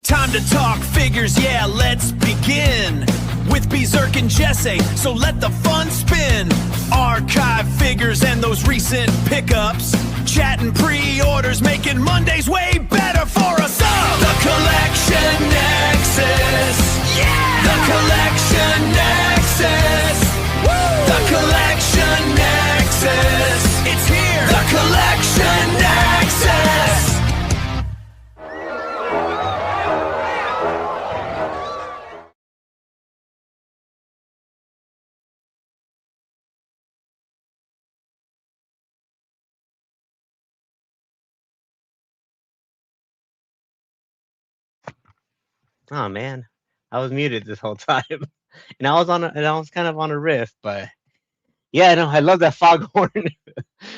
Time to talk figures, yeah, let's begin with Berserk and Jesse, so let the fun spin. Archive figures and those recent pickups, chatting pre-orders, making Mondays way better for us all. The Collection Nexus, yeah! The Collection Nexus, woo! The Collection Nexus, it's here! The Collection Nexus! Oh man, I was muted this whole time, and I was kind of on a riff, but yeah, no, I love that foghorn.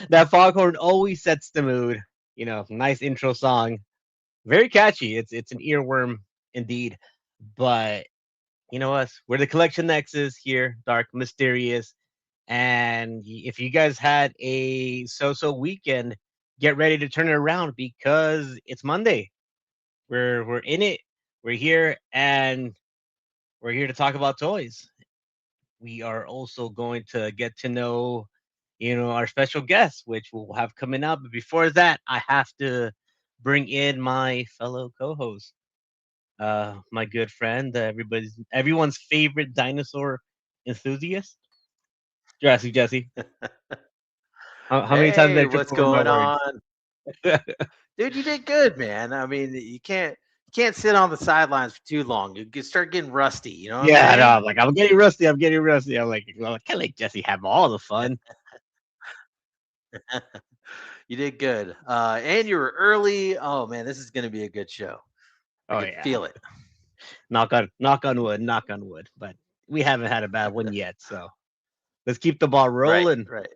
That foghorn always sets the mood. Nice intro song, very catchy. It's an earworm indeed. But you know us, we're the Collection Nexus here, dark, mysterious, and if you guys had a so-so weekend, get ready to turn it around because it's Monday. We're in it. We're here, and we're here to talk about toys. We are also going to get to know, our special guests, which we'll have coming up. But before that, I have to bring in my fellow co-host, my good friend, everyone's favorite dinosaur enthusiast, Jurassic Jesse. How many times did I trip what's over my going words? on? Dude, you did good, man. I mean, you can't sit on the sidelines for too long. You can start getting rusty, you know what Yeah, I'm no, saying? I'm like, I'm getting rusty. I'm like, well, I can't let Jesse have all the fun. You did good. And you were early. Oh man, this is gonna be a good show. I Oh could yeah. feel it. Knock on wood. But we haven't had a bad one yet, so let's keep the ball Right, rolling. right.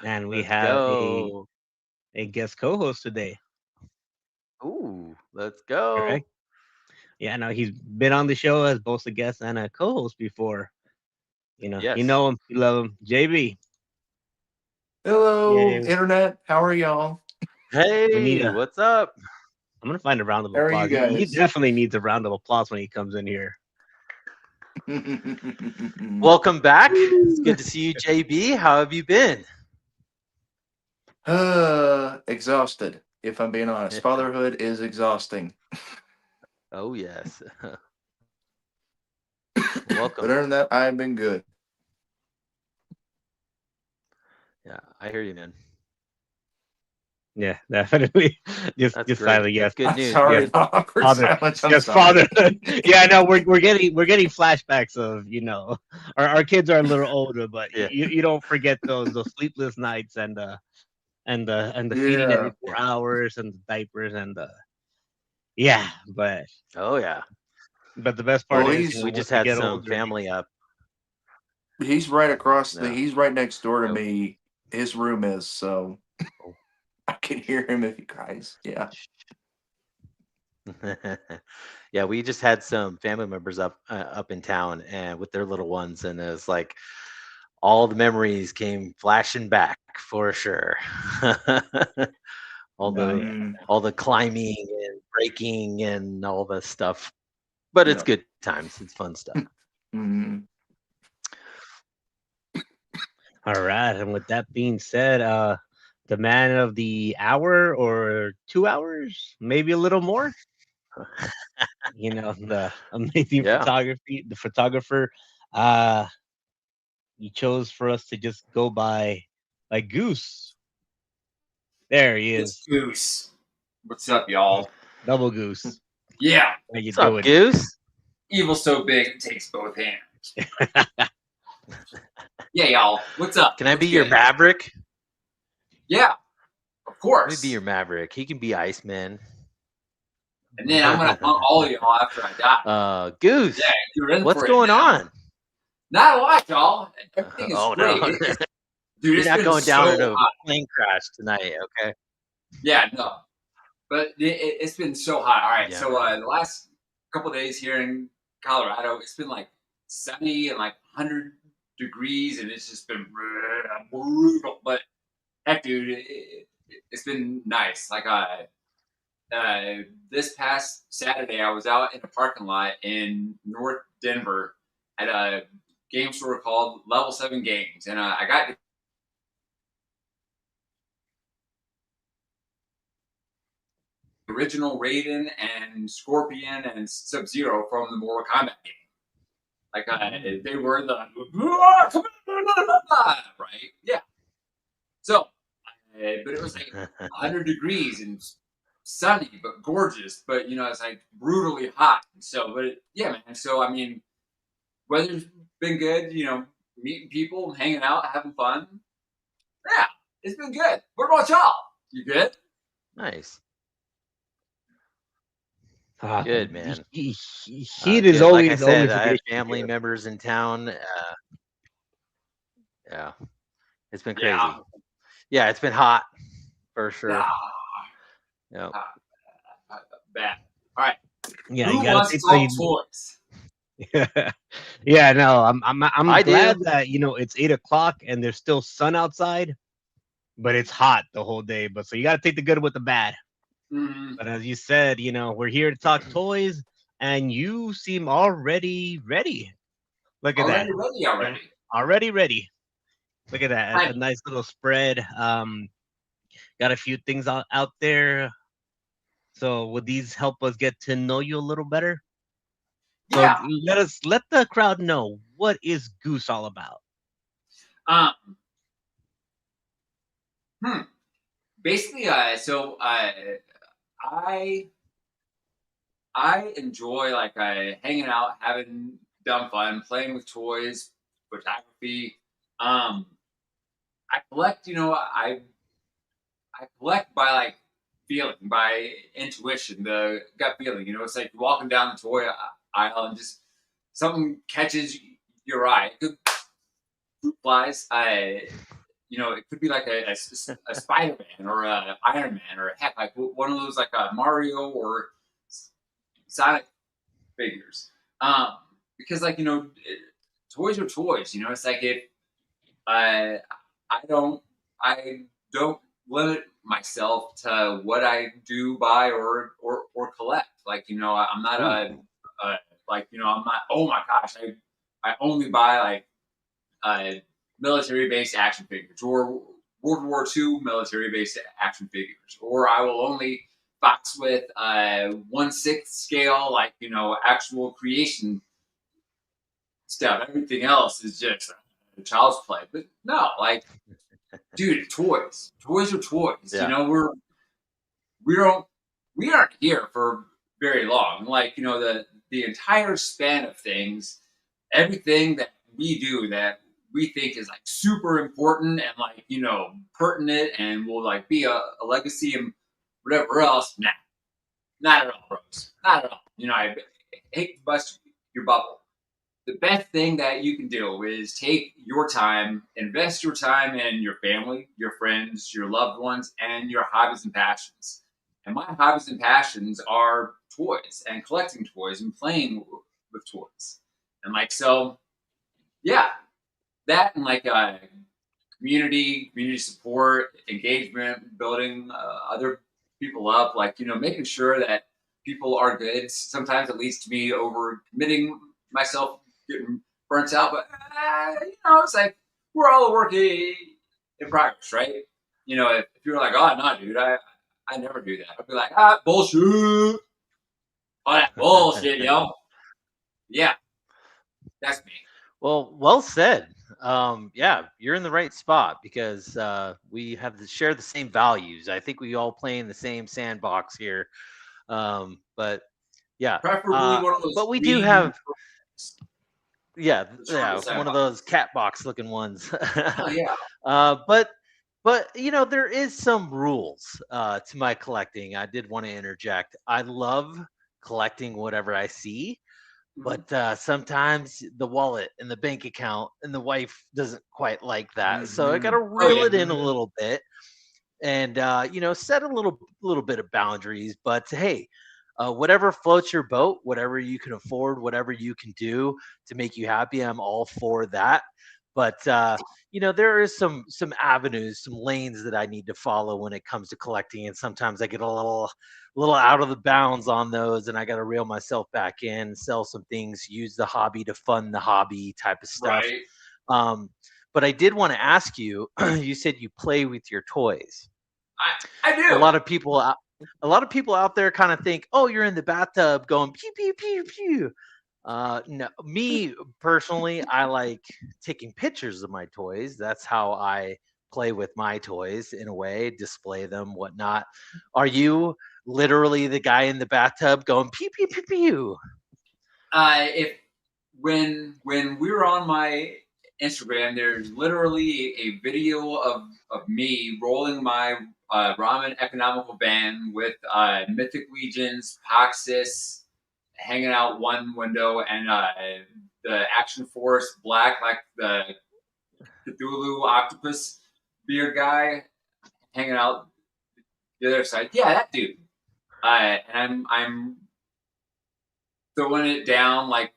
And we Let's have go. a guest co-host today, Ooh, let's go. correct? Yeah, no, he's been on the show as both a guest and a co-host before. You Yes. know him, you love him, JB. Hello, Yeah, Internet. How are y'all? Hey, what's up? I'm gonna find a round of How are you applause. He guys? definitely needs a round of applause when he comes in here. Welcome back. It's good to see you, JB. How have you been? Exhausted, if I'm being honest. Fatherhood is exhausting. Oh yes. But Welcome. other than that, I've been good. Yeah, I hear you, man. Yeah, definitely. Just That's great. silent. Yes, That's good I'm news. sorry, Yes, the awkward father. silence. I'm Yes, sorry. fatherhood. Yeah, I know. We're getting flashbacks of our kids are a little older, but Yeah. you don't forget those sleepless nights and the feeding every Yeah. 4 hours and the diapers and the yeah, Oh yeah. but the best part Well, is We once just we had get some older, family up. he's right across Yeah. he's right next door to Yep. me. His room is, so Oh. I can hear him if he cries. Yeah. Yeah, we just had some family members up in town and with their little ones, and it was like all the memories came flashing back for sure. all the Mm, all the climbing and breaking and all the stuff, but it's yeah. good times. It's fun stuff. Mm. all right. And with that being said, the man of the hour or 2 hours, maybe a little more. The amazing Yeah. the photographer. Uh, he chose for us to just go by Goose. There he It's is, Goose. What's up, y'all? double Goose. Yeah, How you What's up, doing? Goose? evil so big it takes both hands. Yeah, y'all. What's up? Can I What's be your good? Maverick? Yeah, of Let me course. be your Maverick. He can be Iceman. And then I'm gonna hunt all of y'all after I die. Goose. Yeah, you're in What's for it going now. on? Not a lot, y'all. Everything is Oh, great. no. Dude, You're it's not been going down in so a hot. plane crash tonight, okay? Yeah, no. But it's been so hot. All right, Yeah, so right. the last couple days here in Colorado, it's been like 70 and like 100 degrees, and it's just been brutal. But heck, dude, it's been nice. Like this past Saturday, I was out in a parking lot in North Denver at a game store called Level 7 Games, and I got the original Raiden and Scorpion and Sub-Zero from the Mortal Kombat game. Like they were the right, yeah. So, but it was like 100 degrees and sunny, but gorgeous. But it's like brutally hot. So, yeah, man. So I mean, weather's been good. Meeting people, hanging out, having fun. Yeah, it's been good. What about y'all? You good? Nice. Ah, Good, man. Heat is Good. Like I always said, a I good have issue family here. members in town. Yeah, it's been crazy. Yeah. Yeah, it's been hot for sure. Ah, Yeah. bad. All right. Yeah, Who you gotta wants to take talk toys? yeah, no, I'm I glad do. that it's 8 o'clock and there's still sun outside, but it's hot the whole day. But so you gotta take the good with the bad. Mm, But as you said, we're here to talk toys, and you seem already ready. Look at that. already, already. Already ready. Look at that. A Hi. nice little spread. Got a few things out there. So would these help us get to know you a little better? So Yeah. let the crowd know, what is Goose all about? Um. Basically, so I enjoy like hanging out, having dumb fun, playing with toys, photography. Um, I collect. I collect by like feeling, by intuition, the gut feeling. It's like walking down the toy aisle and just something catches your eye. It could flies. It could be like a Spider-Man or a Iron Man or heck, like one of those like a Mario or Sonic figures. Because toys are toys. It's like if I I don't I don't limit myself to what I do buy or collect. I'm not I'm not. Oh my gosh, I only buy like military-based action figures or World War II military-based action figures, or I will only box with 1/6 scale, actual creation stuff. Everything else is just child's play. But no, dude, toys. Toys are toys. Yeah. We don't we aren't here for very long. The entire span of things, everything that we do that we think is like super important and pertinent and will be a legacy and whatever else. Nah, not at all, bros. Not at all. I hate to bust your bubble. The best thing that you can do is take your time, invest your time in your family, your friends, your loved ones, and your hobbies and passions. And my hobbies and passions are toys and collecting toys and playing with toys. And yeah, that and community support, engagement, building other people up, making sure that people are good. Sometimes it leads to me over committing myself, getting burnt out, but it's like we're all a work in progress, right? If you're like, oh no, dude, I never do that. I'd be like, bullshit, all that bullshit, yo. Yeah, that's me. Well said. Yeah, you're in the right spot because we have share the same values. I think we all play in the same sandbox here. But yeah, Preferably one of those. but we do have yeah, one of those cat box looking ones. Oh yeah. But there is some rules to my collecting. I did want to interject. I love collecting whatever I see. But sometimes the wallet and the bank account and the wife doesn't quite like that, so I got to reel it in a little bit, and set a little bit of boundaries. But hey, whatever floats your boat, whatever you can afford, whatever you can do to make you happy, I'm all for that. But there is some avenues, some lanes that I need to follow when it comes to collecting, and sometimes I get a little out of the bounds on those, and I got to reel myself back in, sell some things, use the hobby to fund the hobby type of stuff. Right. But I did want to ask you. You said you play with your toys. I do. A lot of people out there kind of think, oh, you're in the bathtub going pew pew pew pew. No, me personally, I like taking pictures of my toys. That's how I play with my toys in a way, display them, whatnot. Are you literally the guy in the bathtub going pew pew pew pew? If when we were on my Instagram, there's literally a video of me rolling my ramen economical van with Mythic Legions, Poxis, hanging out one window, and the Action Force Black, like the Cthulhu octopus beard guy, hanging out the other side. Yeah, that dude. And I'm throwing it down like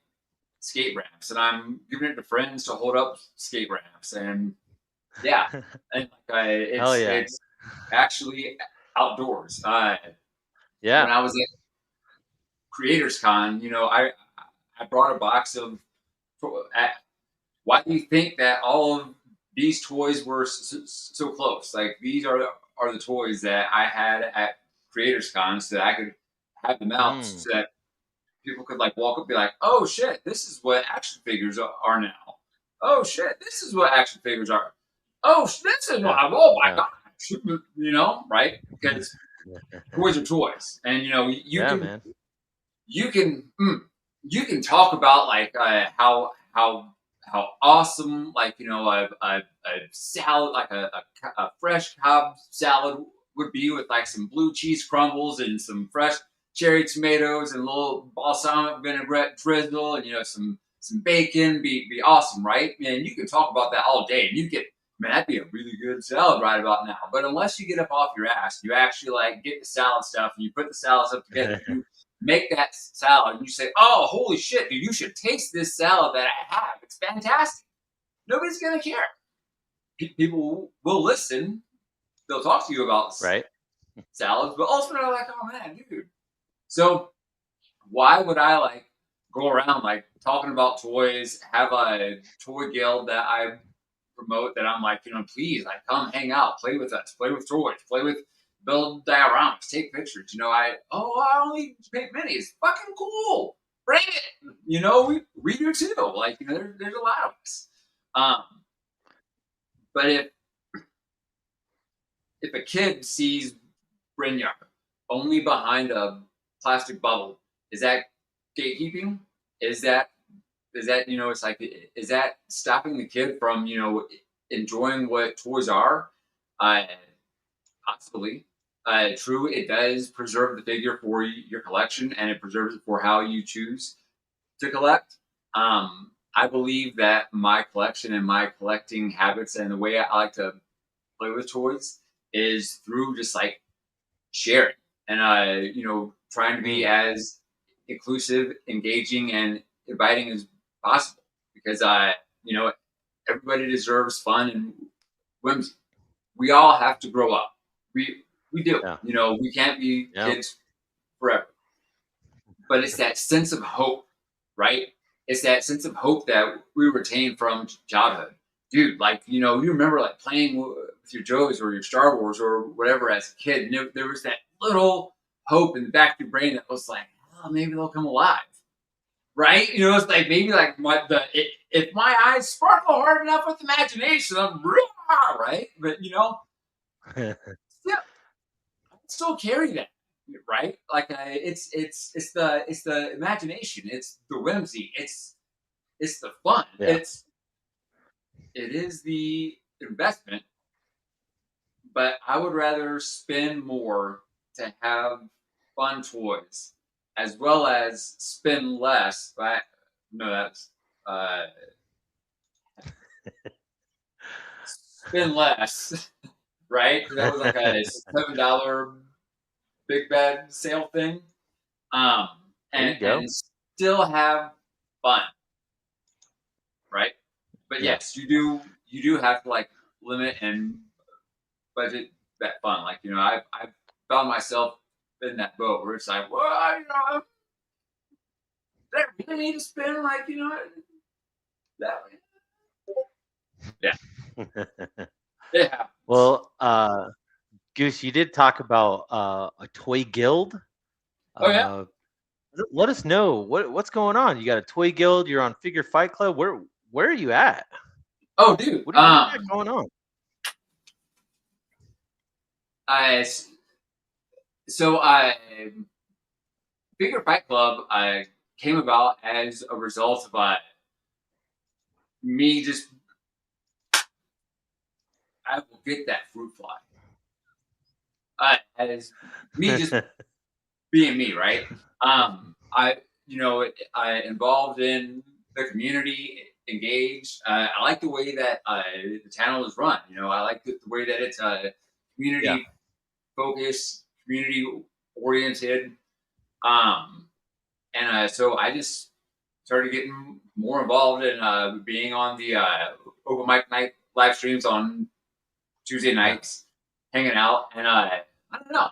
skate ramps, and I'm giving it to friends to hold up skate ramps, and yeah, and it's actually outdoors. Yeah. When I was at Creators Con, I brought a box of. Why do you think that all of these toys were so close? Like, these are the toys that I had at Creators Con, so that I could have them out, so that people could like walk up and be like, oh shit, this is what action figures are now. Oh shit, this is what action figures are. Oh, this is what, oh my god, right? Because toys are toys, and you can talk about like how awesome, like a salad, like a fresh Cobb salad would be with like some blue cheese crumbles and some fresh cherry tomatoes and a little balsamic vinaigrette drizzle, and some bacon be awesome, right? And you can talk about that all day, and you get, man, that'd be a really good salad right about now. But unless you get up off your ass, you actually like get the salad stuff and you put the salad stuff together, you make that salad, and you say, oh, holy shit, dude, you should taste this salad that I have. It's fantastic. Nobody's gonna care. People will listen. They'll talk to you about salads, but ultimately they're like, oh man, dude. So why would I like go around like talking about toys, have a toy guild that I promote, that I'm like, please, like, come hang out, play with us, play with toys, build dioramas, take pictures. I only paint minis. Fucking cool. Bring it. We do too. Like, there's a lot of us. But if a kid sees Brynjar only behind a plastic bubble, is that gatekeeping? Is that it's like, is that stopping the kid from enjoying what toys are? Possibly. True, it does preserve the figure for your collection, and it preserves it for how you choose to collect. I believe that my collection and my collecting habits and the way I like to play with toys is through just like sharing and trying to be as inclusive, engaging, and inviting as possible, because everybody deserves fun and whimsy. We all have to grow up. We do. We can't be kids forever. But it's that sense of hope, right? It's that sense of hope that we retain from childhood. Dude, like, you remember like playing with your Joes or your Star Wars or whatever as a kid, and there was that little hope in the back of your brain that was like, oh, maybe they'll come alive. Right? It's like, maybe like if my eyes sparkle hard enough with imagination, I'm right? But yeah, I still carry that, right? Like it's the imagination, it's the whimsy, it's the fun, it is the investment. But I would rather spend more to have fun toys, as well as spend less. But no, that's spend less, right? That was like a $7 big bad sale thing, and still have fun, right? But Yeah. yes, you do have to like limit and budget that fun. Like, you know, I've found myself in that boat where it's like, well, you know, do I really need to spend like, you know, that yeah. Yeah. Well, Goose, you did talk about a toy guild. Oh yeah. Let us know what's going on. You got a toy guild. You're on Figure Fight Club. Where are you at? Oh dude. What do you got going on? I so I Figure Fight Club came about as a result of me just I will get that fruit fly. As me just being me, right? I I involved in the community, engaged. I like the way that the channel is run. You know, I like the way that it's community focused, community oriented. So I just started getting more involved in being on the open mic night live streams on Tuesday nights, hanging out, and I don't know.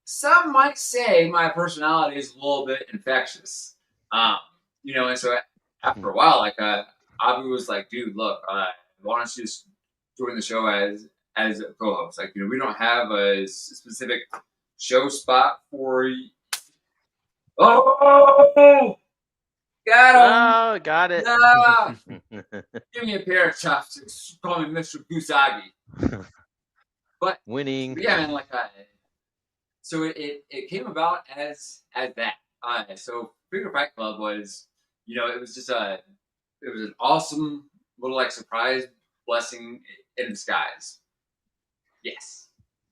Some might say my personality is a little bit infectious, you know. And so after a while, like Abu was like, "Dude, look, why don't you just join the show as a co-host? Like, you know, we don't have a specific show spot for you." Oh, got him! Oh, got it. Ah, give me a pair of chopsticks. Call me Mr. Goosagi. But Winning. yeah, man, like so it came about as that. So Figure Fight Club was, you know, it was just it was an awesome little like surprise blessing in disguise. Yes.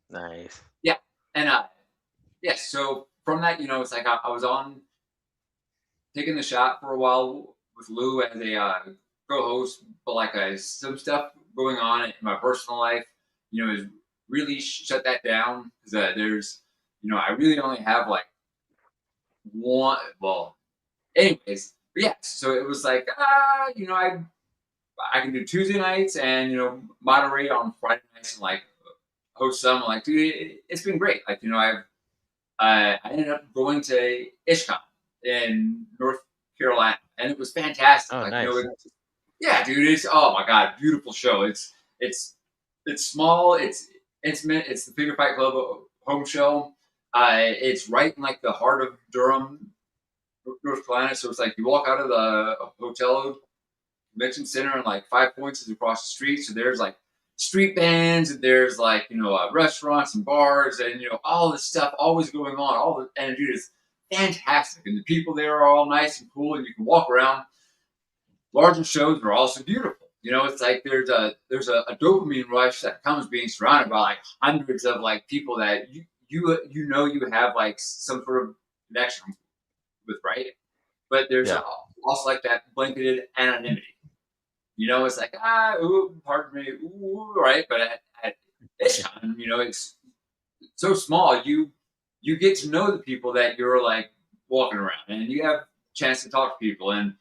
Nice. Yeah. And yes. So from that, you know, it's like I was on taking the shot for a while with Lou as a co-host, but like some stuff going on in my personal life, you know, is really shut that down because there's, you know, I really only have like one. Well, anyways, but yeah. So it was like, you know, I can do Tuesday nights and, you know, moderate on Friday nights and like host some. Like, dude, it's been great. Like, you know, I ended up going to IshCon in North Carolina, and it was fantastic. Oh, like, nice. you know, yeah, dude, it's oh my god, beautiful show. It's small, it's intimate. It's the Figure Fight Club home show. It's right in like the heart of Durham, North Carolina. So it's like you walk out of the hotel convention center, and like 5 points is across the street. So there's like street bands, and there's like, you know, restaurants and bars, and, you know, all this stuff always going on. All the and dude, it's fantastic, and the people there are all nice and cool, and you can walk around. Larger shows are also beautiful. You know, it's like there's a dopamine rush that comes being surrounded by like hundreds of like people that you know you have like some sort of connection with, right? But there's also like that blanketed anonymity. You know, it's like ooh, pardon me, ooh, right? But at IshCon, you know, it's so small. You get to know the people that you're like walking around, and you have a chance to talk to people, and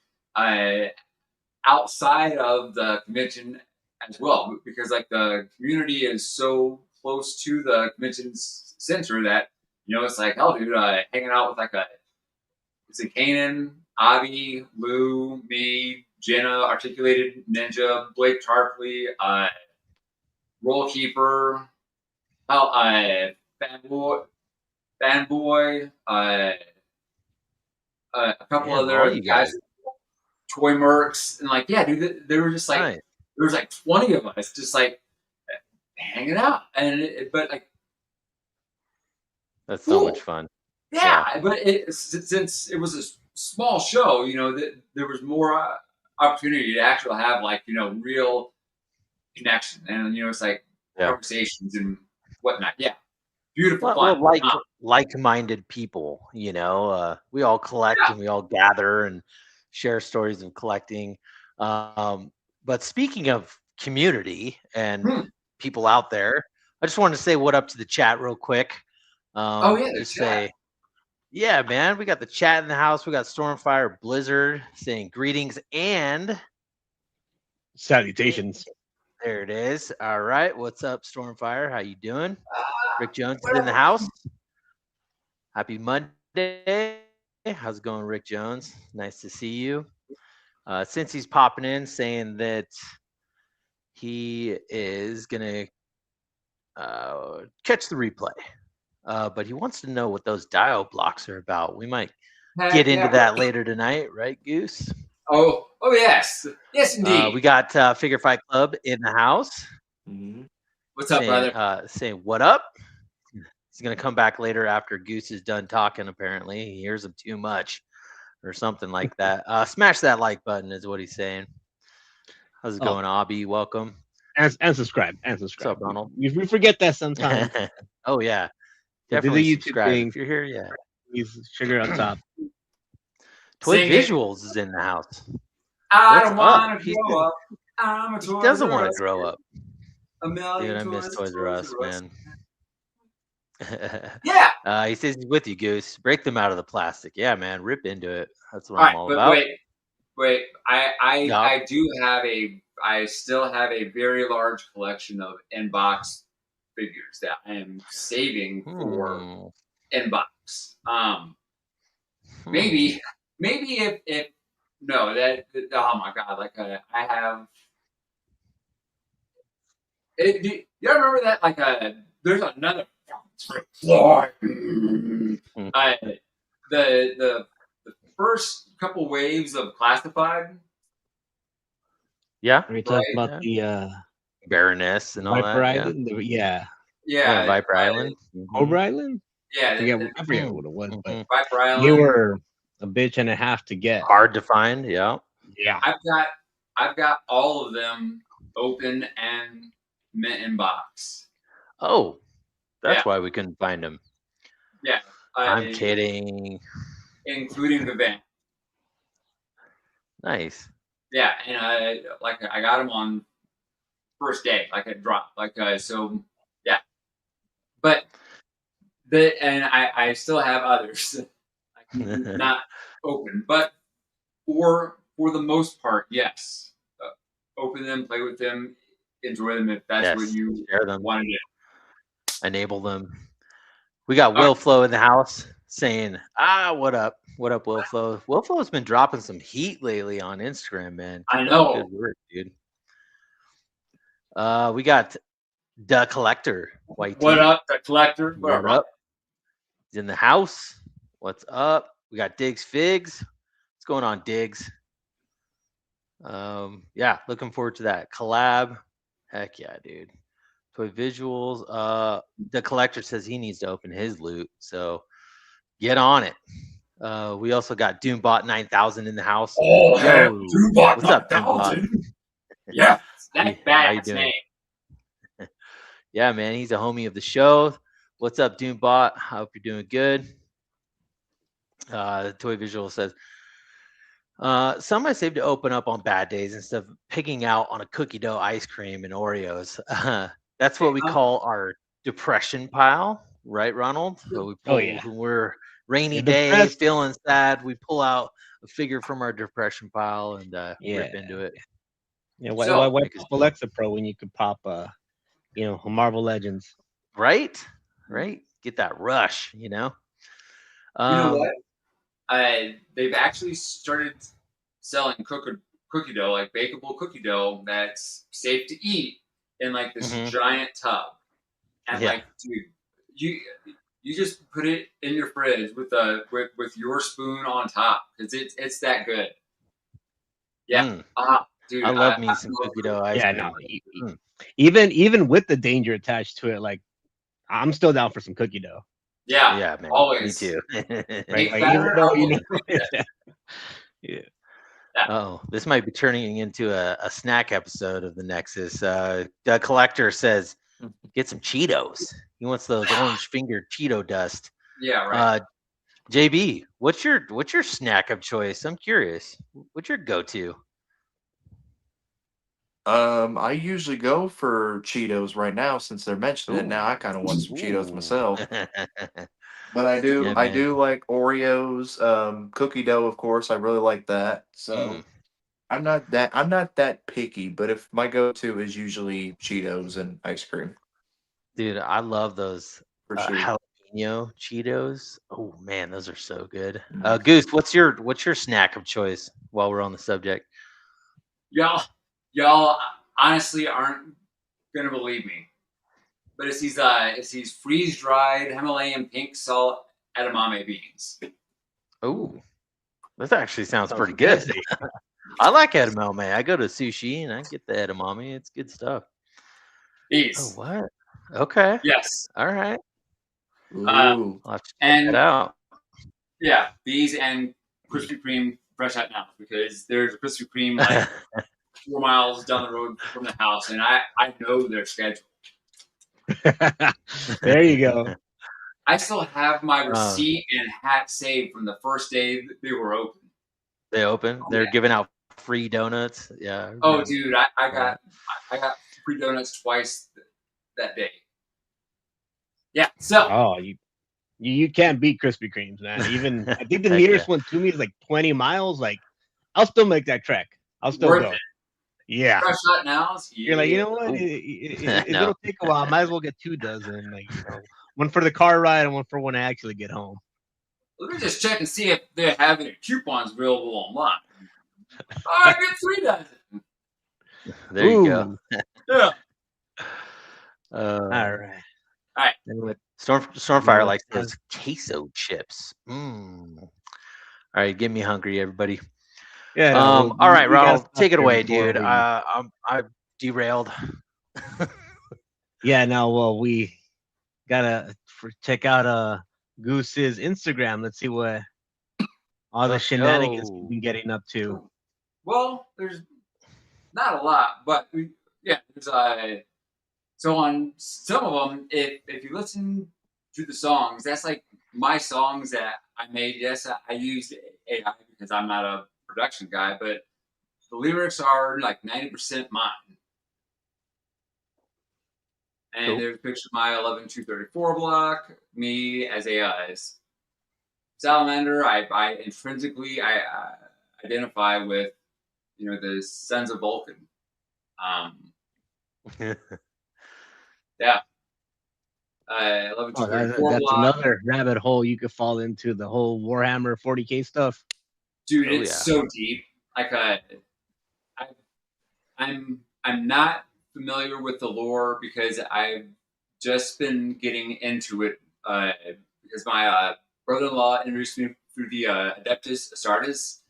outside of the convention as well, because like the community is so close to the convention center that, you know, it's like, oh, dude, hanging out with like it's a Kanan, Avi, Lou, me, Jenna, Articulated Ninja, Blake Tarpley, Roll Keeper, Fanboy, a couple Man, all other you guys. Toy Mercs, and like, yeah, dude, they were just like, Nice. there was like 20 of us just like hanging out, and but like, That's so cool. much fun. Yeah, but since it was a small show, you know, there was more opportunity to actually have like, you know, real connection, and, you know, it's like conversations and whatnot. Yeah, beautiful fun. Well, like-minded people, you know, we all collect and we all gather and share stories of collecting. But speaking of community and people out there, I just wanted to say what up to the chat real quick. Just say, yeah, man, we got the chat in the house. We got Stormfire Blizzard saying greetings, and Salutations. There it is. All right. What's up, Stormfire? How you doing? Rick Jones is in the house. Happy Monday. How's it going, Rick Jones? Nice to see you. Since he's popping in saying that he is going to catch the replay, but he wants to know what those dial blocks are about. We might get into that later tonight, right, Goose? Oh yes. Yes, indeed. We got Figure Fight Club in the house. Mhm. What's up, saying, brother? saying what up. He's going to come back later after Goose is done talking, apparently. He hears him too much or something like that. Smash that like button is what he's saying. How's it going, Abby? Welcome. And subscribe. And subscribe. What's up, Ronald? We forget that sometimes. Oh, yeah. So do Definitely the YouTube subscribe thing. if you're here. Yeah. Please, sugar on top. Toy Sing it. Visuals is in the house. I What's don't want up? to grow up. I'm a He Toys doesn't R want to Us grow up. A million Dude, I miss Toys R Us, man. Yeah. He says he's with you, Goose. Break them out of the plastic. Yeah, man. Rip into it. That's what All I'm right, all but about. wait. Yeah. I still have a very large collection of inbox figures that I am saving for inbox. Maybe if no, that oh my god, like I have. Do you remember that? Like there's another floor. The first couple waves of classified. Yeah. Are we talking Right. about the Baroness and all Viper that? Island? Yeah. Yeah, Viper Island. Cobra Island? Yeah, I forget what it was, but Viper Island. they were a bitch and a half to get. Hard to find. Yeah. Yeah. I've got all of them open and mint in box. Oh, that's why we couldn't find them. Yeah. I'm kidding. Including the van. Nice. Yeah, and I got them on first day, like a drop, so yeah. But I still have others not open, but for the most part, yes, open them, play with them, enjoy them if that's what you want to do. Enable them. We got Will Flow in the house saying, what up? What up, Will Flow? Will Flow has been dropping some heat lately on Instagram, man. I know. Good work, dude. We got the Collector. White What up, the Collector? What up? He's in the house. What's up? We got Diggs Figs. What's going on, Diggs? Yeah, looking forward to that collab. Heck yeah, dude. Toy Visuals. The Collector says he needs to open his loot, so get on it. We also got Doombot 9000 in the house. Oh, yo, Doombot, what's up, Doombot? Yeah, that's bad name. Yeah, man, he's a homie of the show. What's up, Doombot? Hope you're doing good. Toy Visual says, some I saved to open up on bad days instead of picking out on a cookie dough ice cream and Oreos. That's what we call our depression pile, right, Ronald? So we pull, when we're rainy day, feeling sad, we pull out a figure from our depression pile and rip into it. Yeah, why pop Alexa Pro when you could pop a Marvel Legends? Right? Get that rush, You know what? They've actually started selling cookie dough, like bakeable cookie dough that's safe to eat in like this giant tub. And like, dude, you just put it in your fridge with your spoon on top because it's that good. Yeah. Dude, I love me some cookie dough ice cream. Even with the danger attached to it, like I'm still down for some cookie dough. Yeah, man. Always. Me too. Yeah. Oh, this might be turning into a snack episode of the Nexus. The Collector says, get some Cheetos. He wants those orange finger Cheeto dust. Yeah, right. JB, what's your snack of choice? I'm curious. What's your go-to? I usually go for Cheetos right now since they're mentioning it. Now I kind of want some Cheetos myself. But I do like Oreos, cookie dough, of course. I really like that. So I'm not that picky, but if my go-to is usually Cheetos and ice cream Dude, I love those for sure. jalapeno Cheetos. Oh man, those are so good. Mm. Goose, what's your snack of choice while we're on the subject? Y'all honestly aren't gonna believe me, but it's these freeze dried Himalayan pink salt edamame beans. Oh, this actually sounds pretty good. fancy. I like edamame. I go to sushi and I get the edamame. It's good stuff. Oh, These, what? Okay. yes, All right. Ooh. I'll have to check and that out. yeah, these and Krispy Kreme fresh out now because there's a Krispy Kreme like 4 miles down the road from the house, and I know their schedule. There you go. I still have my receipt and hat saved from the first day that they were open. They open. They're yeah. giving out free donuts. Yeah. Oh, dude, I got free donuts twice that day. Yeah. So. Oh, you can't beat Krispy Kremes, man. Even I think the Heck nearest yeah. one to me is like 20 miles. Like, I'll still make that trek. I'll still Worth go. it. Yeah. Fresh out now. You're like, you know what? Ooh. If No. it'll take a while, I might as well get 2 dozen. Like, one for the car ride and one for when I actually get home. Let me just check and see if they have any coupons available online. Oh, I get 3 dozen. There you go. Yeah. All right. All right. Anyway, Stormfire likes those queso chips. All right, get me hungry, everybody. yeah. All right, we gotta Ronald, stop take it there away, before dude. we- I've derailed. Yeah. Now, well, we gotta check out Goose's Instagram. Let's see what all the Let's shenanigans go. we've been getting up to. Well, there's not a lot, but yeah, there's so on some of them, if you listen to the songs, that's like my songs that I made. Yes, I used AI because I'm not a production guy, but the lyrics are like 90% mine. And Cool. there's a picture of my 11234 block, me as a salamander. I intrinsically identify with the Sons of Vulcan. Yeah. Oh, 11234 that's block. another rabbit hole you could fall into, the whole Warhammer 40K stuff. Dude, Oh, it's yeah. so deep. Like I'm not familiar with the lore because I've just been getting into it because my brother-in-law introduced me through the Adeptus Astartes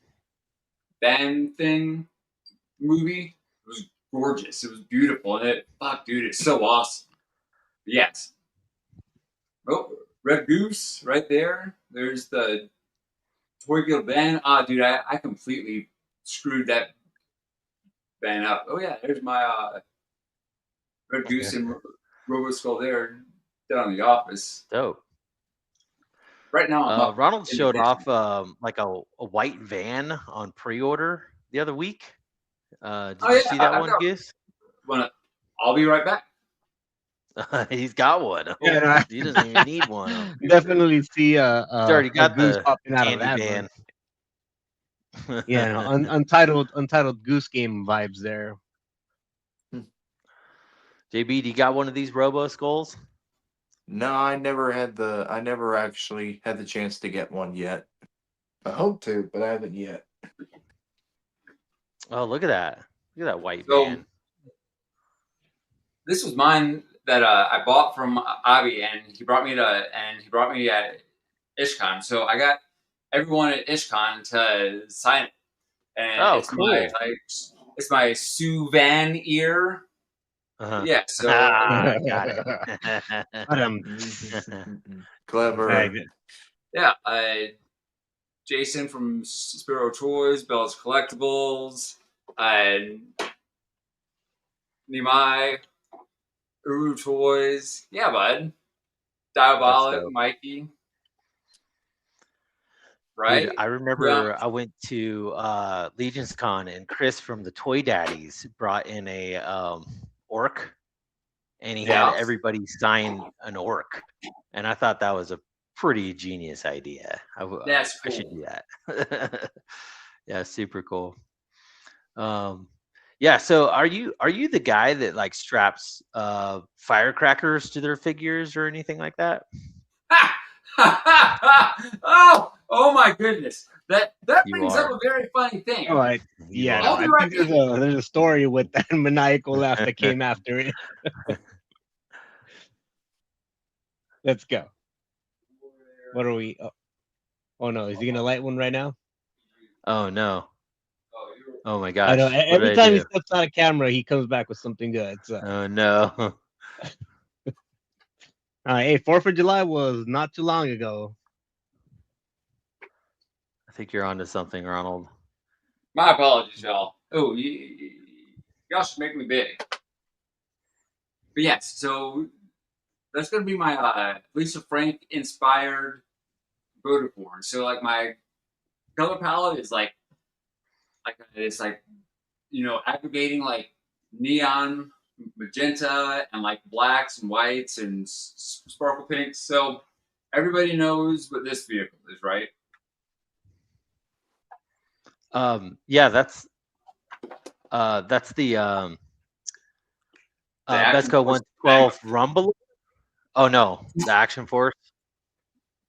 band thing movie. It was gorgeous. It was beautiful, and dude, it's so awesome. But yes. Oh, Red Goose right there. There's the Toy Guild band. Dude, I completely screwed that band up. Oh yeah, there's my Red Goose and Robo Skull there down in the office. Dope. Right now, I'm up. Ronald in the showed kitchen. off like a white van on pre-order the other week. Did Oh, you yeah, see that I've one, got- Goose? I'll be right back. He's got one. Yeah, no, He doesn't even need one. definitely see He's already a got Goose the popping out of candy that. van. Yeah, no, untitled Goose Game vibes there. JB, do you got one of these Robo Skulls? No, I never actually had the chance to get one yet. I hope to, but I haven't yet. Oh, look at that! Look at that white So- van. This was mine that I bought from Avi, and he brought me at IshCon. So I got everyone at IshCon to sign it, and Oh, it's cool. it's my souvenir. Uh-huh. Yeah, so Got it. Clever. Right. yeah, Jason from Spiro Toys, Bell's Collectibles, Nimai, Uru Toys. Yeah, bud. Diabolic, dope. Mikey. Right? Dude, I remember I went to Legion's Con and Chris from the Toy Daddies brought in a orc, and he Yeah. had everybody sign an orc, and I thought that was a pretty genius idea. That's I should cool. do that. Yeah, super cool. Yeah. So are you the guy that like straps firecrackers to their figures or anything like that? Oh my goodness. That You brings up are. a very funny Oh, thing. You no, I'll are. be I right think there's a story with that maniacal laugh that came after it. Let's go. What are we? Oh no, is he gonna light one right now? Oh no. Oh my I know. gosh. What Every did I time he do? steps out of camera, he comes back with something good. So, Oh no. hey, 4th of July was not too long ago. I think you're onto something, Ronald. My apologies, y'all. Oh, y'all should make me big. But yes, so that's gonna be my Lisa Frank inspired Voticorn. So like my color palette is like it's like aggregating like neon magenta and like blacks and whites and sparkle pinks. So everybody knows what this vehicle is, right? Yeah, that's the The Action Besco Force 112 Rumble. Oh no, the Action Force.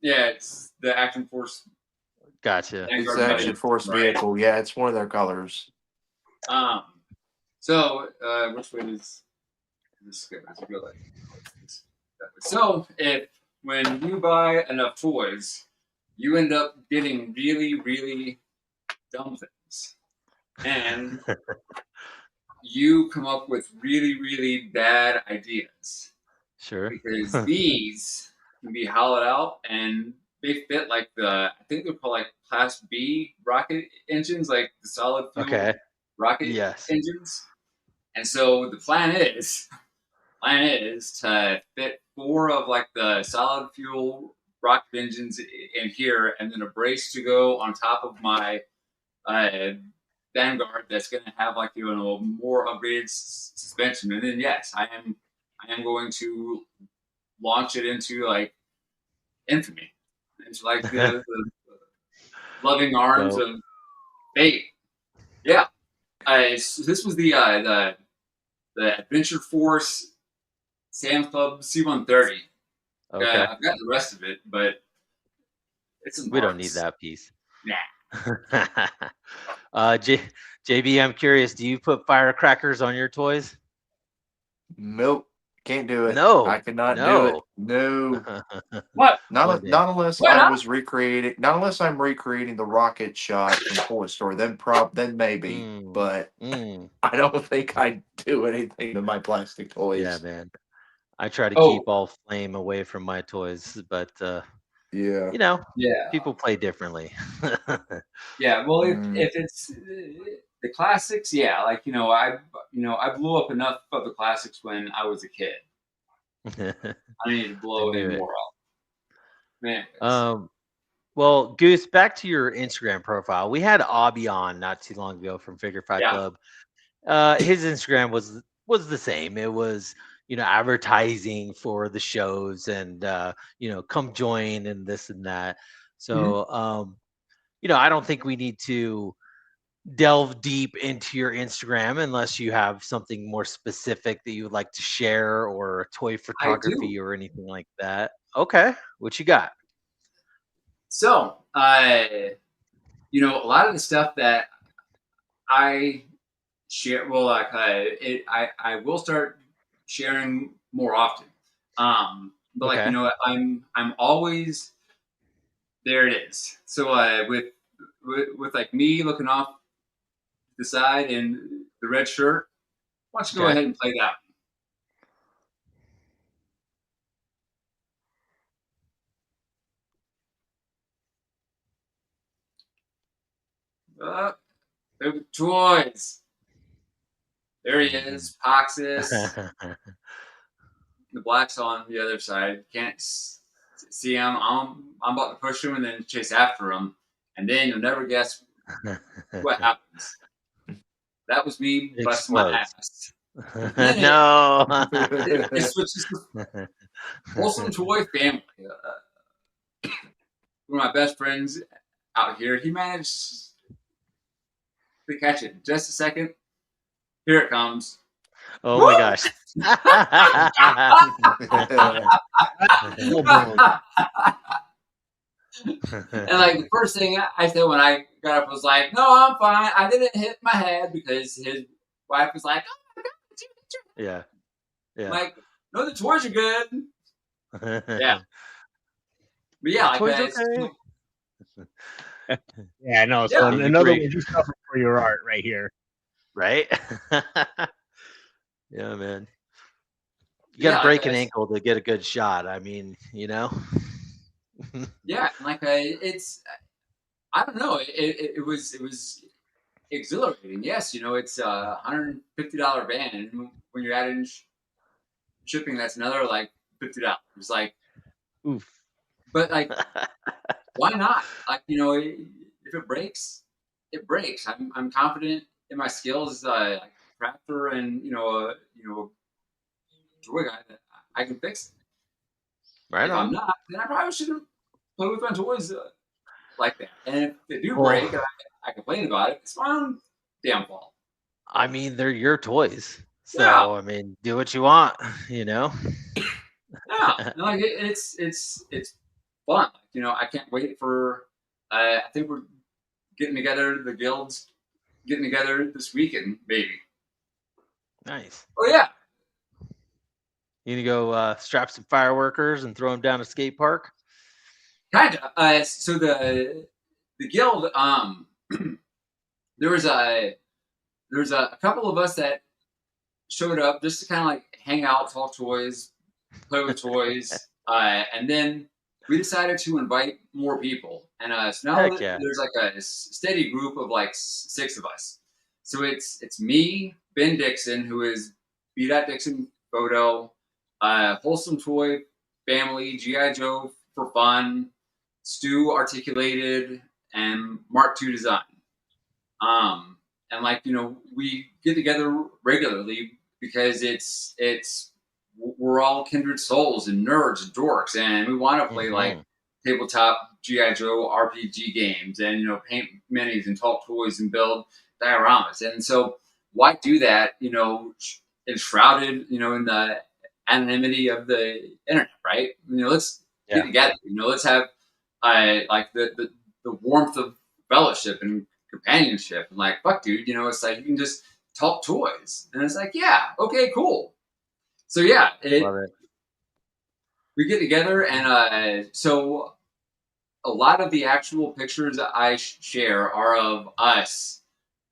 Yeah, it's the Action Force Gotcha. It's Vanguard the Medium, Action Force right? vehicle. Yeah, it's one of their colors. So which way does this go? Does it go like this? That way? So if when you buy enough toys, you end up getting really, really dumb things, and you come up with really, really bad ideas Sure. because these can be hollowed out and they fit like I think they're called like Class B rocket engines, like the solid fuel Okay. rocket Yes. engines. And so the plan is to fit 4 of like the solid fuel rocket engines in here, and then a brace to go on top of my Vanguard that's going to have like more upgraded suspension. And then yes, I am going to launch it into like infamy, into like the loving arms Dope. of fate. Yeah, so this was the Adventure Force Sam's Club C-130. Okay. I've got the rest of it, but it's in We don't need parts. that piece. Nah. JB, I'm curious. Do you put firecrackers on your toys? Nope, can't do it. No. I cannot do it. No. No, What? One day. not unless Why I not? was recreating. Not unless I'm recreating the rocket shot from Toy Story. Then maybe, but Mm. I don't think I do anything to my plastic toys. Yeah, man. I try to Oh. keep all flame away from my toys, but Yeah. Yeah. people play differently. Yeah. Well, Mm. if it's the classics, yeah, like I blew up enough of the classics when I was a kid. I need to blow I knew in it. more up. Man. Well, Goose, back to your Instagram profile. We had Abby on not too long ago from Figure Five Yeah. Club. His Instagram was the same. It was advertising for the shows and come join and this and that. So I don't think we need to delve deep into your Instagram unless you have something more specific that you would like to share or toy photography or anything like that. Okay, what you got? So, a lot of the stuff that I share, well, like I will start sharing more often. But like Okay. I'm always there. It is. So with like me looking off the side and the red shirt, why don't you go Okay. ahead and play that? The toys. There he is, Poxus. The black's on the other side. Can't see him. I'm about to push him and then chase after him, and then you'll never guess what happens. That was me It busting my explodes. ass. Then No. it switches to Wholesome Toy Family. One of my best friends out here, he managed to catch it in just a second. Here it comes. Oh Woo! my gosh. Full blown. And like the first thing I said when I got up was like, "No, I'm fine. I didn't hit my head," because his wife was like, "Oh my god, did you hit your head?" Yeah. I'm like, no, the toys are good. Yeah. But yeah, like Toys that. okay. Yeah, I know. So Yeah. in other words, you suffer for your art right here. Right? Yeah, man. You Yeah, got to like break an I- ankle to get a good shot. I mean, you know. Yeah, like it's I don't know. It was exhilarating. Yes, it's a $150 band, and when you're adding shipping, that's another like $50. Like, Oof. but like, why not? Like, if it breaks, it breaks. I'm confident in my skills as a crafter and toy guy that I can fix it. Right If I'm on. not, then I probably shouldn't play with my toys like that. And if they do Well, break and I complain about it, it's my own damn fault. I mean, they're your toys. Yeah, So, I mean, do what you want, you know? yeah. And like it's fun. I can't wait for. I think we're getting together. The guilds getting together this weekend, maybe. Nice. Oh yeah, You gonna go strap some fireworkers and throw them down a skate park? kinda. So the guild. There was a couple of us that showed up just to kind of like hang out, talk toys, play with toys, and then we decided to invite more people. And so now Heck yeah. there's like a steady group of like 6 of us. So it's me, Ben Dixon, who is B.Dixon Photo, Wholesome Toy Family, GI Joe for Fun, Stu Articulated, and Mark II Design. And like we get together regularly because we're all kindred souls and nerds and dorks, and we want to play like tabletop GI Joe RPG games and paint minis and talk toys and build dioramas. And so why do that? Enshrouded in the anonymity of the internet, right? Let's get together. Let's have like the warmth of fellowship and companionship. And like, fuck, dude, it's like you can just talk toys, and it's like, yeah, okay, cool. So yeah, Love it. we get together, and so a lot of the actual pictures that I share are of us,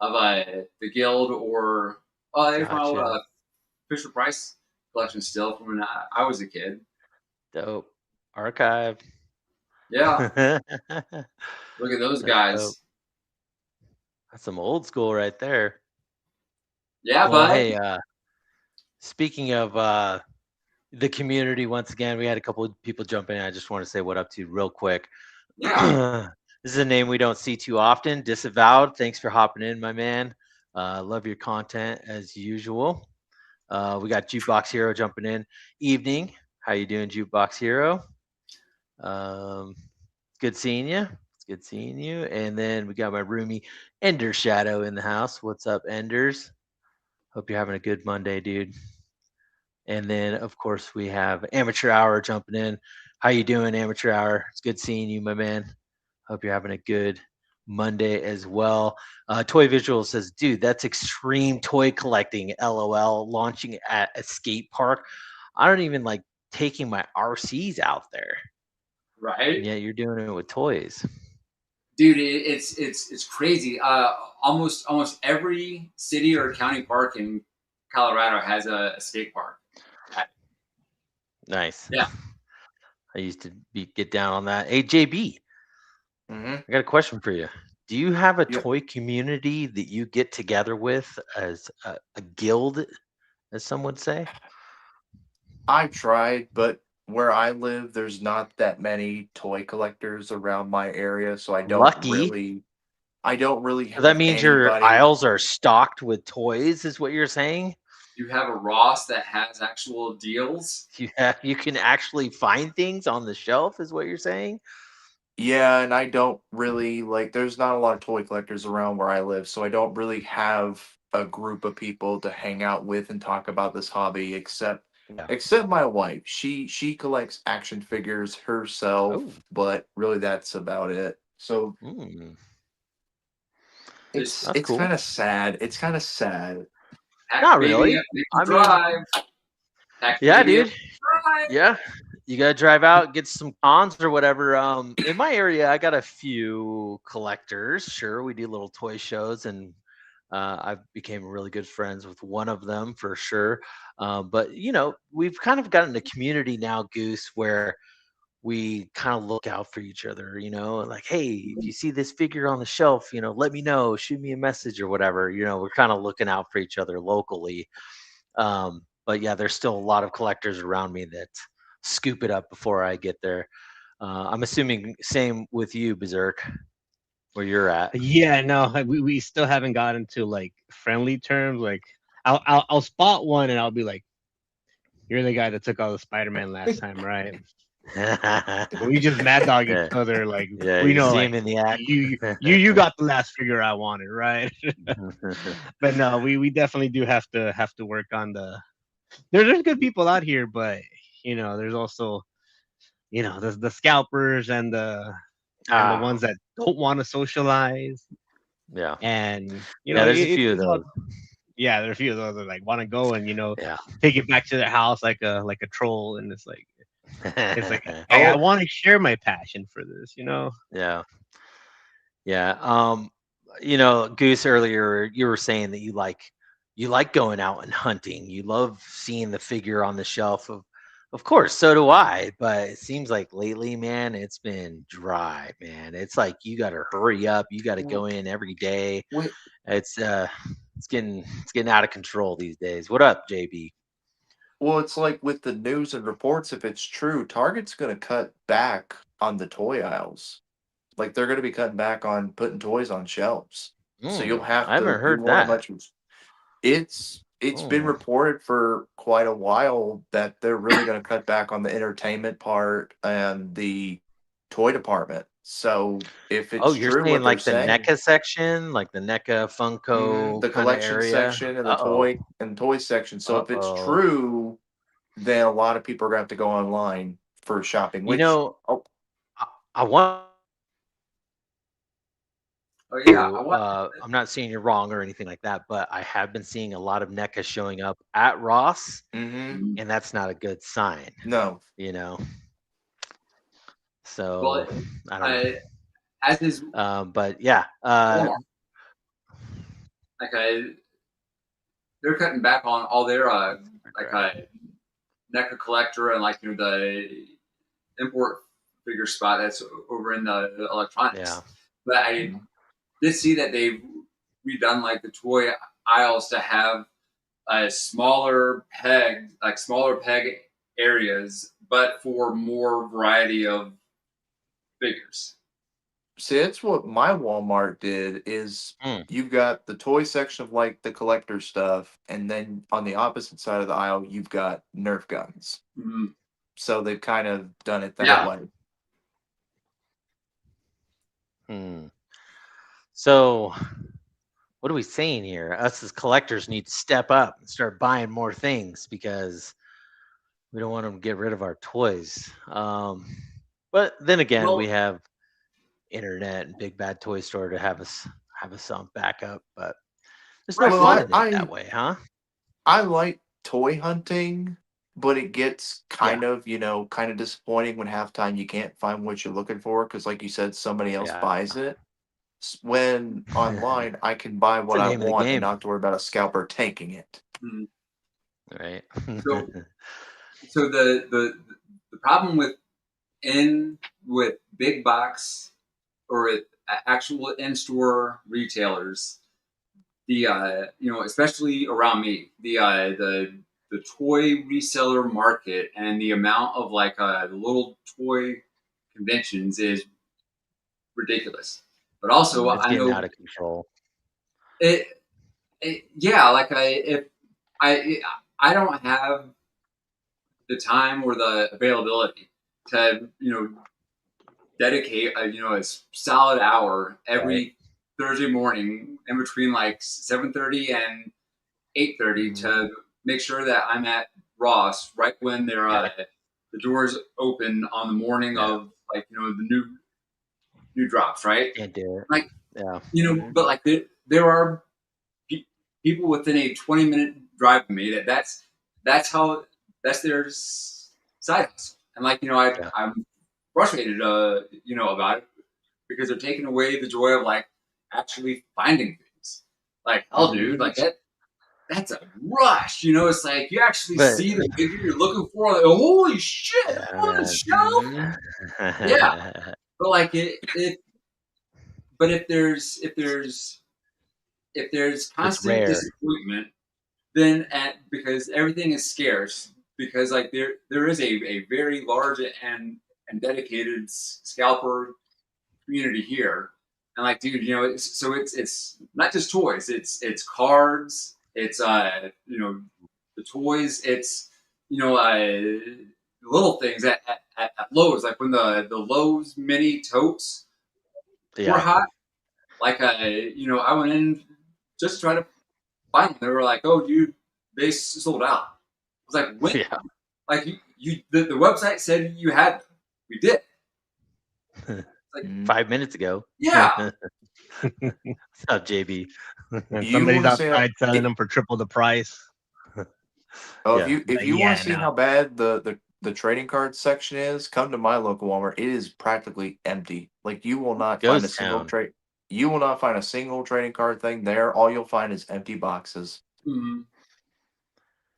of the guild, or there's my old Gotcha. Fisher Price collection still from when I was a kid. Dope. Archive. Yeah, That's look at those guys. dope. That's some old school right there. Yeah, Well, bud. hey, speaking of the community, once again, we had a couple of people jump in. I just want to say what up to real quick. Yeah. This is a name we don't see too often. Disavowed. Thanks for hopping in, my man. Love your content as usual. We got Jukebox Hero jumping in. Evening. How you doing, Jukebox Hero? Good seeing you. It's good seeing you. And then we got my roomie Ender Shadow in the house. What's up, Enders? Hope you're having a good Monday, dude. And then, of course, we have Amateur Hour jumping in. How you doing, Amateur Hour? It's good seeing you, my man. Hope you're having a good Monday as well. Toy Visual says, dude, that's extreme toy collecting, LOL, launching at a skate park. I don't even like taking my RCs out there. Right. And yet you're doing it with toys. Dude, it's crazy. Almost every city or county park in Colorado has a skate park. Nice. Yeah. I used to get down on that. Hey, JB, I got a question for you. Do you have a toy community that you get together with as a guild, as some would say? I've tried, but where I live, there's not that many toy collectors around my area, so I don't really So have that means your anybody. aisles are stocked with toys, is what you're saying? You have a Ross that has actual deals. You can actually find things on the shelf, is what you're saying? Yeah, and I don't really like. There's not a lot of toy collectors around where I live, so I don't really have a group of people to hang out with and talk about this hobby. Yeah. Except my wife. She collects action figures herself, Oh. but really that's about it. So Mm, Just that's it's cool. kind of sad. It's kind of sad. pack Not the baby really. up, make I them mean, drive. Pack the Yeah, baby up, dude. drive. Yeah. You gotta drive out, get some cons or whatever. In my area, I got a few collectors. Sure, we do little toy shows, and I became really good friends with one of them for sure. But we've kind of gotten a community now, Goose, where we kind of look out for each other. Like, hey, if you see this figure on the shelf, let me know, shoot me a message or whatever. We're kind of looking out for each other locally. But yeah, there's still a lot of collectors around me that scoop it up before I get there. I'm assuming same with you, Berserk, where you're at. yeah, no, we still haven't gotten to like friendly terms. Like, I'll spot one and I'll be like, "You're the guy that took all the Spider-Man last time, right?" We just mad dog each Yeah, other. Like, yeah, we you know, see like him in the act. you got the last figure I wanted, right? But no, we definitely do have to work on there's good people out here, but there's also the scalpers and the ones Ah, that don't want to socialize, yeah, and yeah. There's a few of it's all, those. yeah, there are a few of those that like want to go and Yeah. take it back to their house like a troll, and it's like, hey, I Oh, want to share my passion for this. Yeah, yeah. Goose, earlier you were saying that you like going out and hunting. You love seeing the figure on the shelf. Of course, so do I. But it seems like lately, man, it's been dry, man. It's like you got to hurry up. You got to go well, in every day. wait, It's getting out of control these days. What up, JB? well, it's like with the news and reports, if it's true, Target's going to cut back on the toy aisles. Like they're going to be cutting back on putting toys on shelves. So you'll have I to haven't you heard want a that. much. It's been Oh, reported for quite a while that they're really going to cut back on the entertainment part and the toy department. So if oh, it's you're true saying what they're like the saying, NECA section, like the NECA Funko the kind of collection area? section and the Uh oh. toy section. So Uh if it's oh. true, then a lot of people are going to have to go online for shopping. You Which know, oh, I want Oh yeah, I to. want. I'm not saying you're wrong or anything like that, but I have been seeing a lot of NECA showing up at Ross, and that's not a good sign. no. You know, Well, so I don't know. I as is But yeah, Walmart. Like they're cutting back on all their like NECA collector and like the import figure spot that's over in the yeah. electronics. But I did see that they've redone like the toy aisles to have a smaller peg areas, but for more variety of figures. See, that's what my Walmart did is Mm. you've got the toy section of like the collector stuff, and then on the opposite side of the aisle, you've got Nerf guns. Mhm. So they've kind of done it that Yeah. way. Hmm. So what are we saying here? Us as collectors need to step up and start buying more things because we don't want them to get rid of our toys. But then again, we Well, have internet and Big Bad Toy Store to have us on backup. But there's no right. Well, fun Well, in it that way, huh? I like toy hunting, but it gets Yeah, kind of disappointing when half time you can't find what you're looking for because, like you said, somebody else yeah. buys it. When It's online, I can buy what the I name of the want and not game, have to worry about a scalper taking it. mm, right? so so the problem with big box or with actual in store retailers, the especially around me, the toy reseller market and the amount of like the little toy conventions is ridiculous. But also, It's I getting know out of control. it. Yeah, like if I I don't have the time or the availability to dedicate a solid hour every Thursday morning in between like 7:30 and 8:30 to make sure that I'm at Ross right when the doors open on the morning of like the new drops, right? Can't do it. Like Yeah. but like there are people within a 20-minute drive of me that's their side hustle, and like I'm frustrated about it because they're taking away the joy of like actually finding things. Like, hell, dude, like that's a rush. It's like you actually But- see the figure you're looking for. Like, holy shit, it's on the shelf. Yeah. But like but if there's constant rare. disappointment, then because everything is scarce, because like there is a very large and dedicated scalper community here, and like, dude, it's not just toys, it's cards, it's the toys, it's little things at Lowe's, like when the Lowe's mini totes were hot, like I went in just to try to find them. They were like, oh dude, they sold out. I was like, when? Yeah. Like the website said you had them. We did. Like 5 minutes ago. Yeah. What's up, JB? And You somebody's wanna say outside selling them for triple the price. Oh, Yeah. if you Yeah, want to see no. how bad the trading card section is, come to my local Walmart. It is practically empty. Like you will not find a Ghost single town. trade. You will not find a single trading card thing there. All you'll find is empty boxes. Mhm.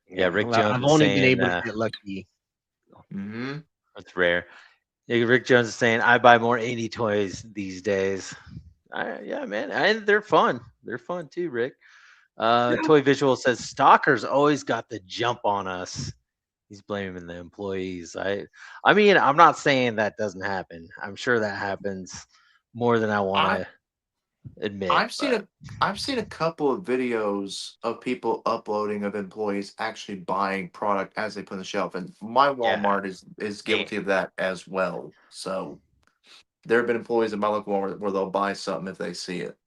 Yeah, Rick Well, Jones I've is only saying, been able to get lucky. Mm-hmm. That's rare. Yeah, Rick Jones is saying, I buy more 80 toys these days. Yeah, man. And they're fun. They're fun too, Rick. Toy Visual says, Stalkers always got the jump on us. He's blaming the employees. I mean, I'm not saying that doesn't happen. I'm sure that happens more than I want to admit. I've seen a couple of videos of people uploading of employees actually buying product as they put on the shelf, and my Walmart is guilty of that as well. So there have been employees at my local Walmart where they'll buy something if they see it.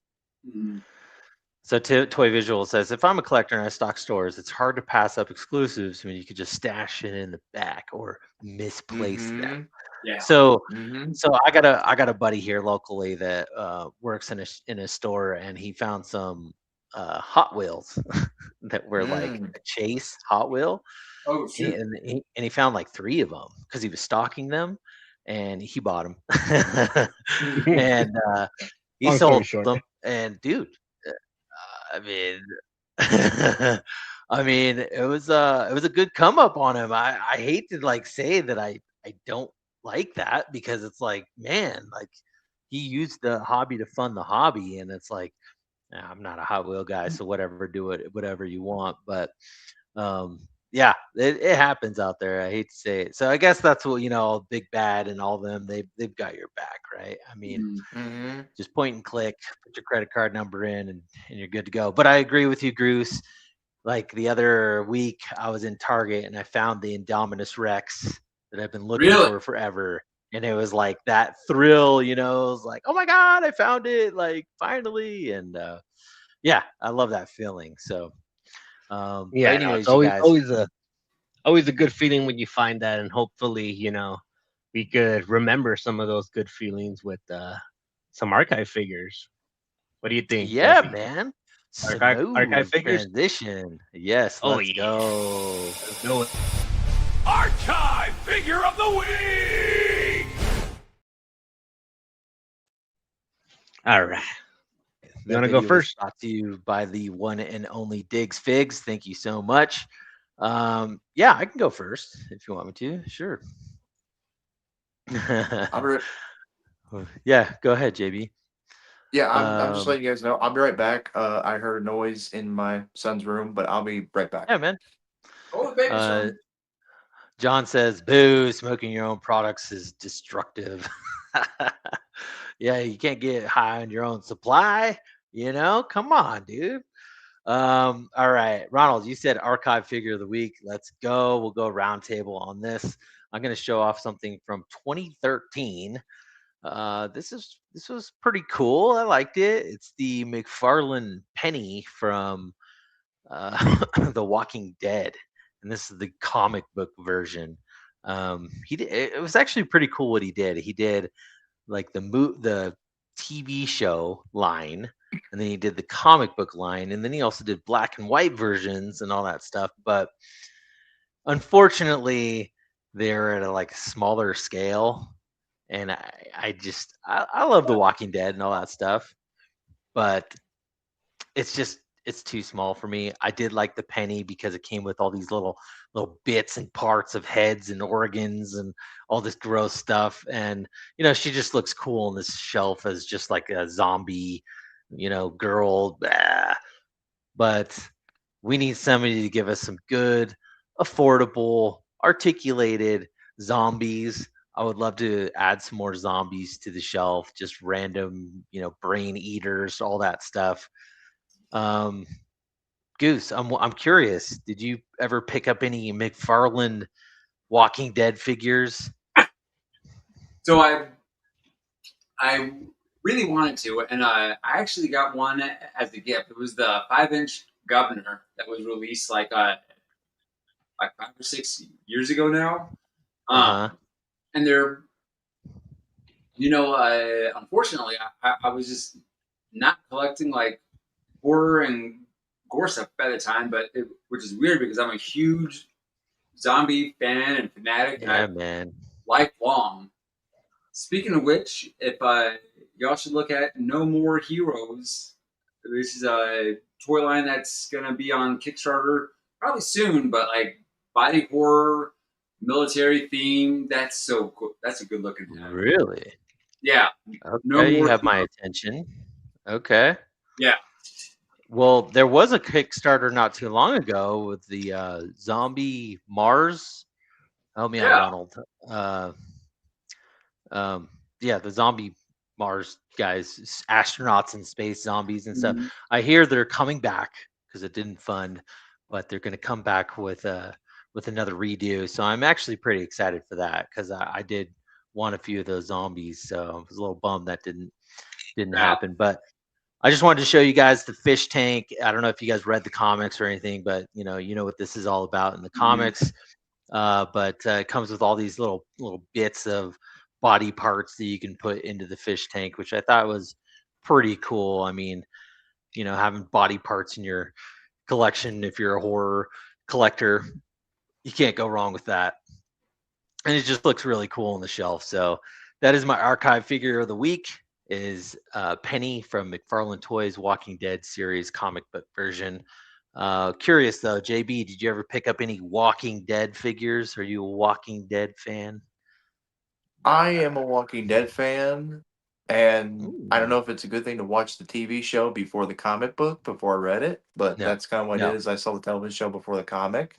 Mhm. So Toy Visual says, if I'm a collector and I stock stores, it's hard to pass up exclusives when you could just stash it in the back or misplace them. Yeah. So Mm-hmm. so I got a buddy here locally that works in a store, and he found some Hot Wheels that were like a chase Hot Wheel, Oh shoot. and he found like 3 of them because he was stocking them, and he bought them, and he Long story sold short. them. And dude, I mean, it was a good come up on him. I hate to like say that I don't like that, because it's like, man, like he used the hobby to fund the hobby, and it's like, I'm not a Hot Wheel guy, so whatever, do it whatever you want. But yeah, it happens out there. I hate to say it. So I guess that's what, Big Bad and all them, they've got your back, right? I mean, Mm-hmm. just point and click, put your credit card number in, and you're good to go. But I agree with you, Groose. Like the other week, I was in Target and I found the Indominus Rex that I've been looking Really? for forever. And it was like that thrill, it was like, oh my God, I found it, like finally. And yeah, I love that feeling. So, but Yeah, no, anyways, it's you guys, always a good feeling when you find that, and hopefully, we could remember some of those good feelings with some archive figures. What do you think, yeah, Jesse? man. Archive Smooth figures? transition. Yes, Oh, let's yeah. go. Let's go with Archive Figure of the Week! all right. You That want to go video was first? brought to you by the one and only Diggs Figs. Thank you so much. Yeah, I can go first if you want me to. Sure. Yeah, go ahead, JB. Yeah, I'm just Um, letting you guys know. I'll be right back. I heard a noise in my son's room, but I'll be right back. Yeah, man. Oh, the baby Uh, son. John says, "Boo! Smoking your own products is destructive." Yeah, you can't get high on your own supply. Come on, dude. All right, Ronald, you said archive figure of the week. Let's go. We'll go round table on this. I'm going to show off something from 2013. This was pretty cool. I liked it. It's the McFarlane Penny from The Walking Dead, and this is the comic book version. It was actually pretty cool what he did. He did like the TV show line, and then he did the comic book line, and then he also did black and white versions and all that stuff. But unfortunately, they're at a like smaller scale, and I love The Walking Dead and all that stuff, but it's too small for me. I did like the penny because it came with all these little bits and parts of heads and organs and all this gross stuff. And she just looks cool on this shelf as just like a zombie, girl. Bah. But we need somebody to give us some good, affordable, articulated zombies. I would love to add some more zombies to the shelf, just random, brain eaters, all that stuff. Goose, I'm curious. Did you ever pick up any McFarlane Walking Dead figures? So I really wanted to, and I actually got one as a gift. It was the 5-inch Governor that was released like 5 or 6 years ago now. And they're, unfortunately, I was just not collecting like horror and gore stuff at the time, which is weird because I'm a huge zombie fan and fanatic. Yeah, man. Lifelong. Speaking of which, if y'all should look at No More Heroes. This is a toy line that's gonna be on Kickstarter probably soon, but like body horror, military theme. That's so cool. That's a good looking one. Really? Yeah. Okay, No you More have my Heroes. attention. Okay. Yeah. Well, there was a Kickstarter not too long ago with the Zombie Mars. Help me out, Ronald. Yeah, the Zombie Mars guys, astronauts in space, zombies and stuff. Mhm. I hear they're coming back because it didn't fund, but they're going to come back with another redo. So I'm actually pretty excited for that because I did want a few of those zombies. So I was a little bummed that didn't Yeah. happen, but I just wanted to show you guys the fish tank. I don't know if you guys read the comics or anything, but you know what this is all about in the comics. But it comes with all these little bits of body parts that you can put into the fish tank, which I thought was pretty cool. I mean, having body parts in your collection, if you're a horror collector, you can't go wrong with that. And it just looks really cool on the shelf. So that is my archive figure of the week. Is Penny from McFarlane Toys Walking Dead series comic book version. Curious though, JB, did you ever pick up any Walking Dead figures? Are you a Walking Dead fan? I am a Walking Dead fan, and I don't Ooh. know if it's a good thing to watch the TV show before the comic book before I read it, but No, that's kind of what no. it is. I saw the television show before the comic,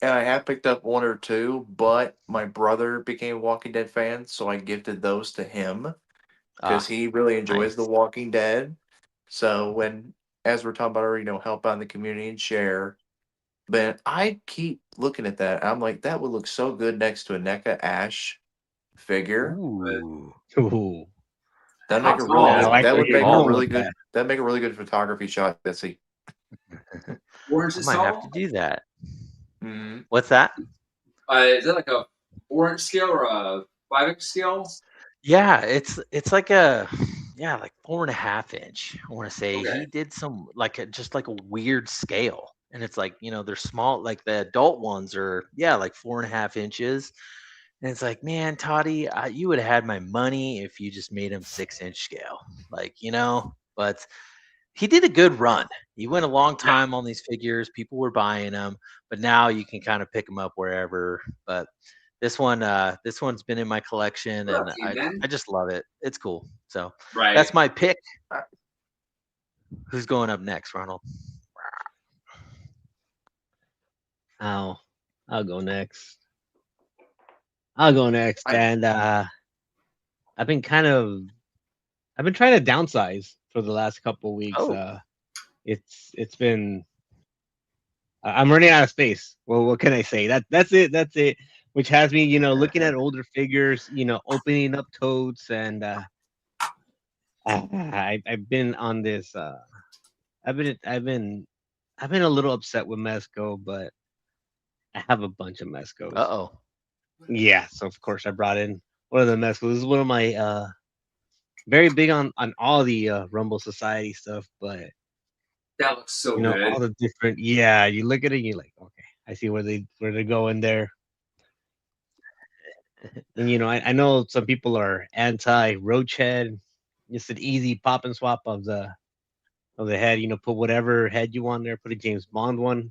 and I have picked up one or two, but my brother became a Walking Dead fan, so I gifted those to him because he really enjoys The Nice. Walking Dead. So as we're talking about, help out in the community and share. But I keep looking at that. I'm like, that would look so good next to a NECA Ash figure. Ooh. Ooh. That'd How make a tall? really I good. like That where would you're make a going really with good. that. That'd make a really good photography shot, Jesse. 4 I inches might have to tall? do that. Mm-hmm. What's that? Is that like a 4-inch scale or a 5-inch scale? Yeah, it's like like 4.5 inch. I want to say Okay. he did some just like a weird scale, and it's like they're small. Like the adult ones are like 4.5 inches, and it's like, man, Toddy, you would have had my money if you just made him 6-inch scale, But he did a good run. He went a long Yeah. time on these figures. People were buying them, but now you can kind of pick them up wherever. But this one's been in my collection, and Lucky, I then. just love it. It's cool. So Right. that's my pick. Who's going up next, Ronald? I'll go next. I'll go next. And I've been trying to downsize for the last couple of weeks. Oh. It's been I'm running out of space. Well, what can I say? That's it. which has me, looking at older figures, opening up totes, and I've been on this. I've been a little upset with Mezco, but I have a bunch of Mezcos. Uh-oh. Yeah, so of course I brought in one of the Mezcos. This is one of my very big on all the Rumble Society stuff, but That looks so all good. the different. Yeah, you look at it, and you're like, okay, I see where they're going there. And I know some people are anti roach head. Just an easy pop and swap of the head. Put whatever head you want there. Put a James Bond one.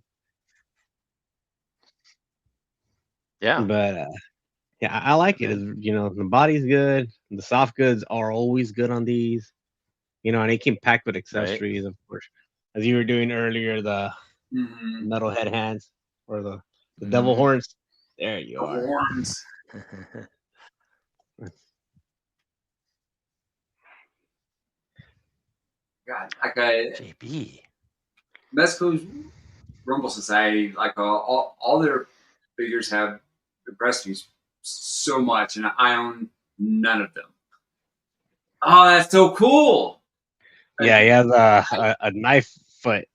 Yeah. But yeah, I like it. The body's good. The soft goods are always good on these. And they came packed with accessories, of course. As you were doing earlier, the Mm-hmm. metalhead hands or the devil horns. There you The are. horns. God, like JB. Mezco's Rumble Society, like all their figures have impressed me so much, and I own none of them. Oh, that's so cool! Yeah, he has a knife foot.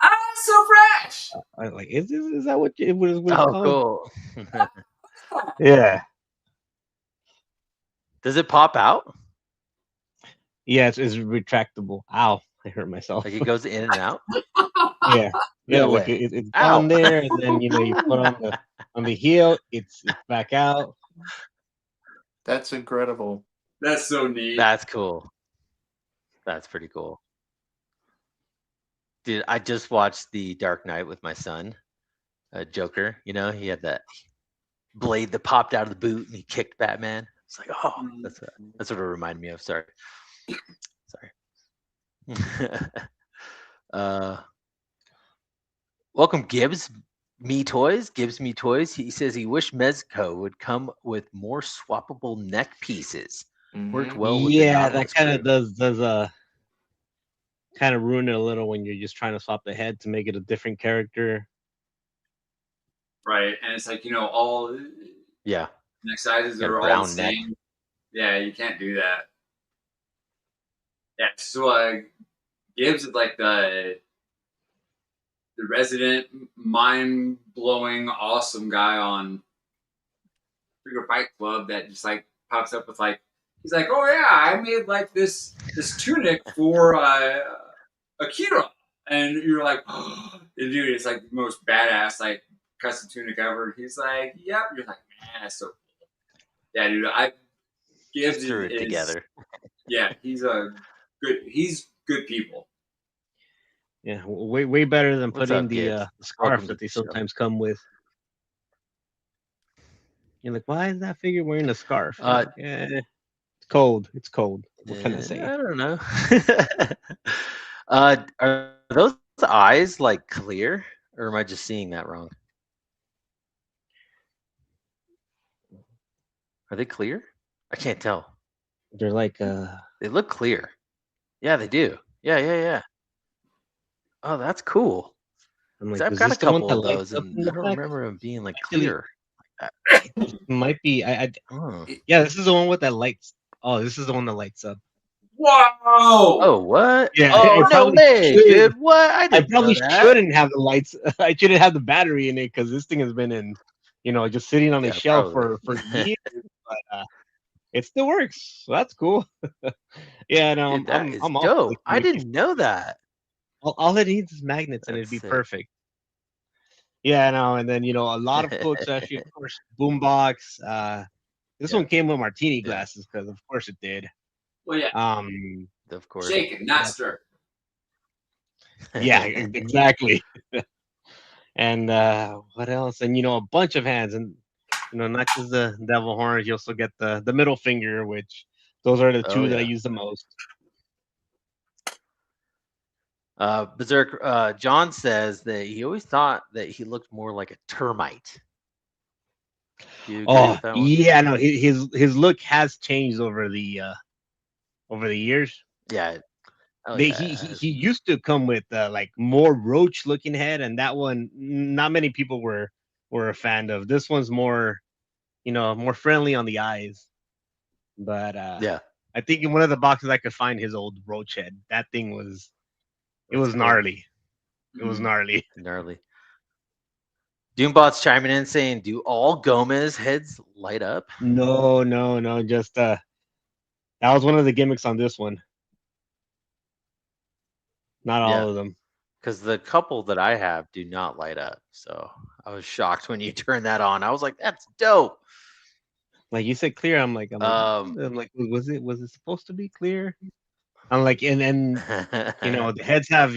Ah, so fresh. I'm like, is that what it was Oh, called? cool. Yeah. Does it pop out? Yeah, it's retractable. Ow, I hurt myself. Like it goes in and out? Yeah, No like way. it's Ow. on there, and then you put on the heel. It's back out. That's incredible. That's so neat. That's cool. That's pretty cool. Dude, I just watched The Dark Knight with my son, Joker. He had that blade that popped out of the boot and he kicked Batman. It's like, oh, that's what it reminded me of. Sorry. Welcome, Gibbs Me Toys. He says he wished Mezco would come with more swappable neck pieces. Worked well with the that kind of does kind of ruin it a little when you're just trying to swap the head to make it a different character. Right, and it's like all neck sizes are all the same. Yeah, you can't do that. Yeah, so Gibbs is like the resident mind-blowing awesome guy on Figure Fight Club that just like pops up with he's like, oh yeah, I made like this tunic for Akira, and you're like, oh, dude, it's like the most badass like custom tunic ever. He's like, yep. You're like, man, that's so cool. Yeah, dude, Gibbs threw it together. Yeah, he's good people. Yeah, way better than What's putting up, the scarf that they sometimes come with. You're like, why is that figure wearing a scarf? It's cold. It's cold. What can I say? I don't know. Are those eyes like clear, or am I just seeing that wrong? Are they clear? I can't tell. They're like They look clear. Yeah, they do. Yeah. Oh, that's cool. I'm like, I've got a couple of those, and I don't remember them being like clear. It might be. Yeah, this is the one with that lights. Oh, this is the one that lights up. Whoa! Oh, what? Yeah. Oh, no way, dude. What? I probably shouldn't have the lights. I shouldn't have the battery in it because this thing has been in, just sitting on a shelf for years. But it still works. So that's cool. Yeah, no, Dude, that is I'm dope. I didn't know that. All it needs is magnets, and it'd be perfect. Yeah, no, and then a lot of cool accessories, of course, boombox. This one came with martini glasses because, of course, it did. Well, yeah. Of course. Shake it, not stir. Yeah, exactly. And what else? And a bunch of hands, and not just the devil horns. You also get the middle finger, which those are the two that I use the most. Berserk John says that he always thought that he looked more like a termite. Do you agree with that one? Yeah, no, his look has changed over the years. Yeah. He used to come with like more roach looking head, and that one not many people were a fan of. This one's more more friendly on the eyes. But Yeah, I think in one of the boxes I could find his old roach head. That thing was that's cool. gnarly. It was Mhm. gnarly. Gnarly. Doombot's chiming in saying, "Do all Gomez heads light up?" No, just that was one of the gimmicks on this one. Not all Yeah, of them. because the couple that I have do not light up. So I was shocked when you turned that on. I was like, "That's dope." Like you said, clear. I'm like, was it supposed to be clear? I'm like, and the heads have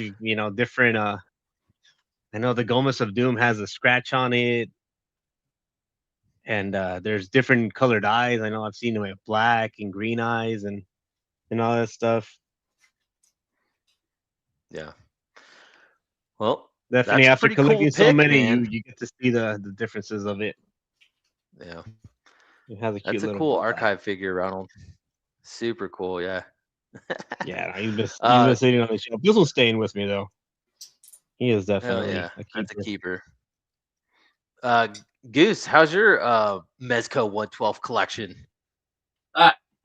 different. I know the Gomez of Doom has a scratch on it, and there's different colored eyes. I know I've seen them with black and green eyes and all that stuff. Yeah. Well, Definitely, that's a after pretty cool collecting so pick, many, man. you get to see the differences of it. Yeah, It has a cute that's a little cool bow tie. archive figure, Ronald. Super cool. Yeah. Yeah, he's been sitting on the shelf. This one's staying with me though. He is Hell definitely yeah, a that's a keeper. keeper. Goose, how's your Mezco 112 collection?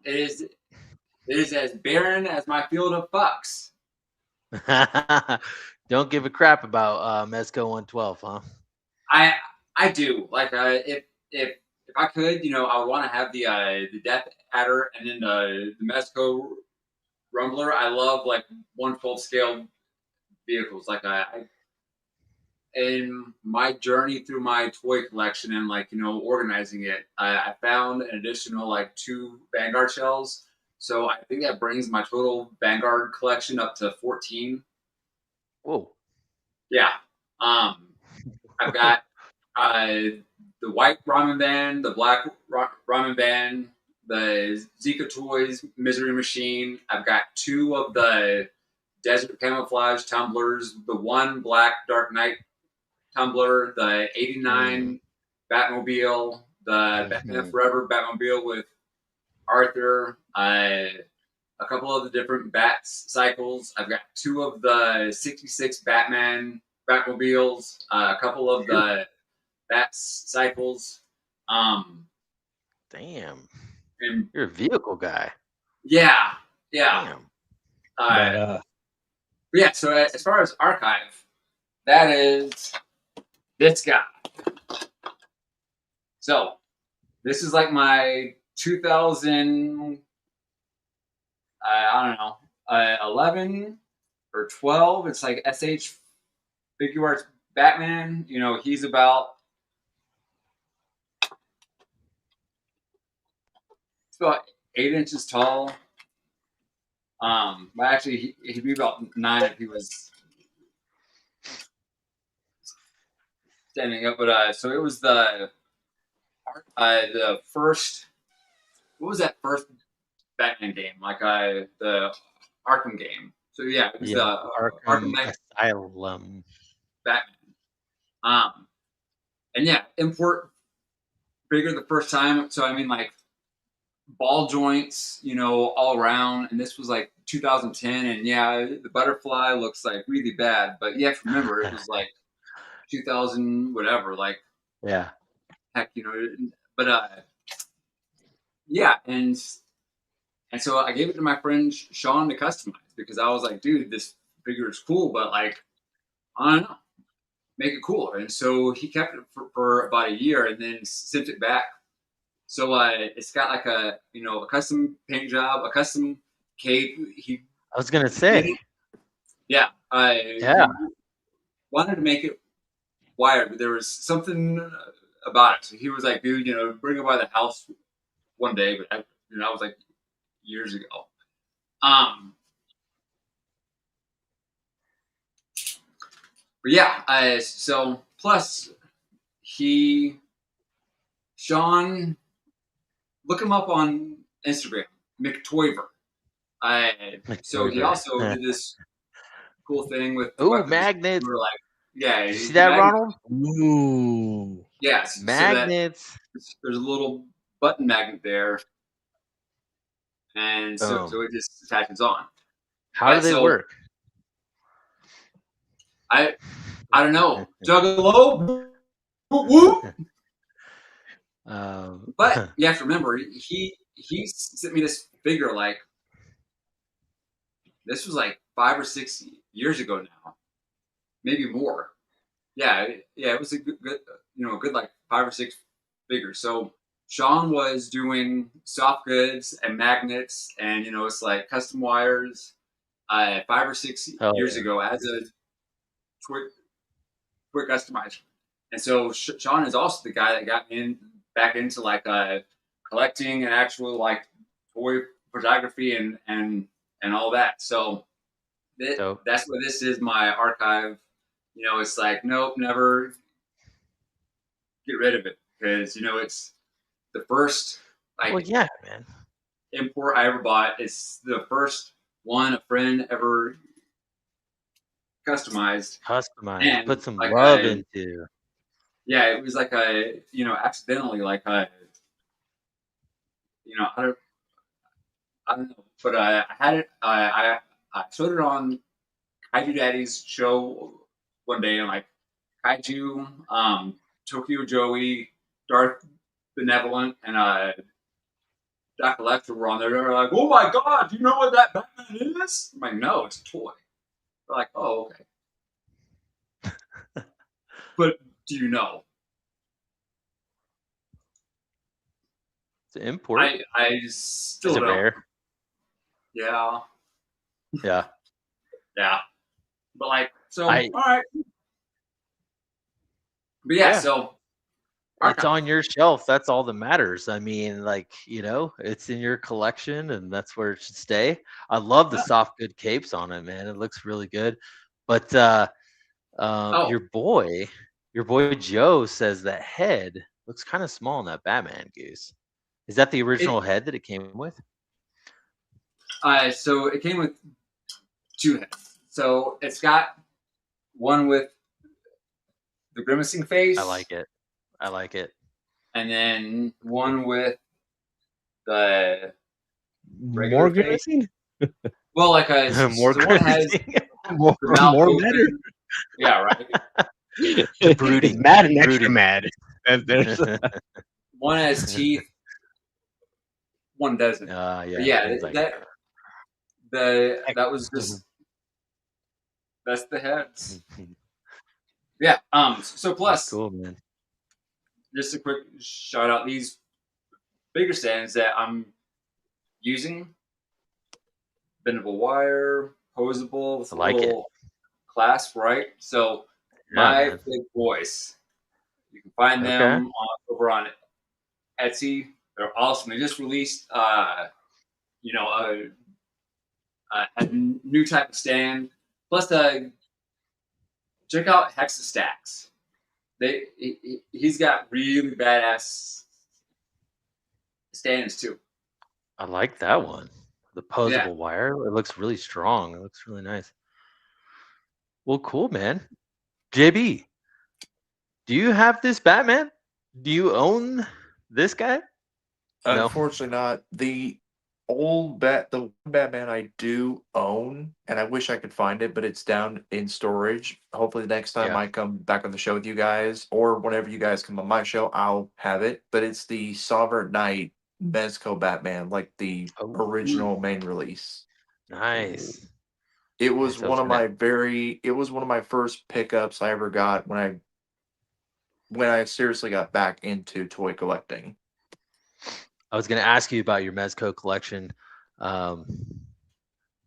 It is as barren as my field of fucks. Don't give a crap about Mezco 112, huh? I do like if I could, I would want to have the Death Adder and then the Mezco Rumbler. I love like 1/12 scale vehicles. Like I in my journey through my toy collection and organizing it, I found an additional like 2 Vanguard shells. So I think that brings my total Vanguard collection up to 14. Whoa. Yeah. I've got the white ramen band, the black ramen band, the Zika Toys Misery Machine. I've got 2 of the Desert Camouflage tumblers, the 1 Black Dark Knight tumbler, the 89 Batmobile, the Batman Forever Batmobile with Arthur, a couple of the different Bats cycles. I've got 2 of the 66 Batmobiles, a couple of the Bats cycles. Damn. And You're a vehicle guy. yeah. Damn. But Yeah, so as far as archive, that is this guy. So this is like my 2000, I don't know, 11 or 12. It's like SH Figure Arts Batman. He's about 8 inches tall. But actually, he'd be about 9 if he was standing up. But so it was the first. What was that first Batman game? Like the Arkham game. So yeah, it was the Arkham Knight Asylum. Batman. And yeah, import figure the first time. So I mean, like ball joints, all around. And this was like 2010. And yeah, the butterfly looks like really bad, but you have to remember it was like 2000 whatever. Like Yeah. heck, But yeah, and so I gave it to my friend Sean to customize because I was like, dude, this figure is cool, but like I don't know, make it cooler. And so he kept it for about a year and then sent it back. So it's got like a custom paint job, a custom cape. I was gonna say. Yeah, Yeah. wanted to make it wider, but there was something about it. So he was like, dude, bring it by the house one day. But I was like years ago. But yeah, so plus Sean, look him up on Instagram, McToyver. So he also did this cool thing with magnets. We were like, yeah, Did you see that, Ronald? Ooh. Yes, magnets. So there's a little button magnet there, and so it just attaches on. How do they work? I don't know. Juggalo. Whoop. But you have to remember, he sent me this figure like this was like 5 or 6 years ago now, maybe more. Yeah, it was a good good like 5 or 6 figures. So Sean was doing soft goods and magnets, and it's like custom wires. 5 or 6 years yeah. ago as a quick customizer, and so Sean is also the guy that got me back into like collecting and actual like toy photography and all that. So Dope. that's what this is, my archive. It's like, nope, never get rid of it, because it's the first like Well, yeah, man. import I ever bought. It's the first one a friend ever customized, Customized. and Put some like love into. yeah, it was like accidentally like I don't know, but I had it. I showed it on Kaiju Daddy's show one day, and like Kaiju, Tokyo Joey, Darth Benevolent, and Dr. Lecter were on there. They're like, "Oh my God, do you know what that Batman is?" I'm like, "No, it's a toy." They're like, "Oh, okay." But do you know? It's an import. I still Is it don't. rare? Yeah, Yeah. yeah. But like, so I- all right. But yeah, Yeah. so It's on your shelf. That's all that matters. I mean, like, it's in your collection and that's where it should stay. I love the Yeah. soft good capes on it, man. It looks really good. But Oh. your boy Joe says that head looks kind of small in that Batman Goose. Is that the original head that it came with? So it came with 2 heads. So it's got one with the grimacing face. I like it. And then one with the regular More face. grimacing? Well, like More so one has grimacing? the mouth more open. better. Yeah, right. Brooding. It's mad and extra Brooding. mad. There's One has teeth. One doesn't. Yeah. But yeah, it's like- that was just that's the heads. Yeah. So plus, That's cool, man. just a quick shout out, these bigger stands that I'm using, bendable wire, posable, with I like it. little clasp, right? So Yeah, my man. big boys, you can find them over on Etsy. They're awesome. They just released a new type of stand. Plus, check out Hexa Stacks. He's got really badass stands too. I like that one. The posable wire. It looks really strong. It looks really nice. Well, cool, man. JB, do you have this Batman? Do you own this guy? No. Unfortunately not. The one Batman I do own, and I wish I could find it, but it's down in storage. Hopefully the next time Yeah. I come back on the show with you guys, or whenever you guys come on my show, I'll have it. But it's the Sovereign Knight Mezco Batman, like the original main release. Nice. It was so one it's of my first pickups I ever got when I seriously got back into toy collecting. I was going to ask you about your Mezco collection, but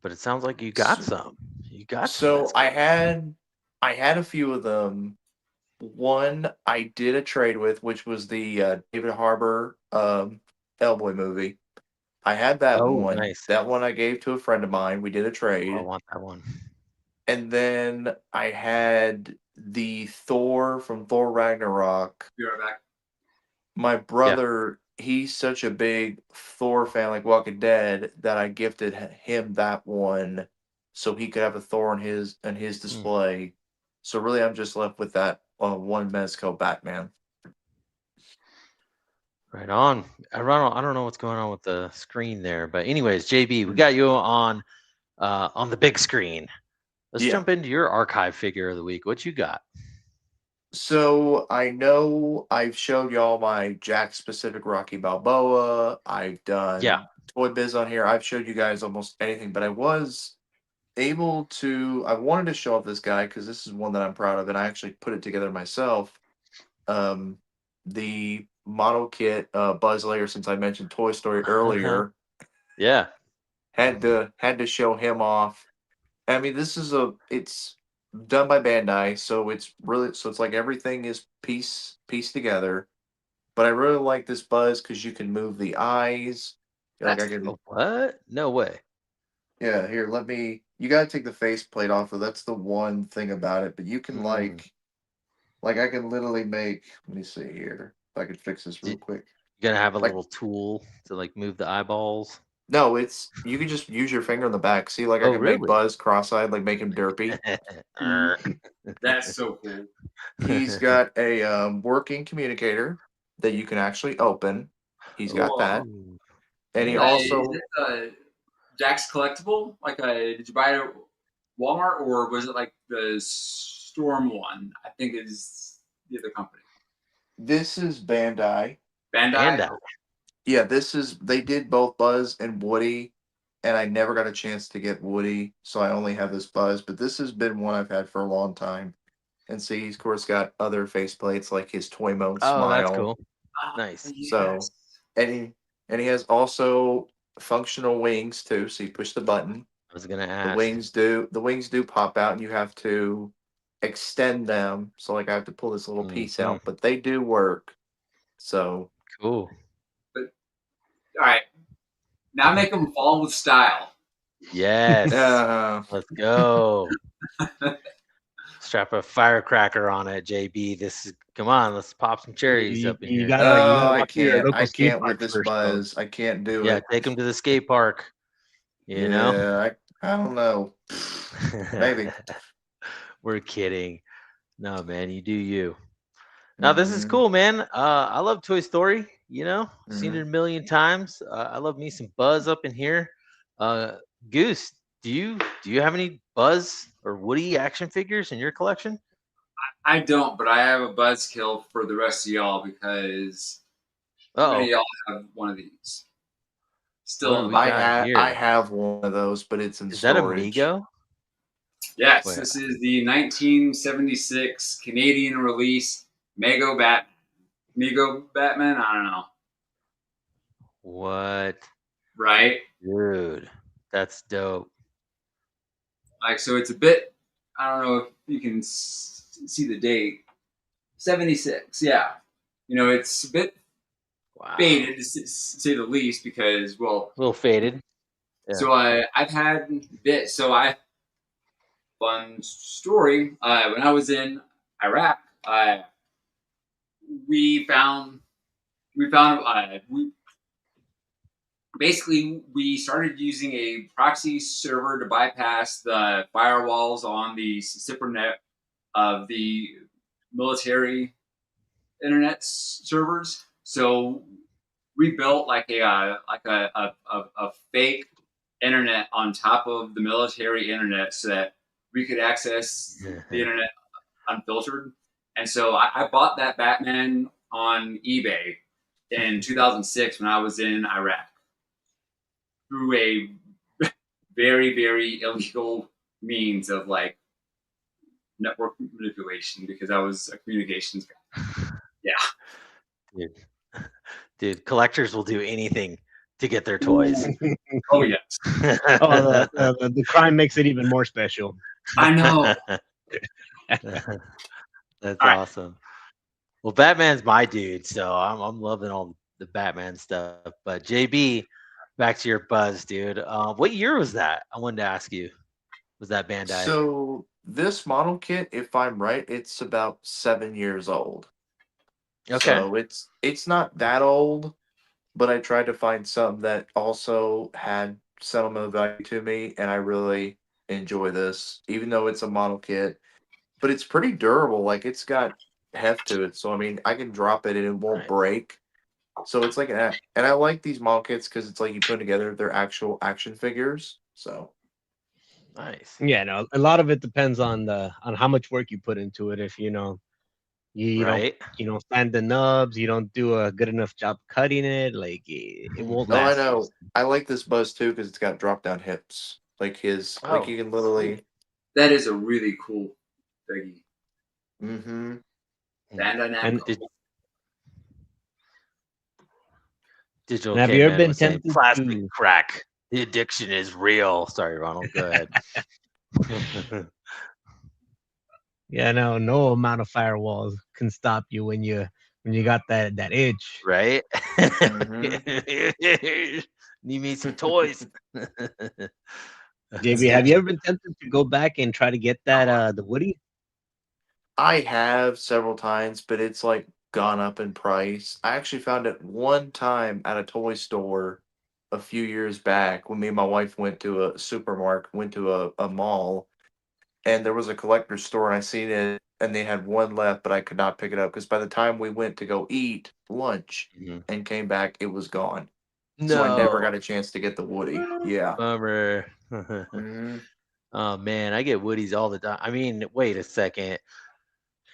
it sounds like you got some. You got some So I had a few of them. One I did a trade with, which was the David Harbour Hellboy movie. I had that one. Nice. That one I gave to a friend of mine. We did a trade. I want that one. And then I had the Thor from Thor Ragnarok. Be right back. My brother, he's such a big Thor fan, like Walking Dead, that I gifted him that one so he could have a Thor in his display. So really, I'm just left with that one Mezco Batman. Right on. I don't know what's going on with the screen there, but anyways, JB, we got you on the big screen. Let's jump into your archive figure of the week. What you got? So I know I've showed y'all my Jack specific Rocky Balboa. I've done Yeah. Toy Biz on here. I've showed you guys almost anything, but I was able to. I wanted to show off this guy because this is one that I'm proud of, and I actually put it together myself. Um, the model kit Buzz Lightyear, since I mentioned Toy Story earlier, Yeah. had to show him off. I mean, this is it's done by Bandai, so it's like everything is pieced together. But I really like this Buzz because you can move the eyes. Like I can, What? No way. yeah. Here, let me. You gotta take the faceplate off, though. That's the one thing about it. But you can like I can literally make. Let me see here. If I could fix this real quick. You gotta have a Like little tool to like move the eyeballs. no, it's you can just use your finger on the back. See, like I Oh, can make really? Buzz cross-eyed, like make him derpy. That's so cool. He's got a working communicator that you can actually open. He's got that, Ooh. and he Yeah. also Is it Jack's Collectible? Like, did you buy it at Walmart or was it like the Storm one? I think is the other company. this is Bandai. Bandai. Bandai. Yeah, this is they did both Buzz and Woody, and I never got a chance to get Woody, so I only have this Buzz. But this has been one I've had for a long time. And see, he's of course got other faceplates like his toy mode Oh, that's smile. cool. Oh, Nice. So yes. and he has also functional wings too. So you push the button. I was gonna The ask. wings do pop out, and you have to extend them. So like I have to pull this little piece Mhm. out, but they do work. So Cool. All right. Now make them fall with style. Yes. uh, Let's go. Strap a firecracker on it, JB. Come on, let's pop some cherries up in You here. gotta I walk to your can't. local I skate can't with park this first, though. Buzz. I can't do Yeah, it. take them to the skate park. You know? Yeah, I don't know. Maybe. We're kidding. No, man, you do you. Now this is Mhm, cool, man. I love Toy Story. You know, seen it mhm. a million times. I love me some Buzz up in here. Uh, Goose, do you have any Buzz or Woody action figures in your collection? I don't, but I have a buzzkill for the rest of y'all because too many of Oh, y'all have one of these. what Still do in the we box. got I here? have one of those, but it's in Is that a storage. Mego? Yes, Wait, this is the 1976 Canadian release Mego Batman. I don't know. what? Right? Dude, that's dope. Like, so it's a bit, I don't know if you can see the date. 76, yeah. You know, it's a bit Wow. faded to say the least because, well, A little faded. Yeah. so I've had this. So fun story. When I was in Iraq, we found we basically we started using a proxy server to bypass the firewalls on the SIPRnet of the military internet servers. So we built like a fake internet on top of the military internet so that we could access the internet unfiltered. And so I bought that Batman on eBay in 2006 when I was in Iraq through a very, very illegal means of like network manipulation because I was a communications guy. Yeah. Dude, collectors will do anything to get their toys. Oh, yes. Oh, the crime makes it even more special. I know. That's All right. awesome. Well, Batman's my dude, so I'm loving all the Batman stuff. But JB, back to your Buzz, dude. What year was that? I wanted to ask you. Was that Bandai? So this model kit, if I'm right, it's about 7 years old. Okay. So it's not that old, but I tried to find some that also had sentimental value to me, and I really enjoy this, even though it's a model kit. But it's pretty durable. Like it's got heft to it, so I mean, I can drop it and it won't Nice. break. So it's like and I like these model kits because it's like you put together their actual action figures. So Nice. Yeah, no, a lot of it depends on how much work you put into it. If you know, You don't Right? sand the nubs. You don't do a good enough job cutting it. Like it won't No, I last you. know. I like this buzz too because it's got drop down hips. Like like you Oh, can literally. That is a really cool biggie. Mm-hmm. Bandai And Namco. Digital have you ever Caveman been was saying tempted plastic to? crack. The addiction is real. Sorry, Ronald. Go ahead. Yeah, no amount of firewalls can stop you when you got that itch. Right? Mm-hmm. Need me some toys. JB, have you ever been tempted to go back and try to get that the Woody? I have several times, but it's like gone up in price. I actually found it one time at a toy store a few years back when me and my wife went to a supermarket, went to a mall, and there was a collector's store, and I seen it, and they had one left, but I could not pick it up because by the time we went to go eat lunch Mhm. and came back, it was gone. So I never No. got a chance to get the Woody. Yeah. Bummer. Hmm. Oh man, I get Woodies all the time. I mean, wait a second.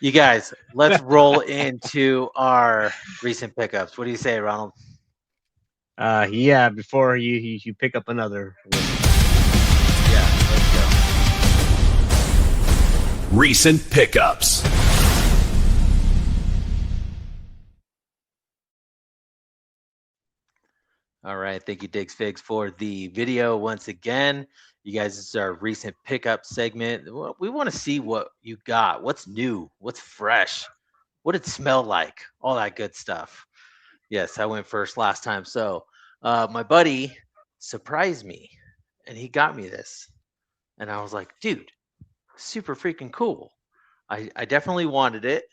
You guys, let's roll into our recent pickups. What do you say, Ronald? Yeah. Before you pick up another Woody. Yeah, let's go. Recent pickups. All right. Thank you, Diggs Figs, for the video once again. You guys, this is our recent pickup segment. We want to see what you got. What's new? What's fresh? What it smell like? All that good stuff. Yes, I went first last time. So my buddy surprised me and he got me this. And I was like, dude, super freaking cool. I definitely wanted it.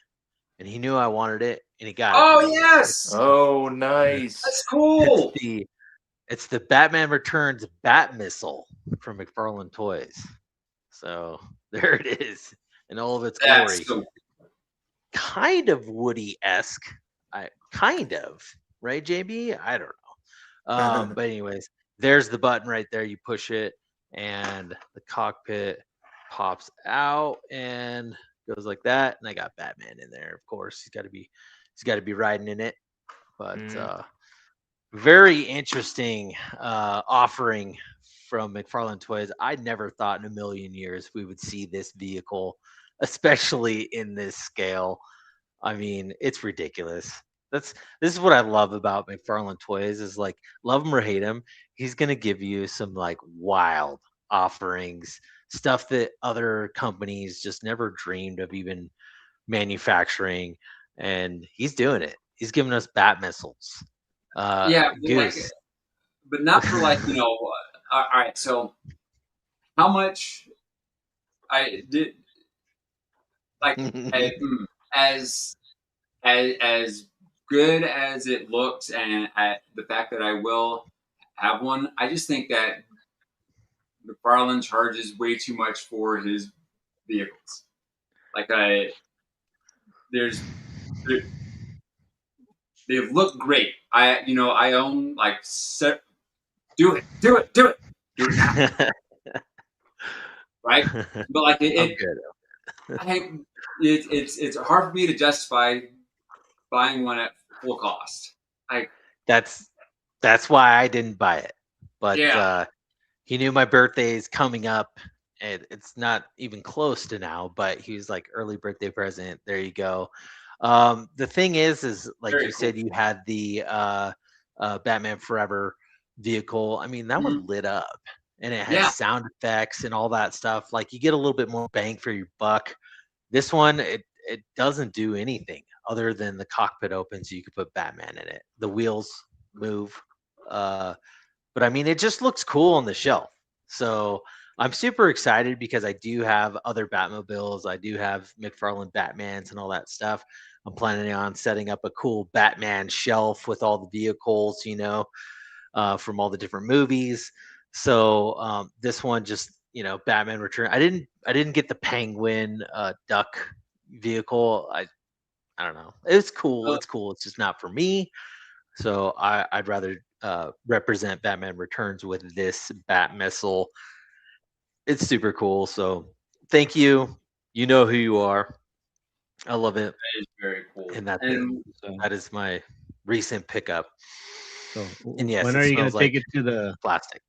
And he knew I wanted it and he got it for Oh me. yes, Oh, that's nice. It's cool. the Batman Returns Bat Missile from McFarlane Toys. So there it is in all of its That's glory. so. Kind of Woody-esque. Kind of, right, JB? I don't know. But anyways, there's the button right there. You push it, and the cockpit pops out and goes like that. And I got Batman in there, of course. He's got to be riding in it. But Mm. very interesting offering from McFarlane Toys. I never thought in a million years we would see this vehicle, especially in this scale. I mean, it's ridiculous. This is what I love about McFarlane Toys is like love him or hate him, he's gonna give you some like wild offerings, stuff that other companies just never dreamed of even manufacturing, and he's doing it. He's giving us bat missiles. Yeah, but Goose. but not for all right, so how much I did like I, as as good as it looks, and the fact that I will have one, I just think that McFarlane charges way too much for his vehicles. Like there's there, they look great. I own like do it now, right? But like I'm good. it's hard for me to justify buying one at full cost. Like That's why I didn't buy it. But yeah, he knew my birthday is coming up, and it's not even close to now. But he was like, early birthday present. There you go. The thing is like very you cool. said, you had the Batman Forever vehicle. I mean, that Mhm. one lit up, and it has Yeah, sound effects and all that stuff. Like you get a little bit more bang for your buck. This one, it doesn't do anything other than the cockpit opens. You could put Batman in it. The wheels move. But I mean, it just looks cool on the shelf. So I'm super excited because I do have other Batmobiles. I do have McFarlane Batmans and all that stuff. I'm planning on setting up a cool Batman shelf with all the vehicles, from all the different movies. So this one just, Batman Return. I didn't get the Penguin duck vehicle. I don't know. It's cool. uh, It's cool. It's just not for me. So I'd rather represent Batman Returns with this Bat Missile. It's super cool. So thank you. You know who you are. I love it, That is very cool. and that's it. And So, That is my recent pickup. And yes, when it are you gonna smells like take it to the? plastic.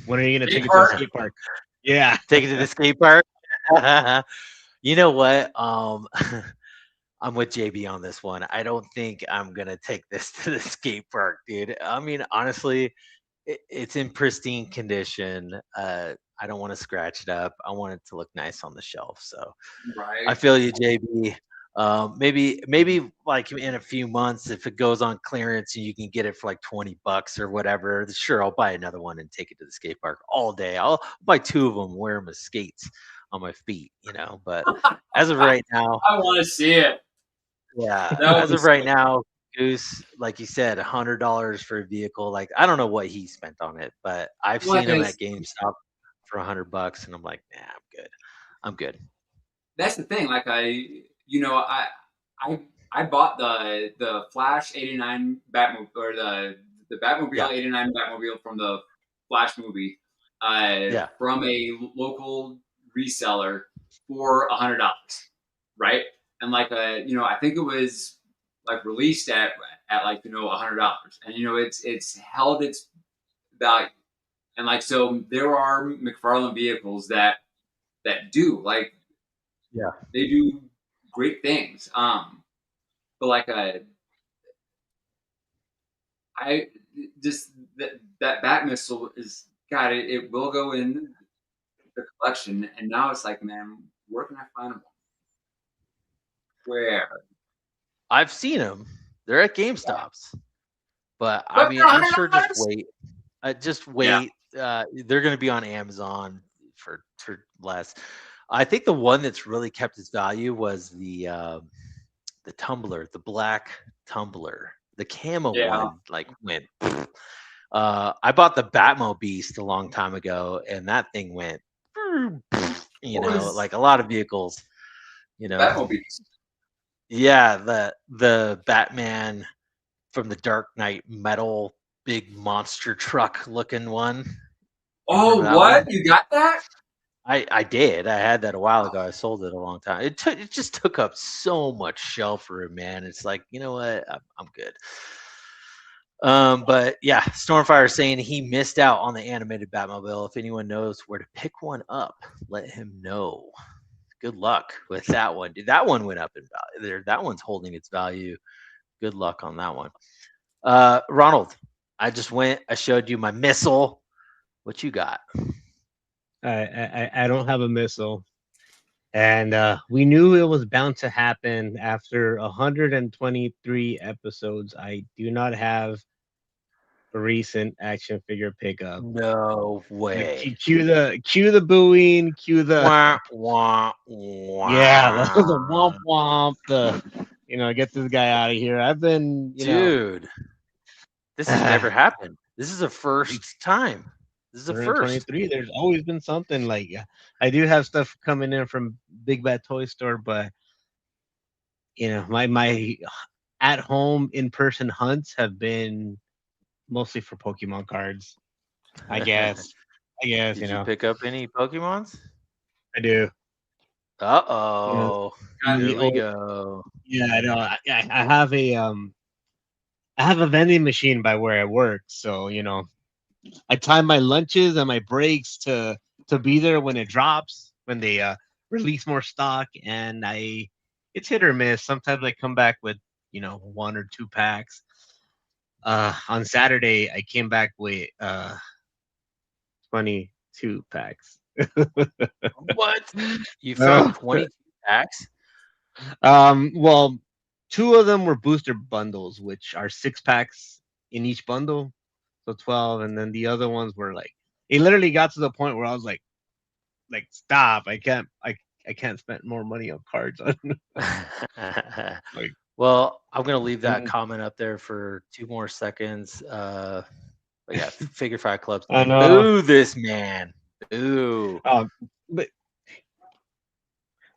When are you gonna skate take it to the park. skate park? Yeah. Take it to the skate park. You know what? I'm with JB on this one. I don't think I'm gonna take this to the skate park, dude. I mean, honestly, it's in pristine condition. I don't want to scratch it up. I want it to look nice on the shelf. So I Right. feel you, JB. Maybe like in a few months, if it goes on clearance and you can get it for like $20 or whatever, sure, I'll buy another one and take it to the skate park all day. I'll buy 2 of them, wear them as skates on my feet, you know. But as of right now, I want to see it. yeah, That as would be of right so now, Goose, like you said, $100 for a vehicle. Like I don't know what he spent on it, but I've Well, seen him at GameStop for $100, and I'm like, nah, I'm good. I'm good. that's the thing. Like I I bought the Flash '89 Batmobile or the Batmobile Yeah, '89 Batmobile from the Flash movie, yeah, from a local reseller for $100, right? And like I think it was like released at like $100, and it's held its value, and like so there are McFarlane vehicles that do like yeah. they do great things. But like I just that bat missile is God. It will go in the collection, and now it's like, man, where can I find them? Where? I've seen them. They're at GameStops, but I But mean, for I'm sure just $100? wait. Just Yeah, wait. They're going to be on Amazon for less. I think the one that's really kept its value was the tumbler, the black tumbler, the camo yeah. one. Like went. I bought the Batmo Beast a long time ago, and that thing went. You What know, was like a lot of vehicles. You the know, Batmobile? yeah, the Batman from the Dark Knight metal big monster truck looking one. You Oh, remember that one? what? You got that? I did. I had that a while ago. I sold it a long time. It just took up so much shelf room, man. It's like, you know what? I'm good. But yeah, Stormfire is saying he missed out on the animated Batmobile. If anyone knows where to pick one up, let him know. Good luck with that one. Dude, that one went up in value. That one's holding its value. Good luck on that one. Ronald, I showed you my missile. What you got? I don't have a missile, and we knew it was bound to happen after 123 episodes. I do not have a recent action figure pickup. No way. Cue the booing, cue the Wah, wah, yeah, the wah. womp womp, the get this guy out of here. I've been Dude, this has never happened. This is a first time. This is a first. 123. There's always been something like I do have stuff coming in from Big Bad Toy Store, but my at home in person hunts have been mostly for Pokemon cards. I guess. Did you pick up any Pokemons? I do. Uh-oh. Here we Oh, go. yeah, I know. I have a vending machine by where I work, so I time my lunches and my breaks to be there when it drops, when they release more stock, and it's hit or miss. Sometimes I come back with 1 or 2 packs. On Saturday I came back with 22 packs. What? You found 22 packs? Well, 2 of them were booster bundles, which are 6 packs in each bundle, so 12, and then the other ones were like, it literally got to the point where I was like stop, I can't spend more money on cards on like. Well, I'm gonna leave that Mhm. comment up there for 2 more seconds. But yeah, Figure Five Club. I know. Boo this man. Boo. But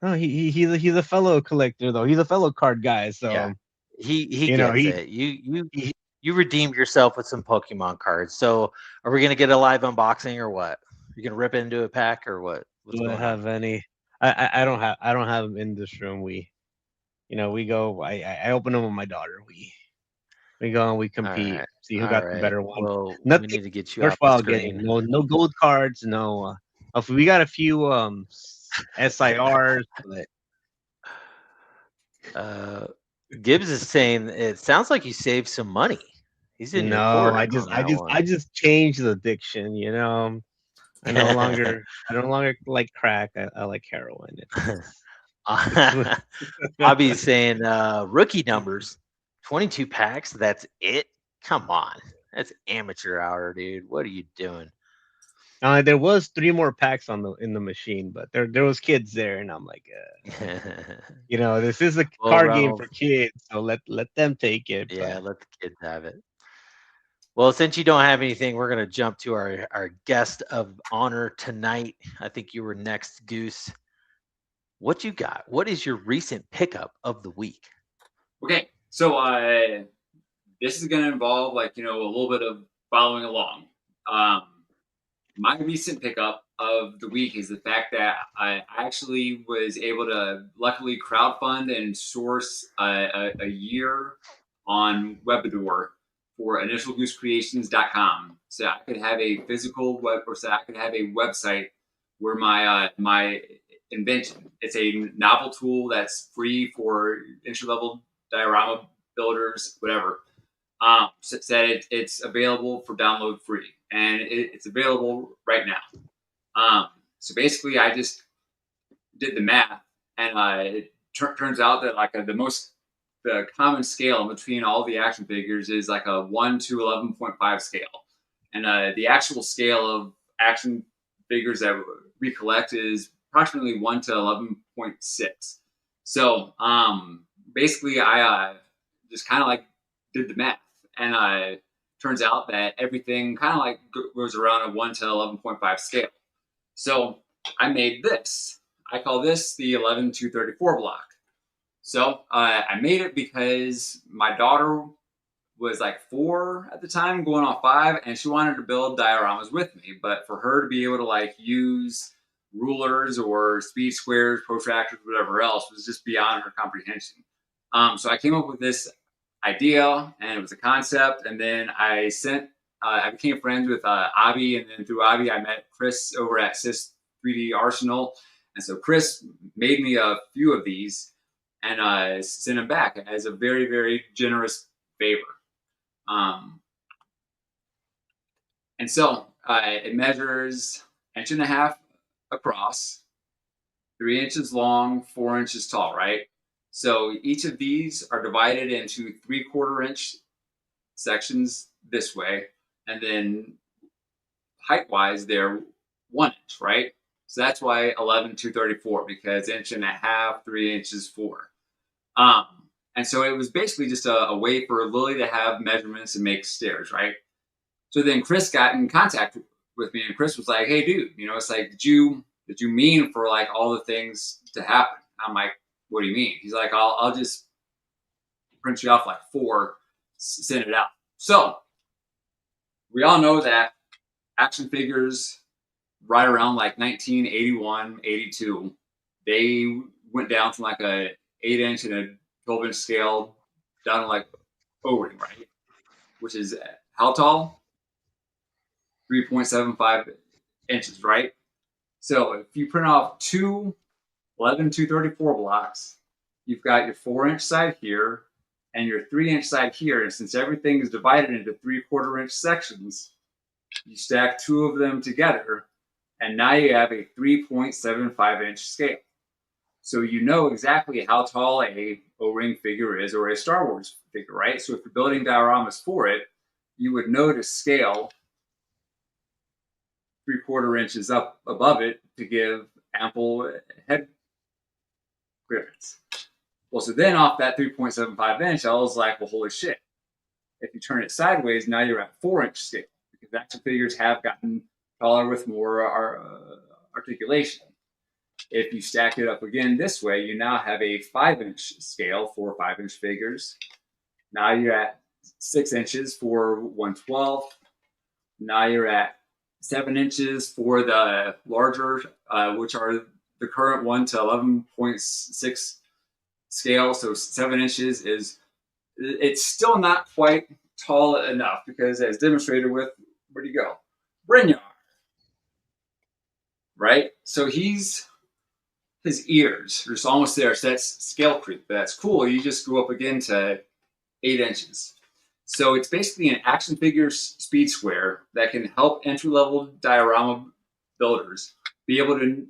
no, he's a fellow collector though. He's a fellow card guy, so Yeah. He you know gets he, it. he You redeemed yourself with some Pokemon cards. So are we gonna get a live unboxing or what? You gonna rip into a pack or what? What's do I going on? have any. I don't have them in this room. we go. I open them with my daughter. We go and we compete. right. See who All got the right. better one. Well, we Nothing need to get you off the worthwhile getting. screen. No gold cards. No. We got a few SIRs, but Gibbs is saying it sounds like you saved some money. He's in your no. corner I on that one. just changed the addiction. I no longer like crack. I like heroin. I'll be saying rookie numbers, 22 packs. That's it. Come on, that's amateur hour, dude. What are you doing? There was 3 more packs in the machine, but there was kids there, and I'm like, this is a Well, card game Ronald, for kids, so let them take it. yeah, But let the kids have it. Well, since you don't have anything, we're gonna jump to our guest of honor tonight. I think you were next, Goose. What you got? What is your recent pickup of the week? Okay, so this is going to involve a little bit of following along. My recent pickup of the week is the fact that I actually was able to luckily crowdfund and source a year on Webador for InitialGooseCreations.com, so I could have a physical so I could have a website where my invention. It's a novel tool that's free for entry-level diorama builders, whatever. So it's available for download free, and it's available right now. So basically, I just did the math, and it turns out that the common scale between all the action figures is like a 1 to 11.5 scale, and the actual scale of action figures that we collect is approximately 1 to 11.6. So basically, I just kind of did the math, and turns out that everything kind of goes around a 1 to 11.5 scale. So I made this. I call this the 11 to 34 block. So I made it because my daughter was 4 at the time, going on 5, and she wanted to build dioramas with me. But for her to be able to use rulers or speed squares, protractors, whatever else was just beyond her comprehension. So I came up with this idea, and it was a concept, and then I became friends with Avi, and then through Avi I met Chris over at Sys 3D Arsenal, and so Chris made me a few of these and sent them back as a very, very generous favor. And so it measures 1.5 inches across, 3 inches long, 4 inches tall, right? So each of these are divided into 3/4 inch sections this way, and then height-wise, they're 1 inch, right? So that's why 11 to 34, because 1.5 inches, 3 inches, 4. And so it was basically just a way for Lily to have measurements and make stairs, right? So then Chris got in contact with me, and Chris was like, "Hey, dude, it's did you mean for all the things to happen?" I'm like, "What do you mean?" He's like, "I'll just print you off 4, send it out." So we all know that action figures right around 1981, 82, they went down from a 8-inch and a 12-inch scale down to O-ring, right? Which is how tall? 3.75 inches, right? So if you print off 2 11 to 34 blocks, you've got your 4-inch side here and your 3-inch side here. And since everything is divided into 3/4 inch sections, you stack 2 of them together, and now you have a 3.75 inch scale. So you know exactly how tall a O-ring figure is, or a Star Wars figure, right? So if you're building dioramas for it, you would know to scale 3/4 inches up above it to give ample head clearance. Well, so then off that 3.75 inch, I was like, well, holy shit. If you turn it sideways, now you're at 4-inch scale, because action figures have gotten taller with more articulation. If you stack it up again this way, you now have a 5-inch scale for 5-inch figures. Now you're at 6 inches for 1/12. Now you're at 7 inches for the larger, which are the current 1 to 11.6 scale. So 7 inches is, it's still not quite tall enough because as demonstrated with, where'd you go? Brynjar, right? So his ears are just almost there. So that's scale creep. That's cool. You just go up again to 8 inches. So it's basically an action figure speed square that can help entry-level diorama builders be able to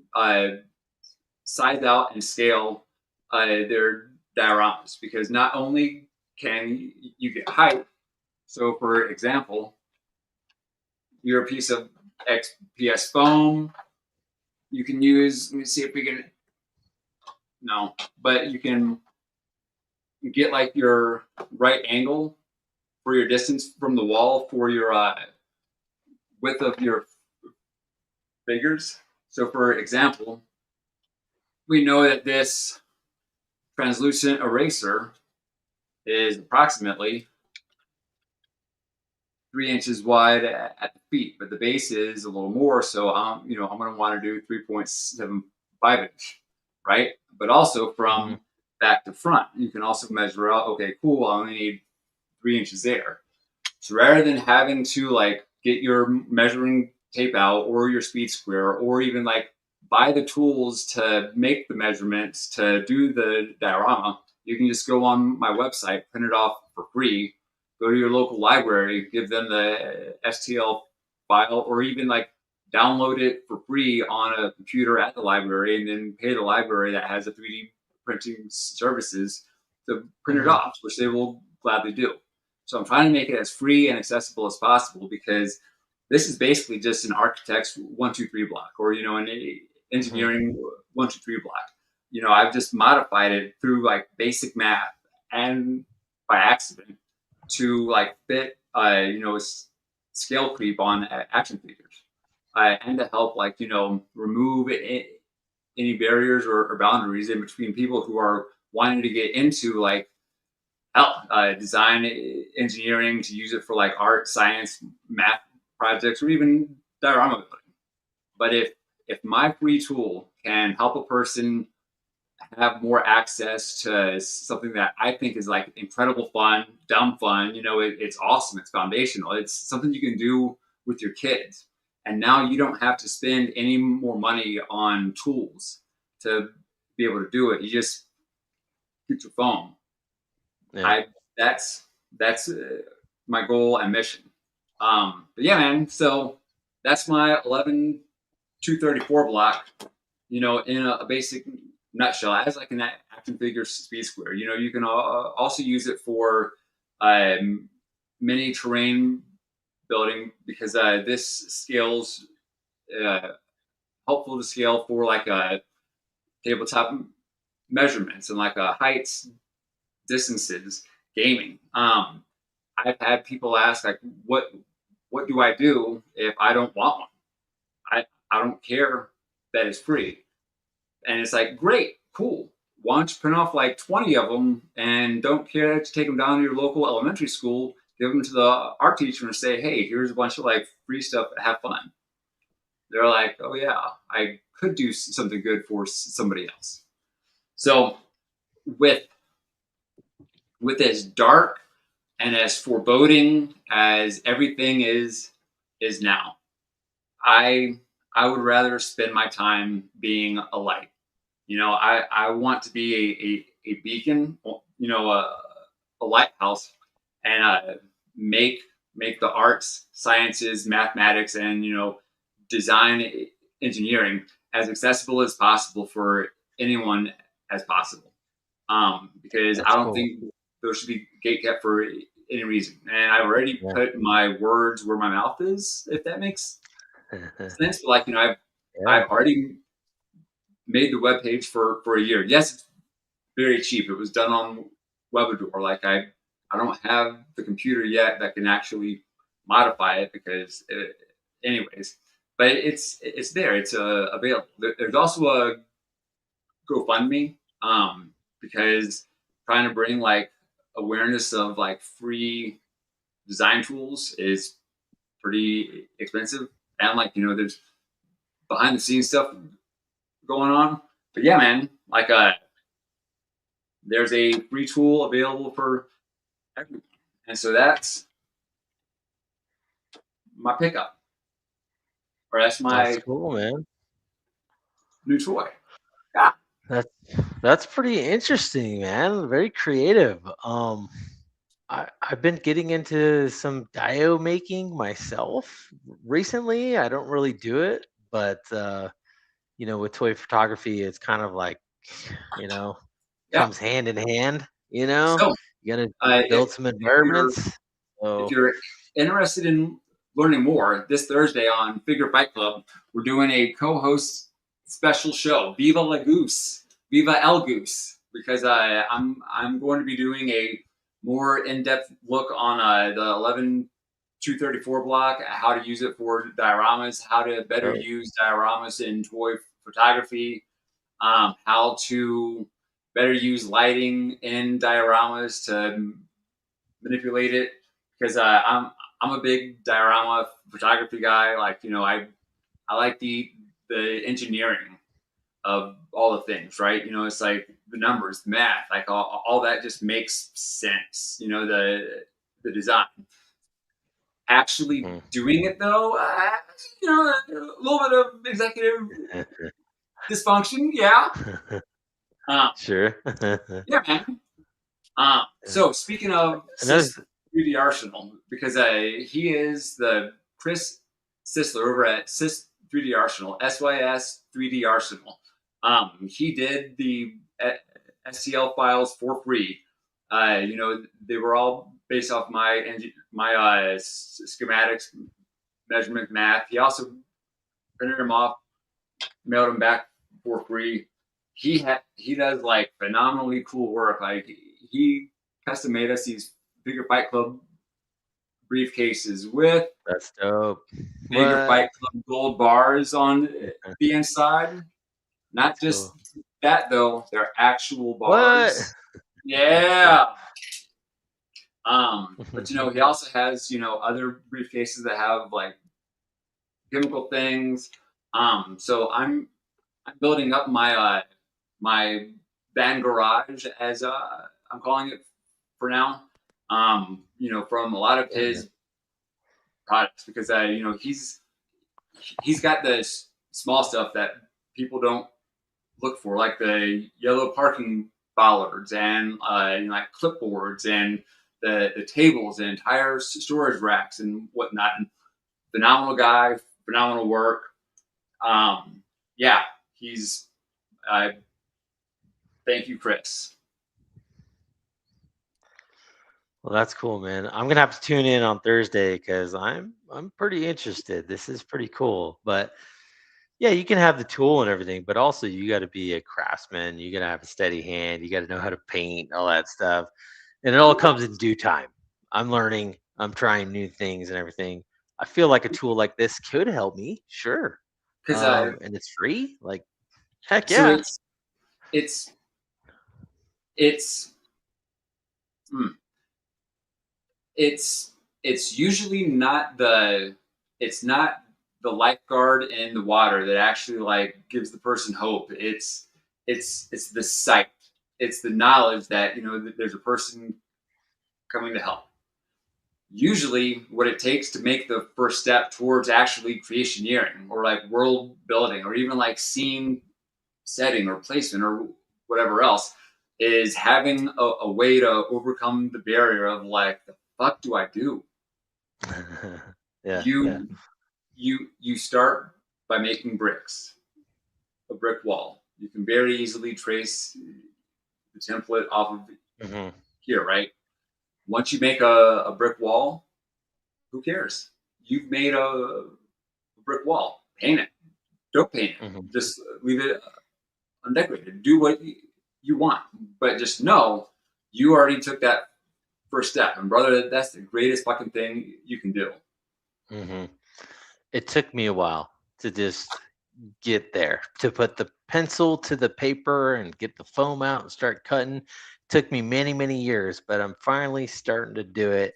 size out and scale their dioramas, because not only can you get height. So, for example, you're a piece of XPS foam. You can use. Let me see if we can. No, but you can get like your right angle for your distance from the wall for your width of your figures. So, for example, we know that this translucent eraser is approximately 3 inches wide at the feet, but the base is a little more. So I'm going to want to do 3.75 inch, right? But also from back to front, you can also measure out. Okay, cool. I only need 3 inches there. So rather than having to like get your measuring tape out or your speed square, or even like buy the tools to make the measurements to do the diorama, you can just go on my website, print it off for free, go to your local library, give them the STL file, or even like download it for free on a computer at the library, and then pay the library that has a 3D printing services to print it off, which they will gladly do. So I'm trying to make it as free and accessible as possible, because this is basically just an architect's 1, 2, 3 block, or an engineering 1, 2, 3 block. I've just modified it through like basic math and by accident to like fit scale creep on action figures, and to help like remove any barriers or boundaries in between people who are wanting to get into like design, engineering, to use it for like art, science, math projects, or even diorama building. But if my free tool can help a person have more access to something that I think is like incredible fun, dumb fun, it's awesome, it's foundational, it's something you can do with your kids. And now you don't have to spend any more money on tools to be able to do it. You just get your phone. Yeah. That's my goal and mission. But yeah, man. So that's my 11-234 block. In a basic nutshell, as like an action figure speed square. You can also use it for mini terrain building, because this scales helpful to scale for like tabletop measurements and like heights, distances, gaming. I've had people ask like, what do I do if I don't want one? I don't care that it's free. And it's like, great, cool. Why don't you print off like 20 of them, and don't care to take them down to your local elementary school, give them to the art teacher and say, hey, here's a bunch of like free stuff, have fun. They're like, oh yeah, I could do something good for somebody else. So with as dark and as foreboding as everything is now, I would rather spend my time being a light. I want to be a beacon, a lighthouse, and make the arts, sciences, mathematics, and design, engineering as accessible as possible for anyone as possible. Because I don't think there should be gatekept for any reason. And I've already put my words where my mouth is, if that makes sense. But like, I've already made the webpage for a year. Yes, it's very cheap. It was done on Webador. Like I don't have the computer yet that can actually modify it, because anyways, but it's there. It's available. There's also a GoFundMe, because trying to bring like awareness of like free design tools is pretty expensive, and like there's behind the scenes stuff going on. But yeah, man, like there's a free tool available for everyone. And so that's my pickup, or that's my That's cool, man. new toy. Yeah. That's pretty interesting, man. Very creative. I've been getting into some dio making myself recently. I don't really do it, but with toy photography, it's kind of like, you know, Yeah. comes hand in hand. You So gotta if build some you're environments. if So you're interested in learning more, this Thursday on Figure Fight Club, we're doing a co-host special show. Viva la Goose, Viva el Goose, because I'm going to be doing a more in-depth look on the 11234 block, how to use it for dioramas, how to better dope. use dioramas in toy photography, how to better use lighting in dioramas to manipulate it, because I'm a big diorama photography guy. Like, I like the engineering of all the things, right? It's like the numbers, the math, like all that just makes sense. The design. Actually Mhm. doing it though, a little bit of executive dysfunction. Yeah. Sure. Yeah, man. So speaking of And those, 3D Arsenal, because he is the Chris Sisler over at 3D Arsenal, SYS 3D Arsenal. He did the STL files for free. They were all based off my schematics, measurement, math. He also printed them off, mailed them back for free. He does like phenomenally cool work. Like, he custom made us these Figure Fight Club briefcases with that's dope. Figure What? Fight Club gold bars on the inside. Not That's just cool. that though; they're actual What? bars. Yeah. But he also has other briefcases that have like chemical things. So I'm building up my van garage, as I'm calling it for now. From a lot of Yeah, man. his products, because he's got this small stuff that people don't look for, like the yellow parking bollards and like clipboards and the tables and entire storage racks and whatnot. And phenomenal guy, phenomenal work. Yeah, he's. Thank you, Chris. Well, that's cool, man. I'm gonna have to tune in on Thursday because I'm pretty interested. This is pretty cool. But yeah, you can have the tool and everything, but also you got to be a craftsman. You got to have a steady hand. You got to know how to paint, all that stuff, and it all comes in due time. I'm learning. I'm trying new things and everything. I feel like a tool like this could help me, sure. Because And it's free. Like, heck so yeah. it's it's hmm, it's usually not the lifeguard in the water that actually like gives the person hope. It's the sight. It's the knowledge that that there's a person coming to help. Usually, what it takes to make the first step towards actually creationeering or like world building or even like scene setting or placement or whatever else is having a way to overcome the barrier of like, the fuck do I do? Yeah. You you start by making bricks, a brick wall. You can very easily trace the template off of Hmm. here, right? Once you make a brick wall, who cares? You've made a brick wall. Paint it. Don't paint it. Hmm. Just leave it undecorated. Do what you want, but just know you already took that first step. And brother, that's the greatest fucking thing you can do. Hmm. It took me a while to just get there, to put the pencil to the paper and get the foam out and start cutting. Took me many, many years, but I'm finally starting to do it.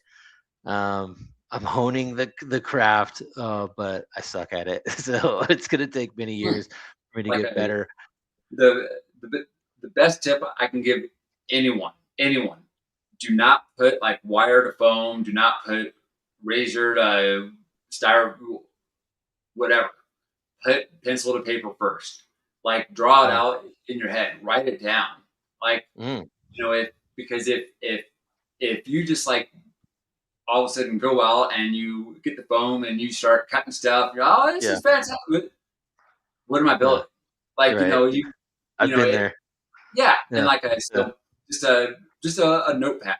I'm honing the craft, but I suck at it. So it's gonna take many years for me to Like get better. the the best tip I can give anyone, do not put like wire to foam. Do not put razor to styrofoam, whatever. Put pencil to paper first. Like draw it out in your head. Write it down. Like because if you just like all of a sudden go out and you get the foam and you start cutting stuff, you're this is fantastic. What am I building? Like I've been there. Yeah, and like just a notepad.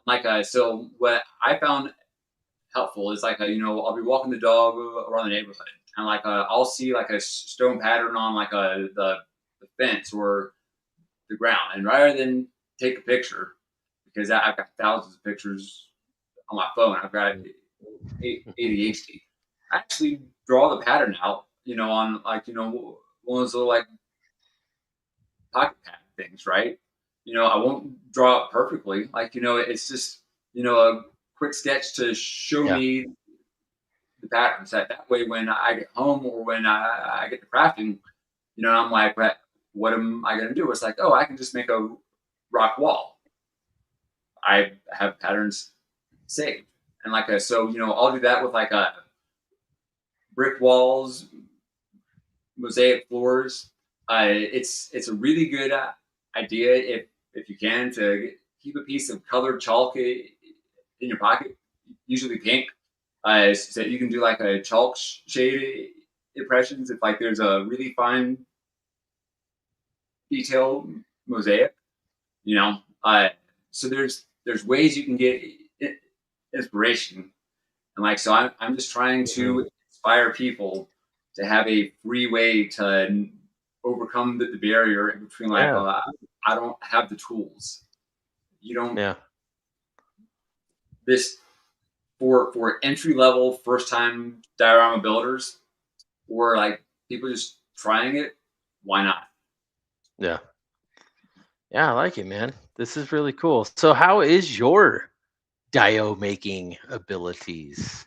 Like so what I found helpful is like I'll be walking the dog around the neighborhood and like I'll see like a stone pattern on like the fence or the ground, and rather than take a picture, because I've got thousands of pictures on my phone, I've got ADHD. I actually draw the pattern out, on like one of those little like pocket pad things, right? I won't draw it perfectly. Like, it's just, a quick sketch to show me the patterns. That way, when I get home or when I get to crafting, I'm like, what am I going to do? It's like, I can just make a rock wall. I have patterns saved. And like, so, I'll do that with like brick walls, mosaic floors. It's a really good idea if you can to keep a piece of colored chalk in your pocket, usually pink, so that you can do like a chalk shade impressions if like there's a really fine detailed mosaic, so there's ways you can get inspiration, and like so I'm just trying to inspire people to have a free way to overcome the barrier between like I don't have the tools. You don't. This for entry level first time diorama builders or like people just trying it. Why not? Yeah, I like it, man. This is really cool. So, how is your dio making abilities?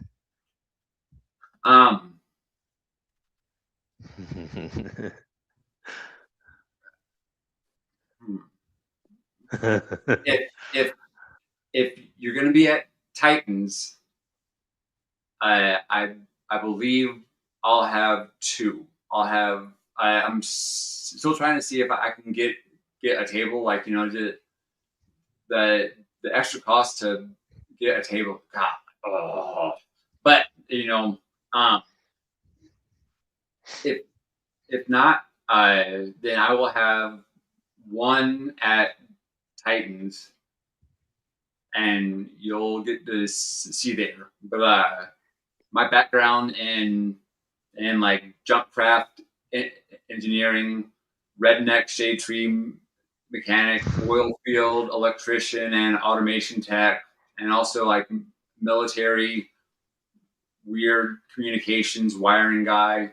If you're going to be at Titans, I believe I'll have two. I'm still trying to see if I can get a table. Like the extra cost to get a table. God, but if not, then I will have one at Titans, and you'll get to see there. But my background in like jump craft engineering, redneck shade tree mechanic, oil field electrician, and automation tech, and also like military weird communications wiring guy.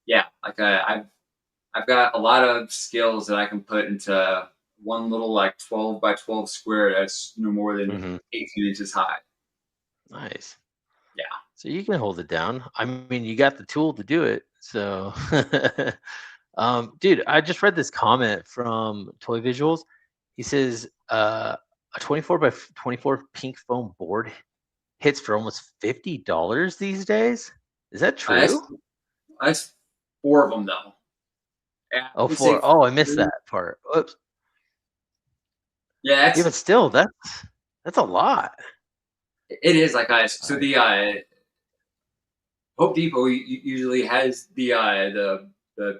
Yeah, like I've got a lot of skills that I can put into one little like 12 by 12 square that's no more than 18 inches high. Nice. Yeah. So you can hold it down. I mean, you got the tool to do it. So, dude, I just read this comment from Toy Visuals. He says a 24 by 24 pink foam board hits for almost $50 these days. Is that true? That's 4 of them though. Oh, 4. Oh, I missed that part. Oops. Yeah, but still, that's a lot. It is like so the Hope Depot usually has the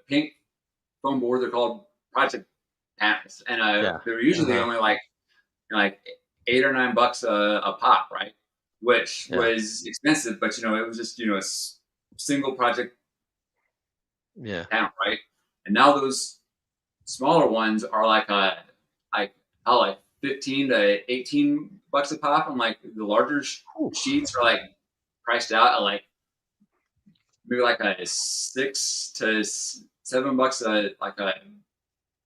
pink foam board. They're called project panels, and they're usually only like $8 or $9 a pop, right? Which was expensive, but it was just a single project panel, right? And now those smaller ones are like 15 to $18 a pop, and like the larger sheets are like priced out at like maybe like a $6 to $7 like a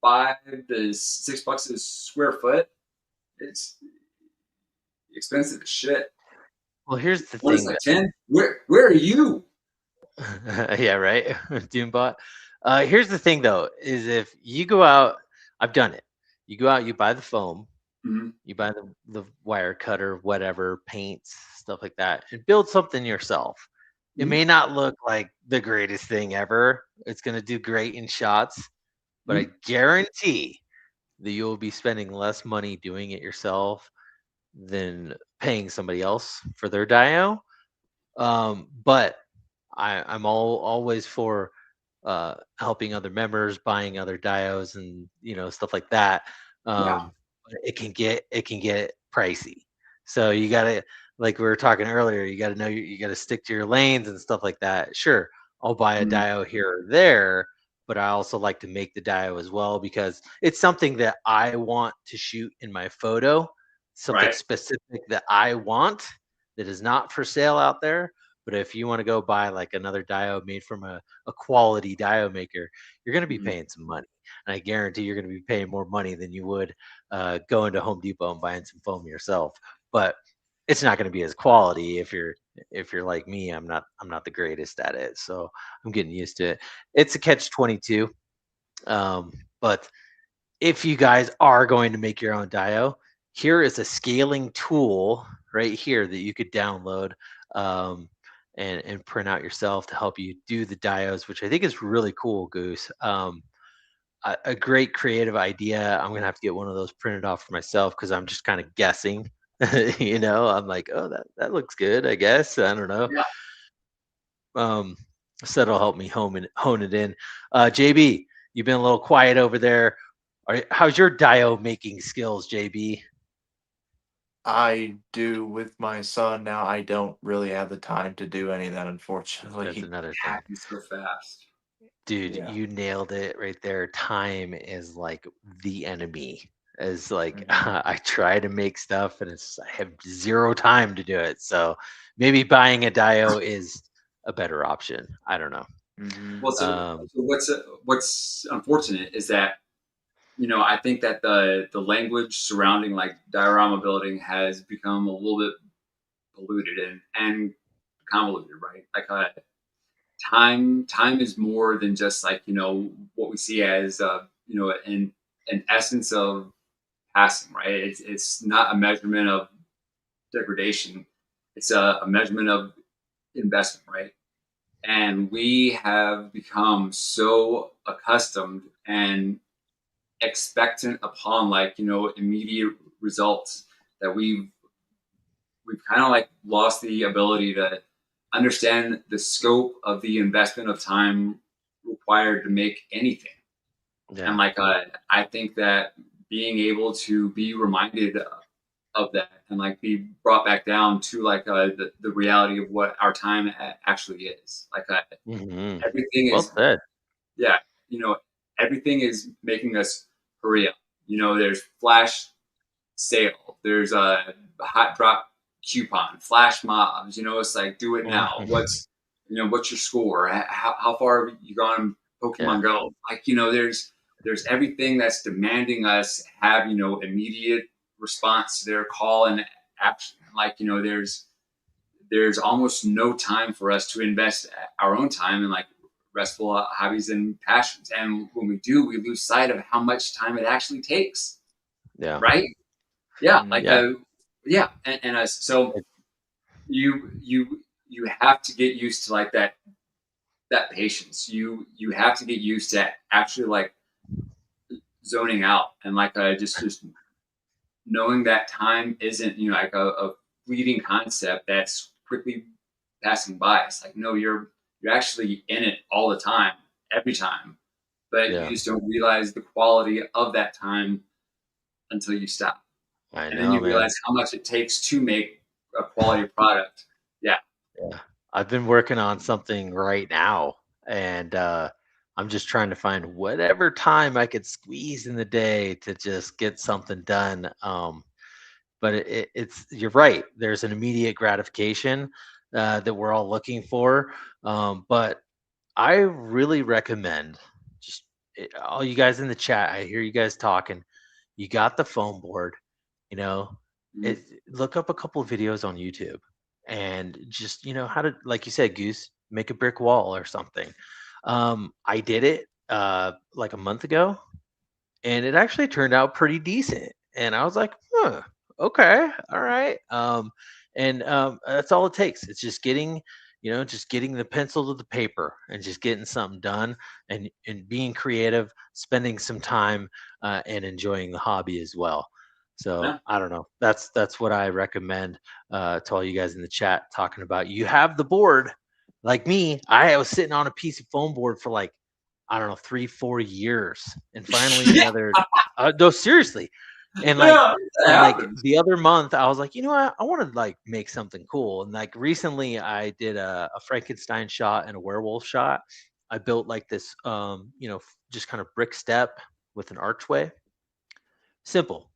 $5 to $6 a square foot. It's expensive as shit. Well, here's the thing. Like 10? Where are you? Yeah, right. Doombot. Here's the thing though, is if you go out, I've done it. You go out, you buy the foam, Mhm. you buy the wire cutter, whatever, paints, stuff like that, and build something yourself. It Mhm. may not look like the greatest thing ever. It's going to do great in shots, but I Mhm. guarantee that you'll be spending less money doing it yourself than paying somebody else for their dio. But I'm always for helping other members, buying other dios, and stuff like that. Yeah. But it can get pricey. So you gotta, like we were talking earlier, you gotta know you gotta stick to your lanes and stuff like that. Sure, I'll buy a Mhm. dio here or there, but I also like to make the dio as well because it's something that I want to shoot in my photo, something Right. specific that I want that is not for sale out there. But if you want to go buy like another dio made from a quality dio maker, you're going to be Mhm. paying some money. And I guarantee you're going to be paying more money than you would going to Home Depot and buying some foam yourself. But it's not going to be as quality if you're like me. I'm not the greatest at it, so I'm getting used to it. It's a catch 22. Um, but if you guys are going to make your own dio, here is a scaling tool right here that you could download um, and print out yourself to help you do the dios, which I think is really cool, Goose. A great creative idea. I'm gonna have to get one of those printed off for myself because I'm just kind of guessing. I'm like, oh, that looks good. I guess I don't know. Yeah. Um, so that'll help me hone it in. JB, you've been a little quiet over there. How's your dio making skills, JB? I do with my son now. I don't really have the time to do any of that, That's unfortunately. another thing. Happens so fast. Dude, Yeah. you nailed it right there. Time is like the enemy. Is like Mhm. I try to make stuff and I have zero time to do it. So maybe buying a dio is a better option. I don't know. Mhm. Well, Um, so what's unfortunate is that I think that the language surrounding like diorama building has become a little bit polluted and convoluted, right? Like time is more than just like what we see as an essence of passing, right? It's not a measurement of degradation. It's a measurement of investment, right? And we have become so accustomed and expectant upon like immediate results that we've kind of like lost the ability to understand the scope of the investment of time required to make anything. And yeah. like I think that being able to be reminded of that and like be brought back down to like the reality of what our time actually is. Like Hmm. everything Well is, said. yeah, everything is making us hurry up. There's flash sale. There's a hot drop coupon, flash mobs. It's like do it now. Mhm. What's your score? How far have you gone Yeah. Pokemon Go? Like there's everything that's demanding us have immediate response to their call and action. Like there's almost no time for us to invest our own time in like restful hobbies and passions. And when we do, we lose sight of how much time it actually takes. Yeah. Right? Yeah, like Yeah. yeah, and so It- you have to get used to like that patience. You have to get used to actually like zoning out and like just knowing that time isn't like a fleeting concept that's quickly passing by. It's like no, you're actually in it all the time, every time, but you yeah. just don't realize the quality of that time until you stop. I And then know, you man. realize how much it takes to make a quality product. Yeah. Yeah. I've been working on something right now, and I'm just trying to find whatever time I could squeeze in the day to just get something done. But it's you're right. There's an immediate gratification that we're all looking for. But I really recommend just all you guys in the chat. I hear you guys talking. You got the foam board, you know. Mhm. It, look up a couple of videos on YouTube and just how to, like you said, Goose, make a brick wall or something. I did it like a month ago, and it actually turned out pretty decent. And I was like, huh, okay, all right. That's all it takes. It's just getting, just getting the pencil to the paper and just getting something done, and being creative, spending some time, and enjoying the hobby as well. So Yeah. I don't know. That's what I recommend, to all you guys in the chat talking about. You have the board, like me. I was sitting on a piece of foam board for like, I don't know, 3-4 years, and finally Yeah. no, seriously. And like Yeah, that and like happens. the other month I was like, you know what, I want to like make something cool. And like recently I did a Frankenstein shot and a werewolf shot. I built like this, just kind of brick step with an archway. Simple.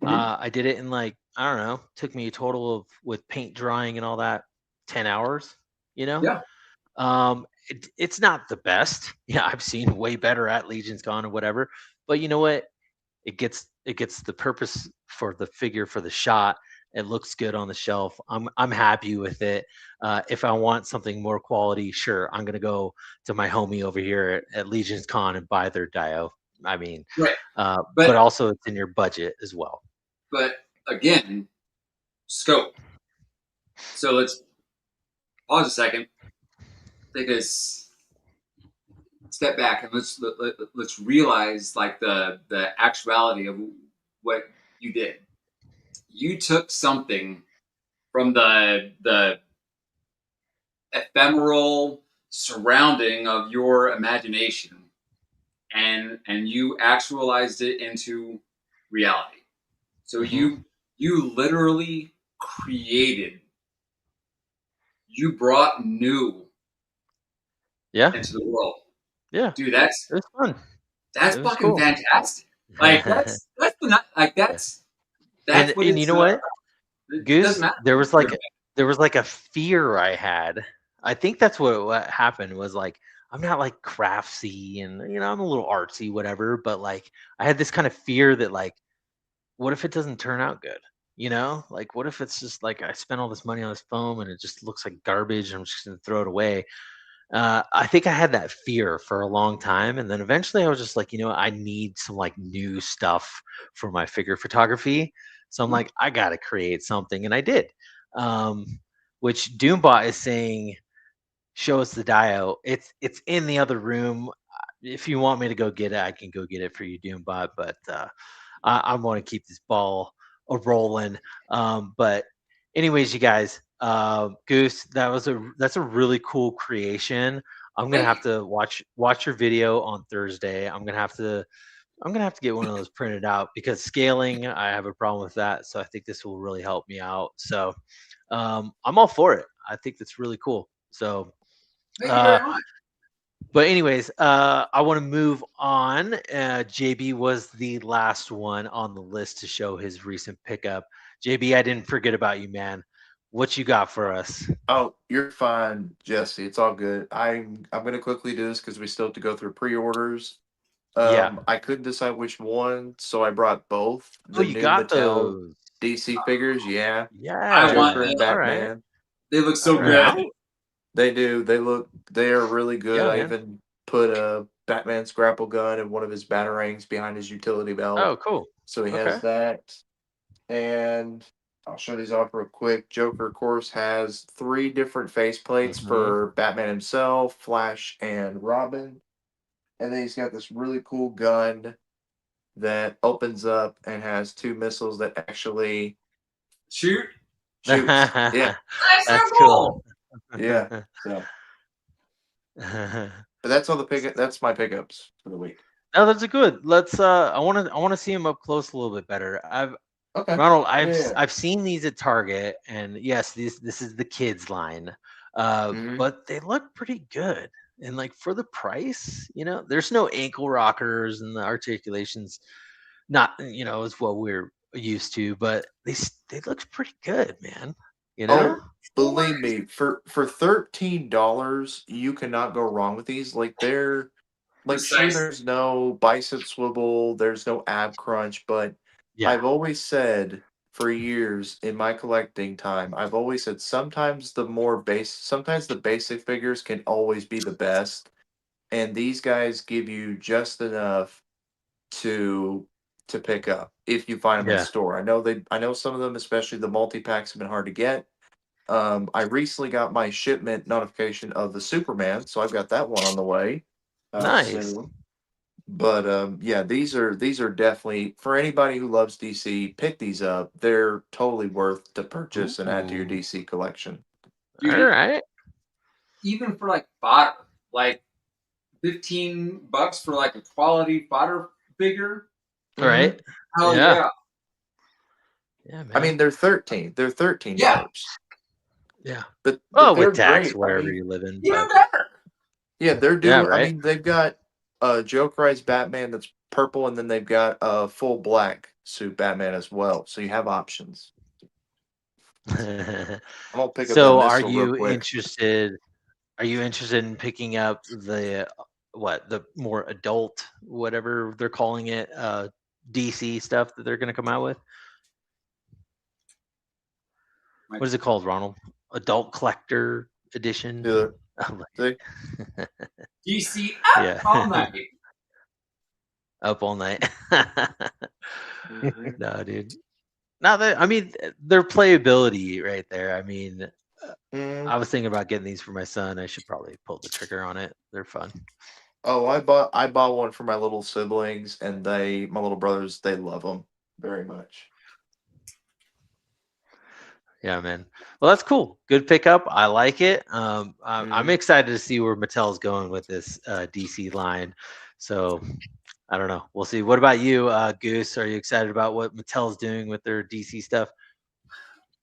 Mhm. I did it in like, I don't know, took me a total of, with paint drying and all that, 10 hours, you know? Yeah. It's not the best. Yeah, I've seen way better at Legion's Con or whatever. But you know what? It gets the purpose for the figure for the shot. It looks good on the shelf. I'm happy with it. If I want something more quality, sure, I'm gonna go to my homie over here at Legion's Con and buy their Dio. I mean, Right. but But also it's in your budget as well. but again, scope. So let's pause a second, take a step back, and let's realize like the actuality of what you did. You took something from the ephemeral surrounding of your imagination, and you actualized it into reality. So Hmm. you literally created, you brought new Yeah, into the world. yeah, Dude, it was fun. that's It was fucking cool. fantastic. Like that's the not like Yeah. that's what And you it's know what, it doesn't Goose? matter. There was like a fear I had. I think that's what happened was like, I'm not like craftsy, and I'm a little artsy, whatever. But like I had this kind of fear that like, what if it doesn't turn out good? Like what if it's just like I spent all this money on this foam and it just looks like garbage and I'm just gonna throw it away? I think I had that fear for a long time, and then eventually I was just like, I need some like new stuff for my figure photography. So I'm like, I gotta create something, and I did. Um, which Doombot is saying, show us the dio. It's in the other room. If you want me to go get it, I can go get it for you, Doombot. But I want to keep this ball a rolling. But anyways, you guys, Goose, that's a really cool creation. I'm gonna Thank have you. to watch your video on Thursday. I'm gonna have to get one of those printed out because scaling, I have a problem with that. So I think this will really help me out. So I'm all for it. I think that's really cool. So Thank you uh, very much. but anyways, I want to move on. JB was the last one on the list to show his recent pickup. JB, I didn't forget about you, man. What you got for us? Oh, you're fine, Jesse. It's all good. I'm gonna quickly do this because we still have to go through pre-orders. Yeah. I couldn't decide which one, so I brought both Oh, the you new got Mattel those. DC figures. Yeah, I want Joker Yeah. and them. All right. Batman. They look All so right. good. Um, they do. They are really good. Yeah, I man. even put a Batman's grapple gun and one of his batarangs behind his utility belt, Oh, cool. so he Okay. has that. And I'll show these off real quick. Joker, of course, has 3 different faceplates Mm-hmm. for Batman himself, Flash, and Robin. And then he's got this really cool gun that opens up and has 2 missiles that actually Shoot. shoots. Yeah, That's so That's cool. cool. yeah. So, but that's all the pick. That's my pickups for the week. No, that's a good. Let's. I want to see him up close a little bit better. Okay. Ronald, Yeah. I've seen these at Target, and yes, this is the kids line, Mm-hmm. but they look pretty good. And like for the price, there's no ankle rockers and the articulations, not is what we're used to, but they look pretty good, man. You know? Oh, believe me, for $13, you cannot go wrong with these. Like sure, Precisely. there's no bicep swivel, there's no ab crunch, but Yeah. I've always said for years in my collecting time, I've always said sometimes the basic figures can always be the best, and these guys give you just enough to pick up if you find them in Yeah. store. I know some of them, especially the multi-packs, have been hard to get. I recently got my shipment notification of the Superman, so I've got that one on the way Nice. soon. But yeah, these are definitely for anybody who loves DC. Pick these up; they're totally worth to purchase and add to your Ooh. DC collection. All Dude, right. even for like fodder, like $15 for like a quality fodder figure. All right. Hell Yeah. yeah. Yeah, man. I mean, they're $13. They're $13. Yeah. Yeah. But Oh, they're with tax great. I wherever mean, you live in. Even But better. yeah, they're yeah, doing. I right. mean, they've got Joe Cry's Batman that's purple, and then they've got a full black suit Batman as well. So you have options. I'm gonna pick up that So, are missile real you quick. interested? Are you interested in picking up the the more adult, whatever they're calling it, DC stuff that they're going to come out with? What is it called, Ronald? Adult Collector Edition. Yeah. Oh, See? DC yeah. all night. Up all night. Mhm. No, dude. No, I mean, their playability right there. I mean, Mhm. I was thinking about getting these for my son. I should probably pull the trigger on it. They're fun. Oh, I bought one for my little siblings, and my little brothers, they love them very much. Yeah, man. Well, that's cool. Good pickup. I like it. I'm excited to see where Mattel's going with this DC line. So I don't know. We'll see. What about you, Goose? Are you excited about what Mattel's doing with their DC stuff?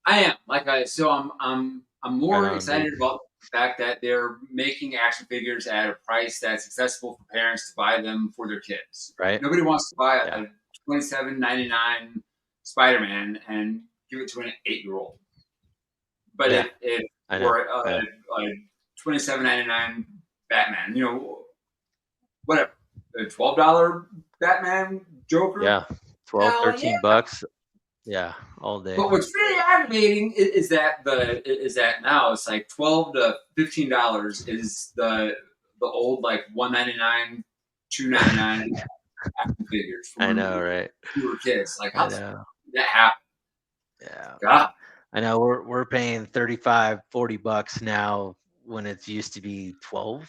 I am. I'm Right more on, dude. excited about the fact that they're making action figures at a price that's accessible for parents to buy them for their kids. Right? Nobody wants to buy Yeah. a $27.99 Spider-Man and give it to an 8-year-old. But Yeah, if I know. or Yeah. a $27.99 Batman, whatever, a $12 Batman Joker. Yeah. 12, Hell 13 yeah. bucks. Yeah, all day. But what's really aggravating is that now it's like $12 to $15 is the old like $1.99, $2.99 action figures from I when know, right? we were kids. Like, I how know. did that happen? Yeah. God. I know we're paying 35, 40 bucks now when it used to be $12.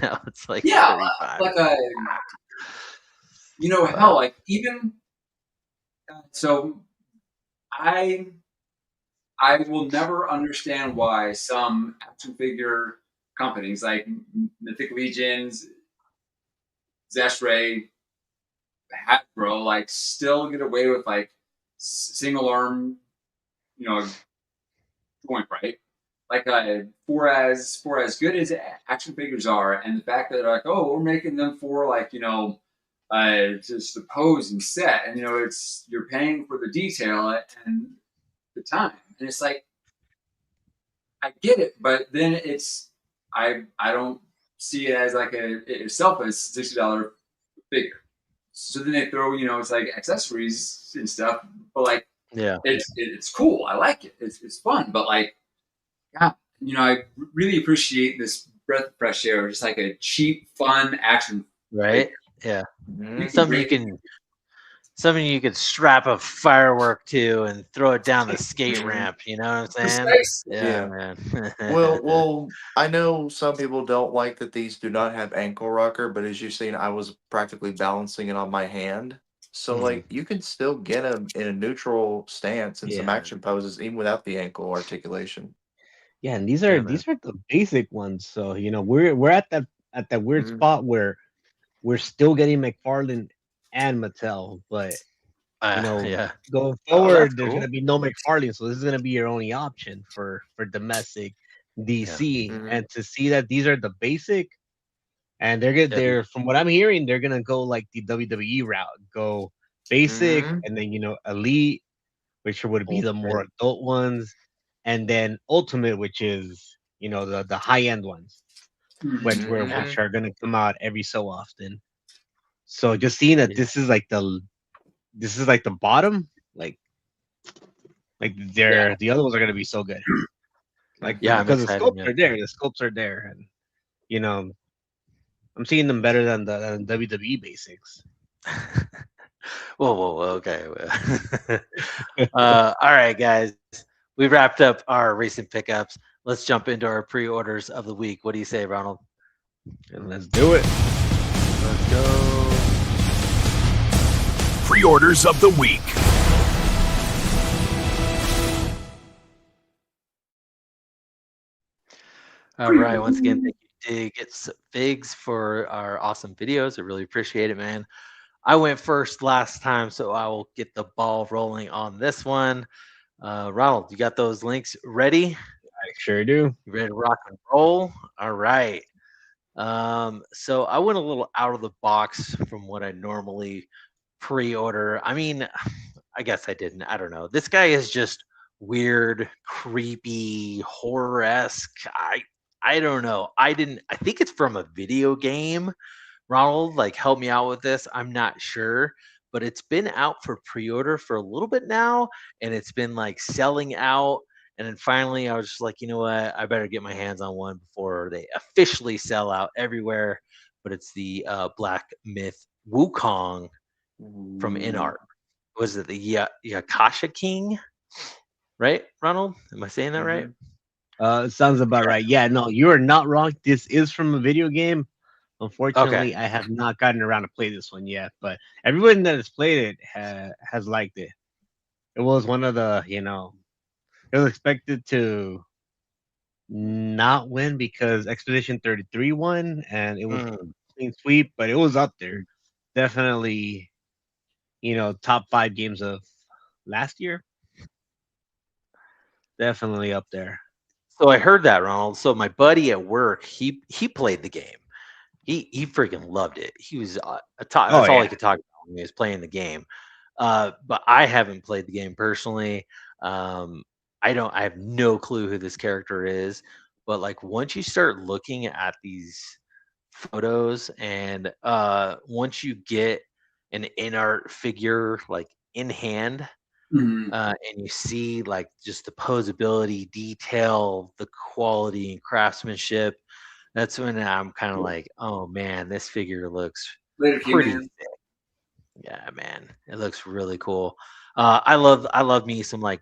Now it's like Yeah, 35. like hell, like even so, I will never understand why some action figure companies like Mythic Legions, Zestray, Hasbro, like still get away with like single arm, joint, right? Like for as good as action figures are, and the fact that they're like, oh, we're making them for like just the pose and set, and it's you're paying for the detail and the time, and it's like I get it, but then it's I don't see it as like itself as $60 figure. So then they throw it's like accessories and stuff, but like Yeah. it's cool. I like it. It's fun, but like yeah, I really appreciate this breath of fresh air, just like a cheap, fun action. Right? Yeah. Mhm. Something you could strap a firework to and throw it down the skate ramp, you know what I'm saying? Precisely. Yeah, Yeah. man. Well, I know some people don't like that these do not have ankle rocker, but as you've seen, I was practically balancing it on my hand. So, like, you can still get them in a neutral stance and some Yeah. action poses, even without the ankle articulation. Yeah, and these Yeah, are man. the basic ones. So, we're at that weird spot where we're still getting McFarlane and Mattel, but Yeah. going Oh, forward, that's there's cool. gonna be no McFarlane, so this is gonna be your only option for domestic DC. Mhm. And to see that these are the basic, and they're good. Yeah. They're from what I'm hearing, they're gonna go like the WWE route, go basic, Mhm. and then elite, which would be the more Ultimate. adult ones, and then ultimate, which is the high end ones, which Mhm. are gonna come out every so often. So just seeing that Yeah. this is like the bottom, like Yeah. the other ones are gonna be so good. Like Yeah, I'm because the excited, scopes man. are there, and you know I'm seeing them better than the WWE basics. Whoa, okay. All right, guys. We wrapped up our recent pickups. Let's jump into our pre-orders of the week. What do you say, Ronald? And let's do it. Let's go. Pre-orders of the week. All right. Once again, thank you, Dig Figs, for our awesome videos. I really appreciate it, man. I went first last time, so I will get the ball rolling on this one. Ronald, you got those links ready? I sure do. You ready to rock and roll? All right. So I went a little out of the box from what I normally pre-order. I mean, I guess I didn't. I don't know. This guy is just weird, creepy, horror-esque. I don't know. I think it's from a video game. Ronald, like, help me out with this. I'm not sure, but it's been out for pre-order for a little bit now, and it's been like selling out. And then finally, I was just like, you know what? I better get my hands on one before they officially sell out everywhere. But it's the Black Myth Wukong from InArt. Was it the Yakasha King? Right, Ronald? Am I saying that right? Sounds about right. Yeah, no, you are not wrong. This is from a video game. Unfortunately, I have not gotten around to play this one yet, but everyone that has played it has liked it. It was one of the, it was expected to not win because Expedition 33 won, and it was clean sweep, but it was up there. Definitely, top 5 games of last year. Definitely up there. So I heard that, Ronald. So my buddy at work, he played the game. He freaking loved it. He was that's all he could talk about when he was playing the game. But I haven't played the game personally. I have no clue who this character is. But like once you start looking at these photos and once you get an InArt figure like in hand, and you see like just the posability, detail, the quality and craftsmanship, that's when I'm kind of like, oh man, this figure looks pretty thick. Yeah, man, it looks really cool. I love me some like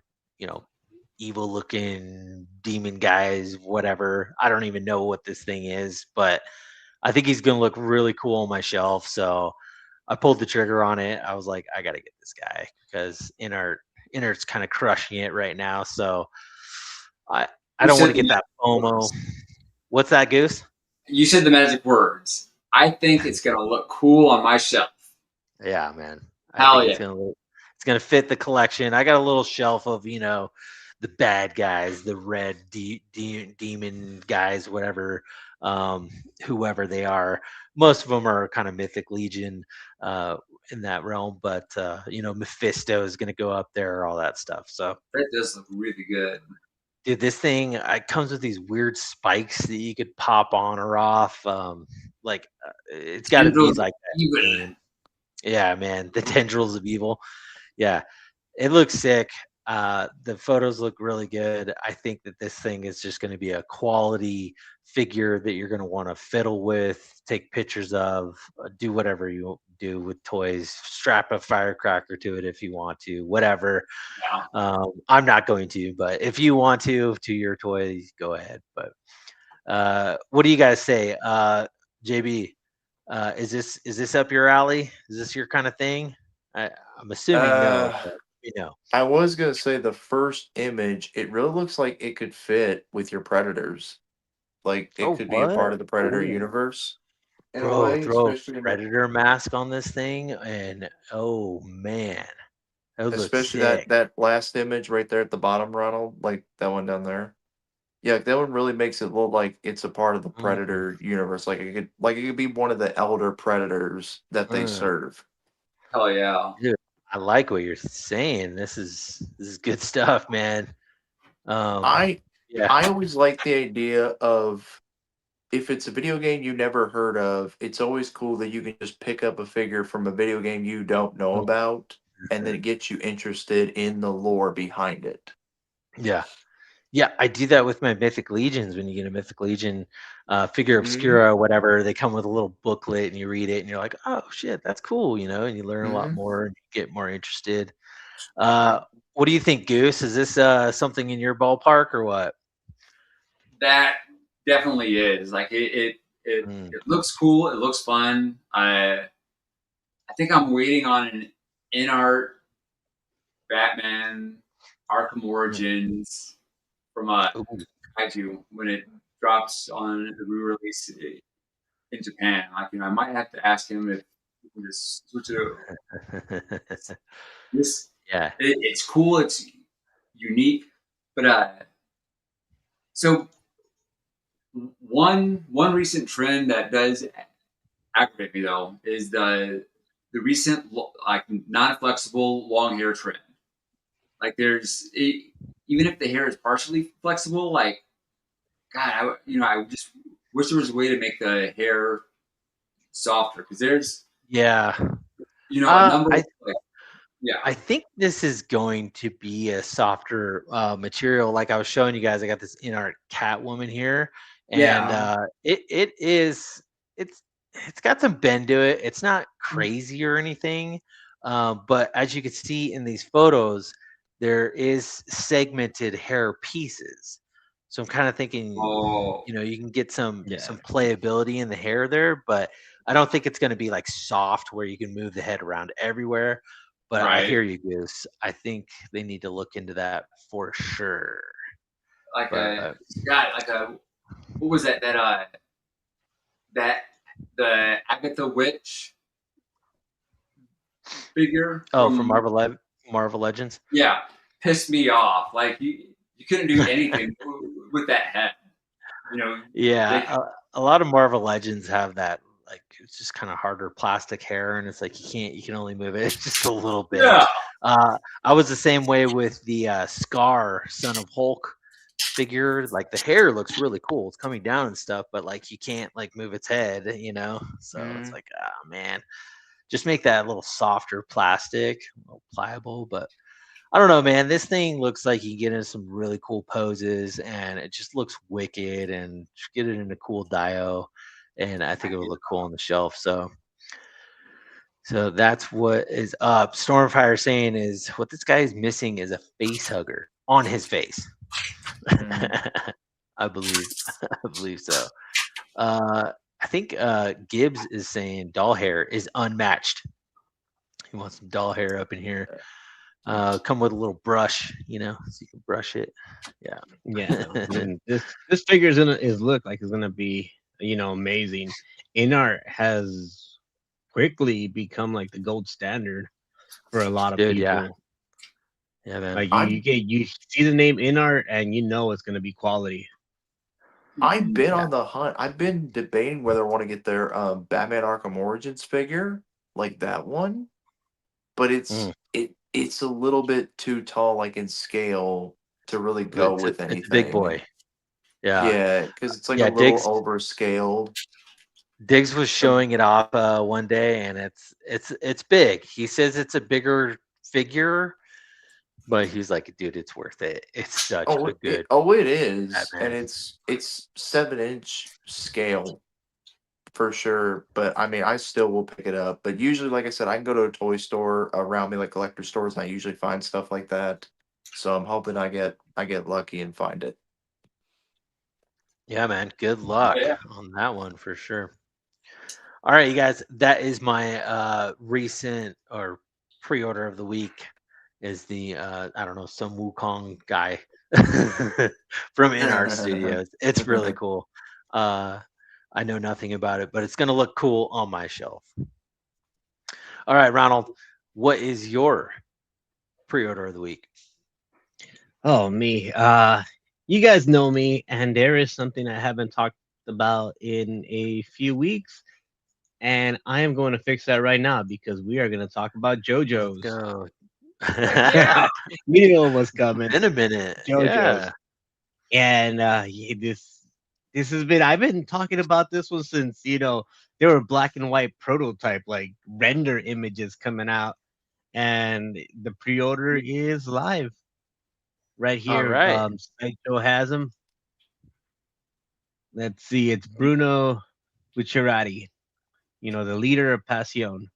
evil looking demon guys, whatever. I don't even know what this thing is, but I think he's gonna look really cool on my shelf. So I pulled the trigger on it. I was like, I gotta get this guy because InArt's kind of crushing it right now. So I don't want to get that FOMO. What's that, Goose? You said the magic words. I think it's gonna look cool on my shelf. Yeah, man. Hell I think it's gonna fit the collection. I got a little shelf of the bad guys, the red demon guys, whatever, whoever they are. Most of them are kind of Mythic Legion in that realm, but Mephisto is gonna go up there, all that stuff. So that does look really good. Dude, this thing it comes with these weird spikes that you could pop on or off. It's got to be like that game. Yeah, man, the tendrils of evil. Yeah, it looks sick. The photos look really good. I think that this thing is just going to be a quality figure that you're going to want to fiddle with, take pictures of, do whatever you do with toys, strap a firecracker to it if you want to, whatever. Yeah. I'm not going to, but if you want to your toys, go ahead. But what do you guys say? JB, is this up your alley? Is this your kind of thing? I'm assuming no, but I was gonna say the first image, it really looks like it could fit with your Predators. Like it could be a part of the Predator universe. Bro, throw a Predator mask on this thing, and oh man, especially that last image right there at the bottom, Ronald, like that one down there. Yeah, that one really makes it look like it's a part of the Predator universe. Like it could be one of the elder Predators that they serve. Hell yeah. Dude, I like what you're saying. This is good stuff, man. I always like the idea of if it's a video game you never heard of, it's always cool that you can just pick up a figure from a video game you don't know about, and then it gets you interested in the lore behind it. Yeah. Yeah, I do that with my Mythic Legions. When you get a Mythic Legion figure Mhm. obscura or whatever, they come with a little booklet and you read it and you're like, oh shit, that's cool, you know, and you learn a lot Mhm. more and you get more interested. Uh, what do you think, Goose? Is this something in your ballpark or what? That definitely is. Like Mm. it looks cool. It looks fun. I think I'm waiting on an in art Batman Arkham Mm. Origins from Ooh. Kaiju when it drops on the re-release in Japan. Like, I might have to ask him if we can just switch it over. This Yeah. it's cool. It's unique, but so one recent trend that does aggravate me though is the recent like non-flexible long hair trend. Like even if the hair is partially flexible, like God, I just wish there was a way to make the hair softer because there's Yeah. a number of I like yeah I think this is going to be a softer material. Like I was showing you guys, I got this in art Catwoman here, and yeah it's it's got some bend to it. It's not crazy or anything, but as you can see in these photos, there is segmented hair pieces. So I'm kind of thinking, oh you know, you can get Yeah. some playability in the hair there, but I don't think it's going to be like soft where you can move the head around everywhere. But I right hear you, Goose. I think they need to look into that for sure. like a But God like a what was that the Agatha Witch figure oh, from from Marvel Legends. yeah pissed me off. Like you couldn't do anything with that head. You know they Yeah, a lot of Marvel Legends have that. Like it's just kind of harder plastic hair, and it's like you can only move it just a little bit. yeah I was the same way with the Scar Son of Hulk figure. Like the hair looks really cool, it's coming down and stuff, but like you can't like move its head, you know. So it's Mhm. like, oh man, just make that a little softer plastic, a little pliable. But I don't know, man. This thing looks like you can get into some really cool poses, and it just looks wicked. And just get it in a cool dio, and I think it would look cool on the shelf. So that's what is up. Stormfire saying is what this guy is missing is a face hugger on his face. Mhm. I believe, I believe so. I think Gibbs is saying doll hair is unmatched. He wants some doll hair up in here. Come with a little brush, you know, so you can brush it. Yeah. Yeah, no. And this figure is look like it's gonna be, amazing. InArt has quickly become like the gold standard for a lot of Dude, yeah. people. Yeah, man. Like I you see the name InArt and you know it's gonna be quality. I've been Yeah. on the hunt. I've been debating whether I want to get their Batman Arkham Origins figure, like that one, but Mm. it's a little bit too tall, like in scale, to really go with It's a big anything. boy. Yeah. Yeah, because it's like a Yeah, little Diggs overscaled. Diggs was Um, showing it off one day, and it's big. He says it's a bigger figure, but he's like, dude, it's worth it. It's such a good it is, and Batman. it's 7-inch scale for sure. But I mean, I still will pick it up. But usually, like I said, I can go to a toy store around me, like collector stores, and I usually find stuff like that. So I'm hoping I get lucky and find it. Yeah, man. Good luck yeah on that one for sure. All right, you guys. That is my recent or pre-order of the week. Is the I don't know, some Wukong guy from In Art Studios. It's really cool. Uh, I know nothing about it, but it's gonna look cool on my shelf. All right, Ronald. What is your pre-order of the week? Oh me. You guys know me, and there is something I haven't talked about in a few weeks, and I am going to fix that right now because we are going to talk about Let's JoJo's. go. yeah You know what's coming, Been a minute. JoJo's, Yeah. and yeah, this has been I've been talking about this one since there were black and white prototype like render images coming out, and the pre-order is live. right All here. right. Sideshow has him. Let's see. It's Bruno Bucciarati. You know, the leader of Passion,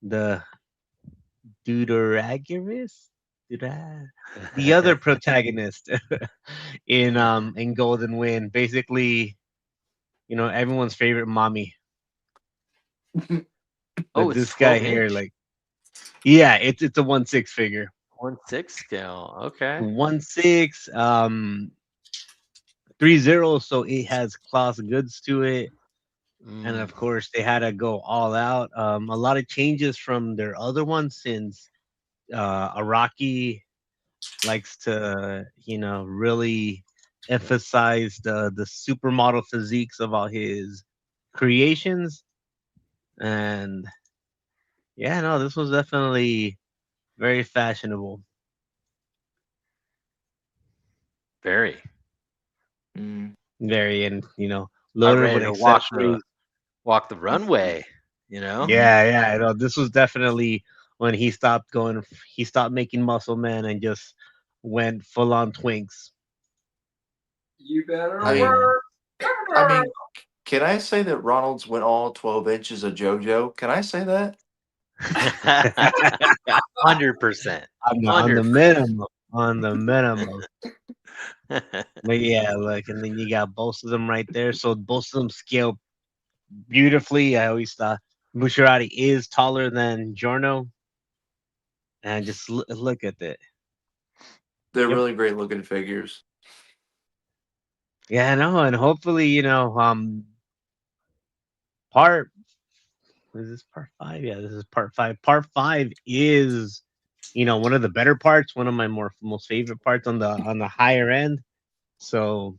the Deuteragonist, the other protagonist in Golden Wind. Basically, you know, everyone's favorite mommy. Oh, But it's this guy 12 here, inch. like, yeah, it's a 1/6 figure. 1/6 scale. Okay. 1/6, 3/0, so it has cloth goods to it. And Mm. of course, they had to go all out. A lot of changes from their other ones since Araki likes to, you know, really emphasize the supermodel physiques of all his creations. And yeah, no, this was definitely very fashionable. Very. Mm. Very, and you know, I'm loaded ready with to accessories. walk the runway. You know. Yeah, yeah, I know. This was definitely when he stopped going. He stopped making Muscle Man and just went full on Twinks. You better I mean, work. I mean, can I say that Ronald's went all 12 inches of JoJo? Can I say that? 100%. On the minimum, on the minimum. But yeah, look, and then you got both of them right there. So both of them scale beautifully. I always thought Bucciarati is taller than Giorno, and just look at it. They're Yep. really great looking figures. Yeah, I know, and hopefully, you know, part is this part 5? Yeah, this is part 5. Part 5 is, you know, one of the better parts, one of my most favorite parts on the higher end. So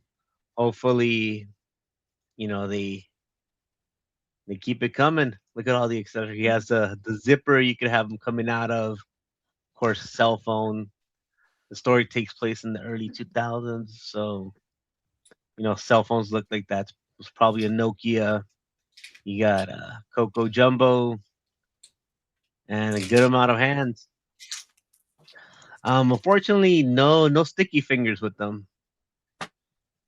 hopefully, you know, they keep it coming. Look at all the accessories. He has the zipper you could have him coming out of. Of course, cell phone. The story takes place in the early 2000s, so you know, cell phones look like that was probably a Nokia. You got Coco Jumbo and a good amount of hands. Unfortunately, no sticky fingers with them.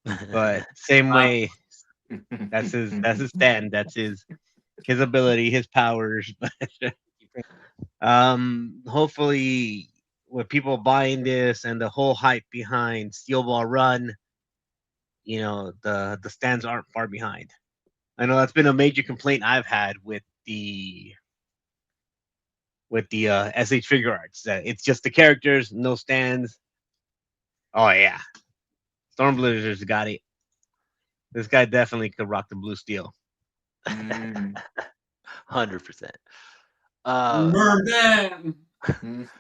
But same way, that's his stand. That's his ability, his powers. Hopefully, with people buying this and the whole hype behind Steel Ball Run, you know, the stands aren't far behind. I know that's been a major complaint I've had with the SH Figure Arts, that it's just the characters, no stands. Oh yeah, Storm Blizzard's got it. This guy definitely could rock the blue steel. 100%. Merman.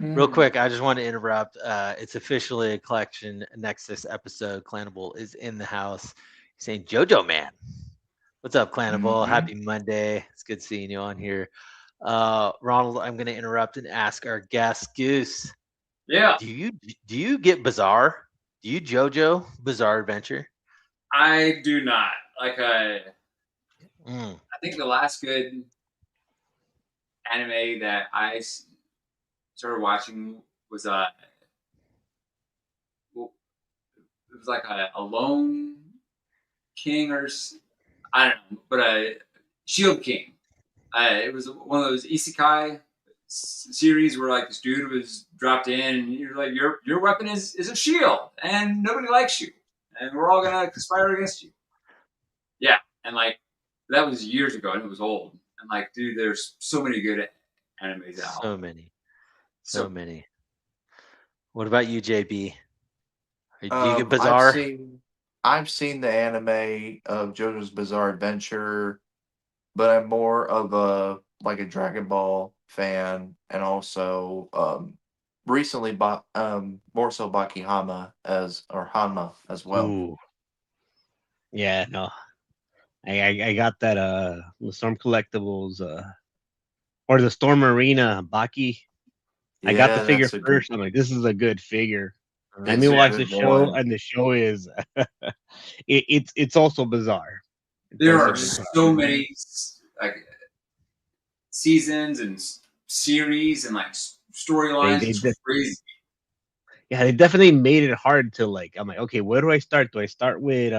Real quick, I just want to interrupt. It's officially a collection Nexus episode. Klanibal is in the house. He's saying JoJo Man. What's up, Klanibal? Happy Monday. It's good seeing you on here. Ronald, I'm going to interrupt and ask our guest Goose. Yeah. Do you get Bizarre? Do you JoJo Bizarre Adventure? I do not. Like I Mm. think the last good anime that I started watching was it was like a Lone King I don't know, but a Shield King. It was one of those isekai series where like this dude was dropped in, and you're like your weapon is a shield, and nobody likes you, and we're all gonna conspire against you. Yeah, and like that was years ago, and it was old. And like, dude, there's so many good animes out. So many. What about you, JB? Do you get Bizarre? I've seen the anime of JoJo's Bizarre Adventure, but I'm more of a Dragon Ball fan, and also recently bought more so Baki Hanma as well. Ooh. Yeah, no. I got that the Storm Collectibles or the Storm Arena Baki. I got the Yeah, figure that's a first. good. I'm like, this is a good figure. Let It's me a watch the good show, one. and the show is it's also bizarre. It's There also are bizarre. so many like seasons and series and like storylines. They It's crazy. Yeah, they definitely made it hard to like. I'm like, okay, where do I start? Do I start with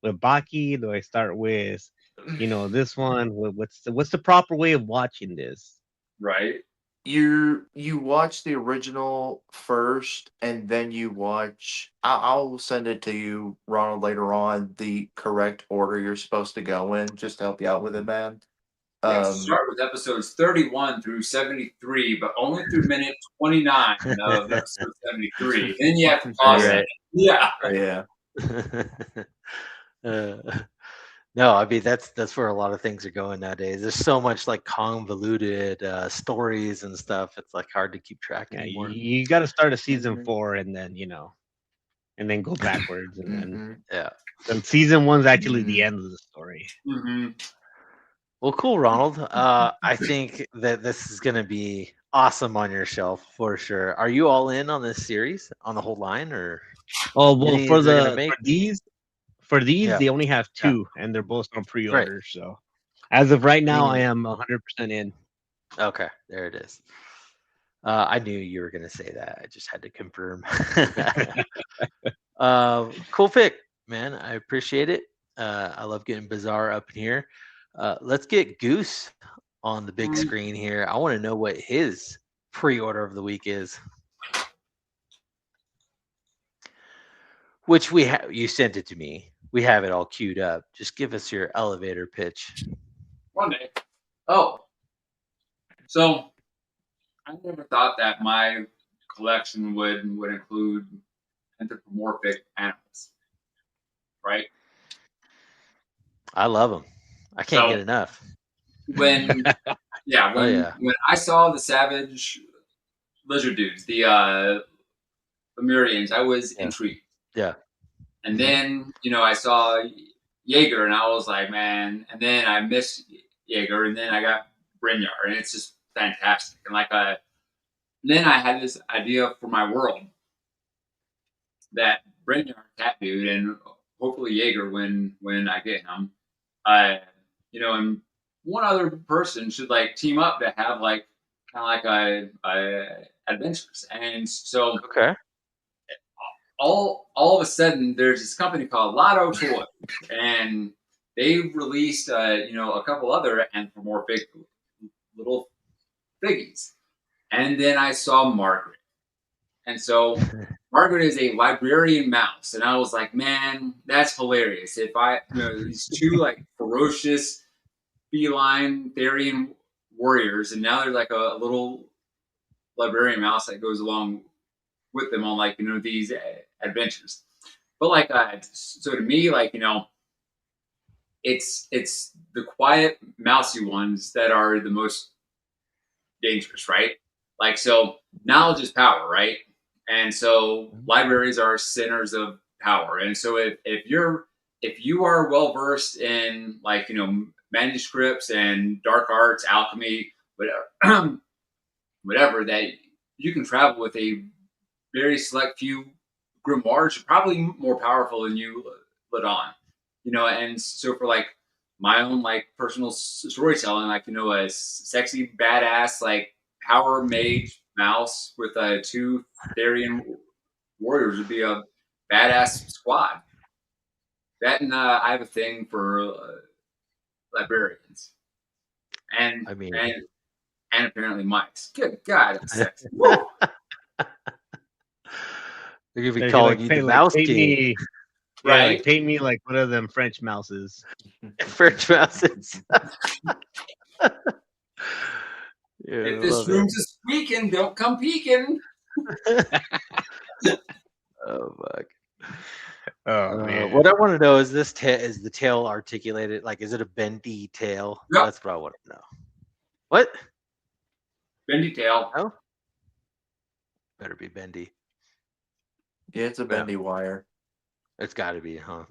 Baki? Do I start with, this one? What's the proper way of watching this? Right. You watch the original first, and then you watch. I'll send it to you, Ronald, later on. The correct order you're supposed to go in, just to help you out with it, man. You have to start with episodes 31 through 73, but only through minute 29 of episode 73. Then you have to pause Right. it. Yeah. Yeah. No, I mean that's where a lot of things are going nowadays. There's so much like convoluted stories and stuff. It's like hard to keep track Yeah, anymore. you got to start at season Mhm. 4 and then and then go backwards and then Mhm. Yeah. then season 1's actually the end of the story. Mm-hmm. Well, cool, Ronald. I think that this is gonna be awesome on your shelf for sure. Are you all in on this series, on the whole line, or Oh well, minis they're gonna make? for these Yeah. they only have Yeah. 2 and they're both on pre-order. So as of right now, I Meaning- am 100% in. Okay, there it is. I knew you were gonna say that. I just had to confirm. Cool pick, man. I appreciate it. I love getting Bizarre up in here. Let's get Goose on the big screen here. I want to know what his pre-order of the week is. Which we have. You sent it to me. We have it all queued up. Just give us your elevator pitch. One day. Oh. So I never thought that my collection would include anthropomorphic animals. Right? I love them. I can't get enough. When when I saw the savage lizard dudes, the Lemurians, I was intrigued. Yeah. And then, I saw Jaeger and I was like, man, and then I missed Jaeger and then I got Brynjar and it's just fantastic. And then I had this idea for my world that Brynjar, cat dude, and hopefully Jaeger when I get him, and one other person should like team up to have like kind of like a adventures. And so Okay. all of a sudden there's this company called Lotto Toys, and they released a couple other anthropomorphic little figgies. And then I saw Margaret. And so Margaret is a librarian mouse. And I was like, man, that's hilarious. If these two like ferocious feline Therian warriors, and now there's like a little librarian mouse that goes along with them on like, these adventures. But so to me, it's the quiet mousy ones that are the most dangerous, right? Like, so knowledge is power, right? And so libraries are centers of power. And so if you are well versed in manuscripts and dark arts, alchemy, whatever, that you can travel with a very select few grimoires, probably more powerful than you let on. And so for my own personal storytelling, a sexy badass power mage mouse with 2 Therian warriors would be a badass squad. That, and I have a thing for librarians, and and apparently mice. Good God, that's sexy. They're gonna be calling you the Mouse King. Right? Paint me like one of them French mouses. French mouses. If this room's a squeaking, don't come peeking. Oh fuck. Oh man. What I want to know is is the tail articulated? Like, is it a bendy tail? Yep. That's what I want to know. What? Bendy tail. Oh, better be bendy. Yeah, it's a bendy wire. It's got to be, huh?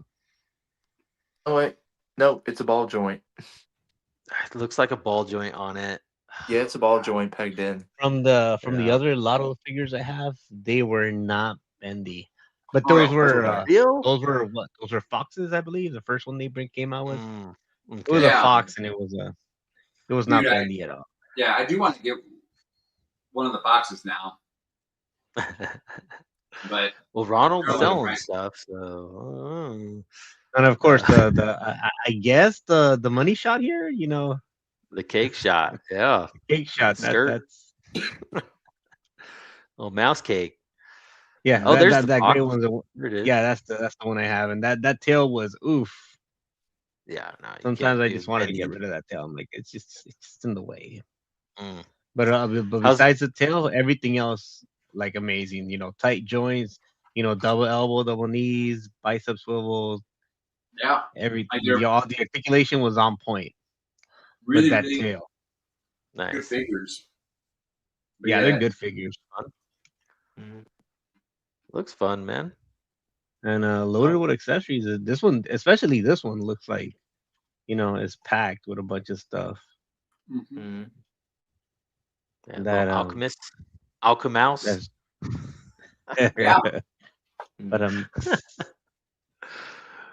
Oh wait, no, it's a ball joint. It looks like a ball joint on it. Yeah, it's a ball joint pegged in. From the other Lotto figures I have, they were not bendy. But those were those were foxes, I believe. The first one they came out with. Okay. It was a fox, and it was not bendy at all. Yeah, I do want to get one of the foxes now. But Well, Ronald's really, selling right, stuff, so And of course, uh, I guess the money shot here, the cake shot. Yeah, cake shot. skirt. That's Oh, mouse cake. yeah. Oh, That there's that the that gray box. one's There it is. yeah. That's the one I have, and that tail was oof. Yeah, no, you Sometimes can't I do just wanted to get any. rid of that tail. I'm like, it's just in the way. Mm. But How's besides the tail, everything else like amazing. Tight joints. Double elbow, double knees, bicep swivels, yeah, like everything. they're All the articulation was on point. But really, that really tail, good nice? figures. But yeah, they're yeah, good figures. Fun. Mhm. Looks fun, man. And loaded Oh, with accessories. This one, especially this one, looks like it's packed with a bunch of stuff. hmm Mhm. yeah, little That alchemist, alchemouse. that's yeah, but Mhm.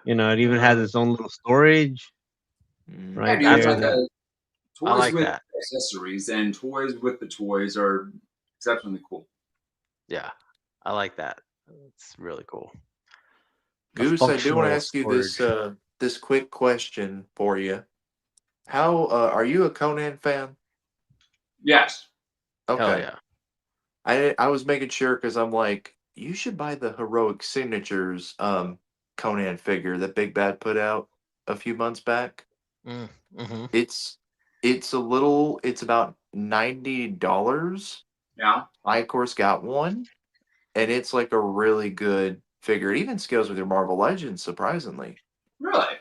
it even has Uh, its own little storage Mhm. yeah, right dude. that's there. Like That I toys like with that. accessories and toys with the toys are exceptionally cool. Yeah, I like that. It's really cool. A Goose, I do want to functional ask you this storage. this quick question for you. How are you a Conan fan? Yes. Hell Okay. yeah. I was making sure because I'm like, you should buy the Heroic Signatures Conan figure that Big Bad put out a few months back. Mm-hmm. It's about $90. Yeah. I of course got one, and it's like a really good figure. It even scales with your Marvel Legends, surprisingly. Really.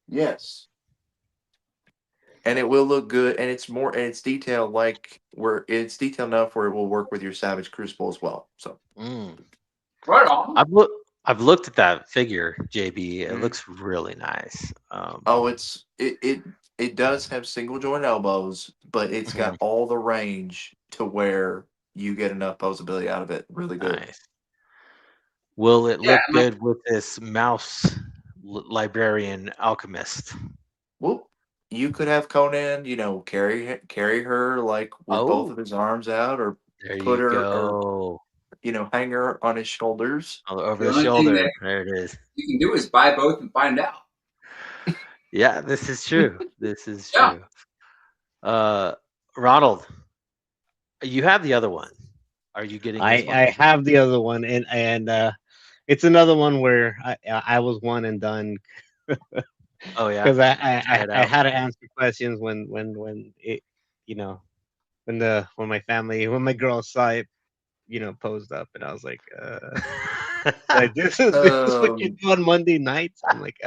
Yes. And it will look good, and it's detailed like where it's detailed enough where it will work with your Savage Crucible as well. So Mm. Right on. I've looked at that figure, JB. It mhm. looks really nice. Oh, it does have single joint elbows, but it's got Mhm. all the range to where you get enough posability out of it. Really good. Nice. Will it Yeah, look and like good with this mouse librarian alchemist? Well, you could have Conan, carry her like with both of Oh, his arms out, or there put you her, or go. hang her on his shoulders. Over the the only thing shoulder. that There it is. you can do is buy both and find out. Yeah, this is true. This is Yeah. true. Uh, Ronald, you have the other one. Are you getting this one? I have the other one, and it's another one where I was one and done Oh yeah, because I, try I it I out. had to answer questions when it you know when my girl saw it posed up, and I was like this is what you Um, do on Monday nights. I'm like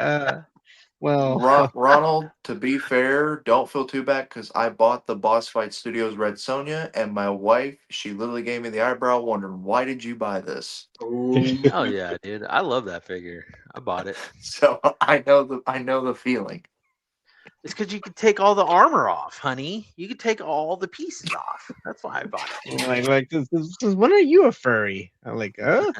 well Ronald, to be fair, don't feel too bad because I bought the Boss Fight Studios Red Sonja, and my wife, she literally gave me the eyebrow, wondering why did you buy this? Oh, Oh yeah, dude. I love that figure. I bought it. So I know the feeling. It's because you could take all the armor off, honey. You could take all the pieces off. That's why I bought like this, when are you a furry? I'm like it.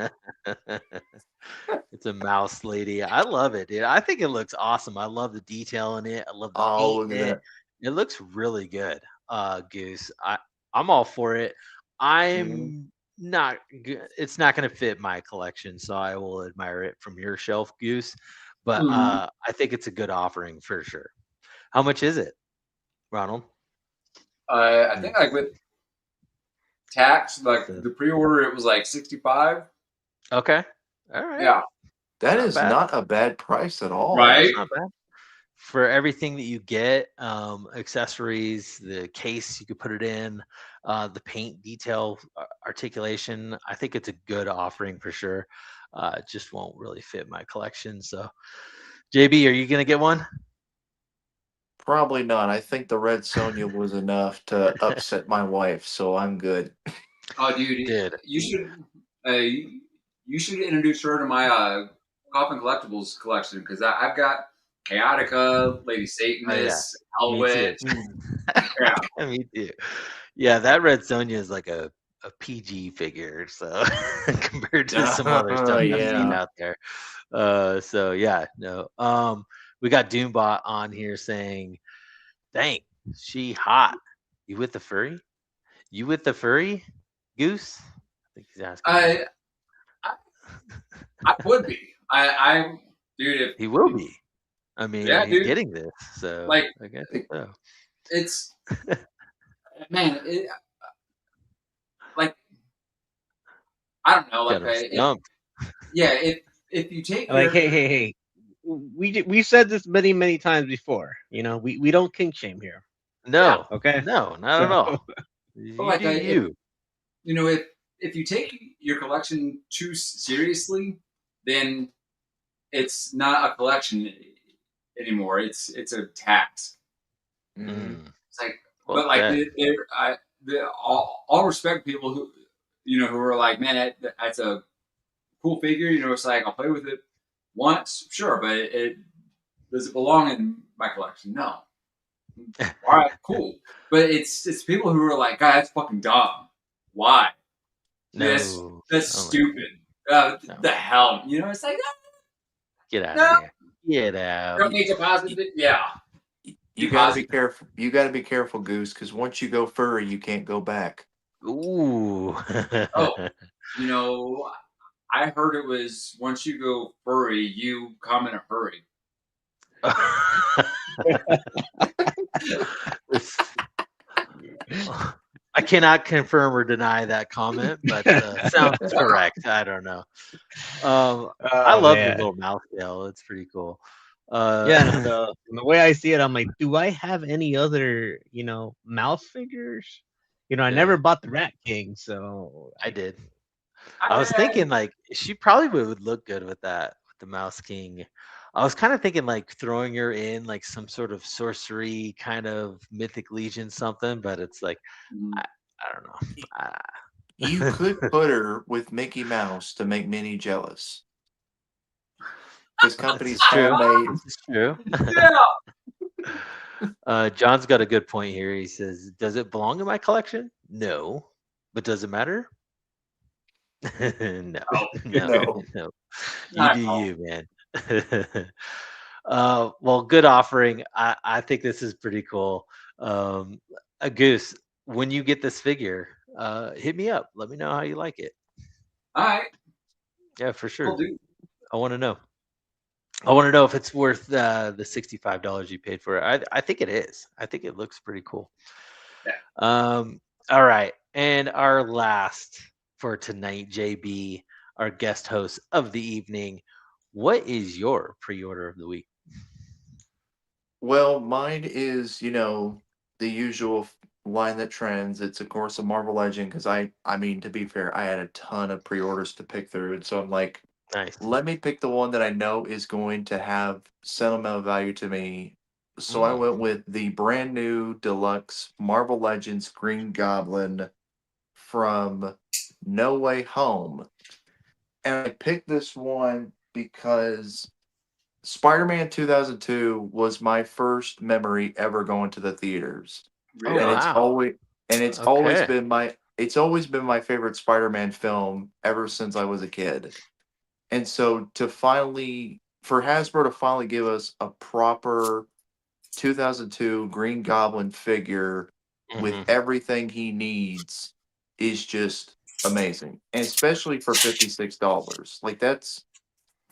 It's a mouse lady. I love it, dude. I think it looks awesome. I love the detail in it. I love the Oh, paint look in at it. that. It looks really good. Goose. I'm all for it. Mhm. I'm not good. It's not going to fit my collection, so I will admire it from your shelf, Goose. But mhm. I think it's a good offering for sure. How much is it, Ronald? I think like with tax, like So, the pre-order, it was like 65. okay. All right. Yeah. That Not is bad. not a bad price at all. That's Right. not bad. For everything that you get, accessories, the case you could put it in, the paint detail articulation, I think it's a good offering for sure. It just won't really fit my collection. So, JB, are you gonna get one? Probably not. I think the Red Sonja was enough to upset my wife, so I'm good. Oh, dude, Did. you should you should introduce her to my Coffin Collectibles collection because I've got Chaotica, Lady Oh yeah, Satanist, me too. Hellwitch. Mm. Yeah. Me too. Yeah, that Red Sonja is like a PG figure, so compared to some other stuff I've seen Yeah. out there. So yeah, no. We got Doombot on here saying, "Dang, she hot. You with the furry? You with the furry, Goose?" I think he's asking that. I I would be. Dude. If He will be. I mean, yeah, he's dude. getting this, so Like I guess so. it's man. Like I don't know. Got Like him stumped. if you take Like, your hey. We said this many times before. You know, we don't kink shame here. No, Okay. no, not at So, all. but You like do if you. you know if you take your collection too seriously, then it's not a collection anymore. It's a tax. Mhm. It's like, Well but like said. all respect people who who are like, man, that's a cool figure. It's like I'll play with it once, sure, but it does it belong in my collection? No. All right, cool. But it's people who are like, God, that's fucking dumb. Why? No, That's oh my stupid. God. No. The hell, it's like Get out no, of here. Get out. don't need to positive. Yeah, You be got to be positive. careful. You got to be careful, Goose, because once you go furry, you can't go back. Ooh. Oh, I heard it was once you go furry, you come in a hurry. I cannot confirm or deny that comment, but sounds correct. I don't know. I oh love the man. little mouth tail. It's pretty cool. Yeah, the way I see it, I'm like, do I have any other, mouse figures? I Yeah. never bought the Rat King, so I did. I was thinking like she probably would look good with that, with the Mouse King. I was kind of thinking like throwing her in like some sort of sorcery kind of mythic legion something, but it's like I, I don't know. You could put her with Mickey Mouse to make Minnie jealous. His company's true. handmade. This is true. Yeah. John's got a good point here. He says, "Does it belong in my collection? No, but does it matter? No, Oh, no, No. no. You not do at all. you, man." Well, good offering. I think this is pretty cool. A Goose, when you get this figure, hit me up. Let me know how you like it. All right, Yeah, for will sure. do. I want to know. I want to know if it's worth the $65 you paid for it. I think it is. I think it looks pretty cool. Yeah. All right, and our last for tonight, JB, our guest host of the evening. What is your pre-order of the week? Well, mine is, the usual line that trends. It's of course a Marvel Legend because I mean, to be fair, I had a ton of pre-orders to pick through, and so I'm like, Nice. let me pick the one that I know is going to have sentimental value to me. So I went with the brand new deluxe Marvel Legends Green Goblin from No Way Home. And I picked this one because Spider-Man 2002 was my first memory ever going to the theaters. Oh Really? And it's wow. always Okay. it's always been my favorite Spider-Man film ever since I was a kid. And so for Hasbro to finally give us a proper 2002 Green Goblin figure with Mhm. everything he needs is just amazing. And especially for $56. Like that's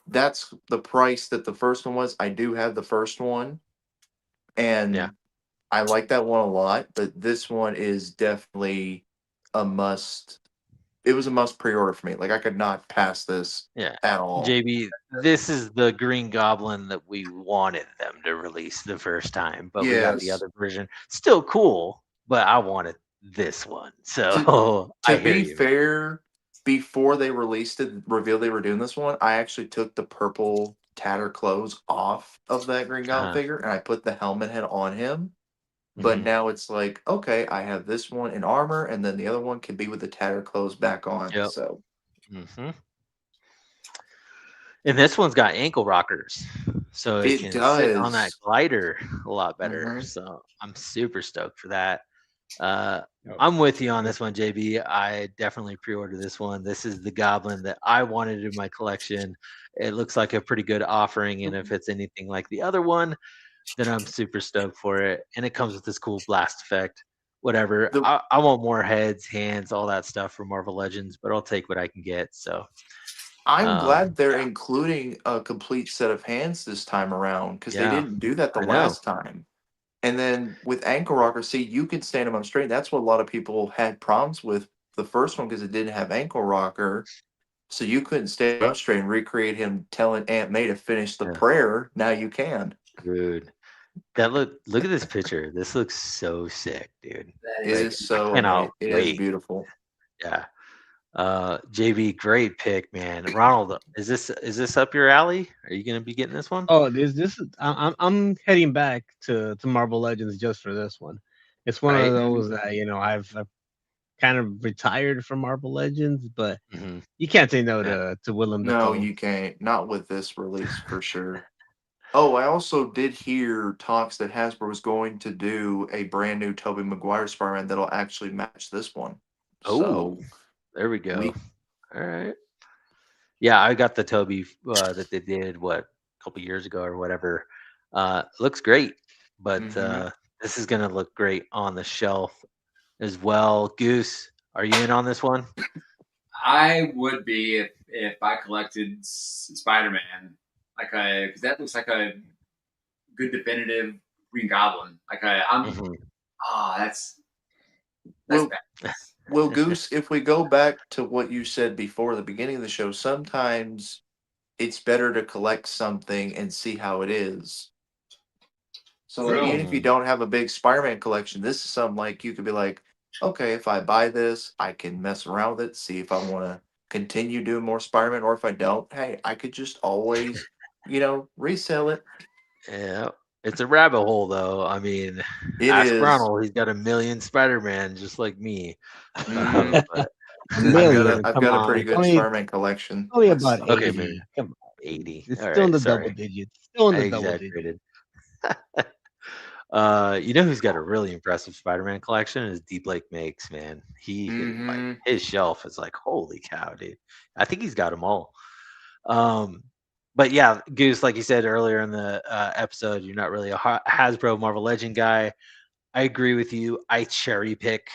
the price that the first one was. I do have the first one and Yeah. I like that one a lot, but this one is definitely a must. It was a must pre-order for me. Like I could not pass this Yeah. at all. JB, this is the Green Goblin that we wanted them to release the first time, but we got the Yes. other version. Still cool, but I wanted this one. So I To hear be you, man. fair, before they revealed they were doing this one, I actually took the purple tatter clothes off of that Green Goblin Uh-huh. figure and I put the helmet head on him. But Mhm. now it's like, okay, I have this one in armor, and then the other one can be with the tattered clothes back on. Yep. So Mhm. And this one's got ankle rockers, so it it can sit on that does. glider a lot better. Mhm. So I'm super stoked for that. Yep. I'm with you on this one, JB. I definitely pre-ordered this one. This is the Goblin that I wanted in my collection. It looks like a pretty good offering, and if it's anything like the other one, then I'm super stoked for it. And it comes with this cool blast effect. Whatever. The I want more heads, hands, all that stuff from Marvel Legends, but I'll take what I can get. So I'm glad they're including a complete set of hands this time around because they Yeah, didn't do that the I know. last time. And then with ankle rocker, see, you can stand them up straight. That's what a lot of people had problems with the first one because it didn't have ankle rocker. So you couldn't stand up straight and recreate him telling Aunt May to finish the Yeah, prayer. Now you can. dude. Look at this picture. This looks so sick, dude. That It is Like, is I so cannot amazing. It is wait. beautiful. Yeah. JB, great pick, man. Ronald, is this up your alley? Are you gonna be getting this one? Oh, this is I'm heading back to Marvel Legends just for this one. It's one of Right? those that I've kind of retired from Marvel Legends, but Hmm. you can't say no Yeah. to Willem No, Dafoe. you can't. Not with this release for sure. Oh, I also did hear talks that Hasbro was going to do a brand new Tobey Maguire Spider-Man that'll actually match this one. Oh, So there we go. we All right. Yeah, I got the Toby that they did a couple years ago or whatever. Looks great, but hmm this is gonna look great on the shelf as well. Goose, are you in on this one? I would be if I collected Spider Man, because that looks like a good definitive Green Goblin. I'm Hmm. that's well, bad. well, Goose, if we go back to what you said before the beginning of the show, sometimes it's better to collect something and see how it is. So like True. even if you don't have a big Spider-Man collection, this is something like you could be like, okay, if I buy this, I can mess around with it, see if I want to continue doing more Spider-Man, or if I don't, hey, I could just always, resell it. Yeah, it's a rabbit hole though. I mean, It ask is. Ronald. He's got a million Spider-Man just like me. hmm But A I've got a million, I've come got a on, pretty it's good Spider-Man collection. only Let's about see. okay, maybe 80. Come on, 80. it's All still in right, the double sorry, digits. Still in I the double digits. exaggerated. You know who's got a really impressive Spider-Man collection is Deep Lake Makes, man. He like hmm his shelf is like holy cow, dude. I think he's got them all. Um, but yeah, Goose, like you said earlier in the episode, you're not really a Hasbro Marvel Legend guy. I agree with you. I cherry pick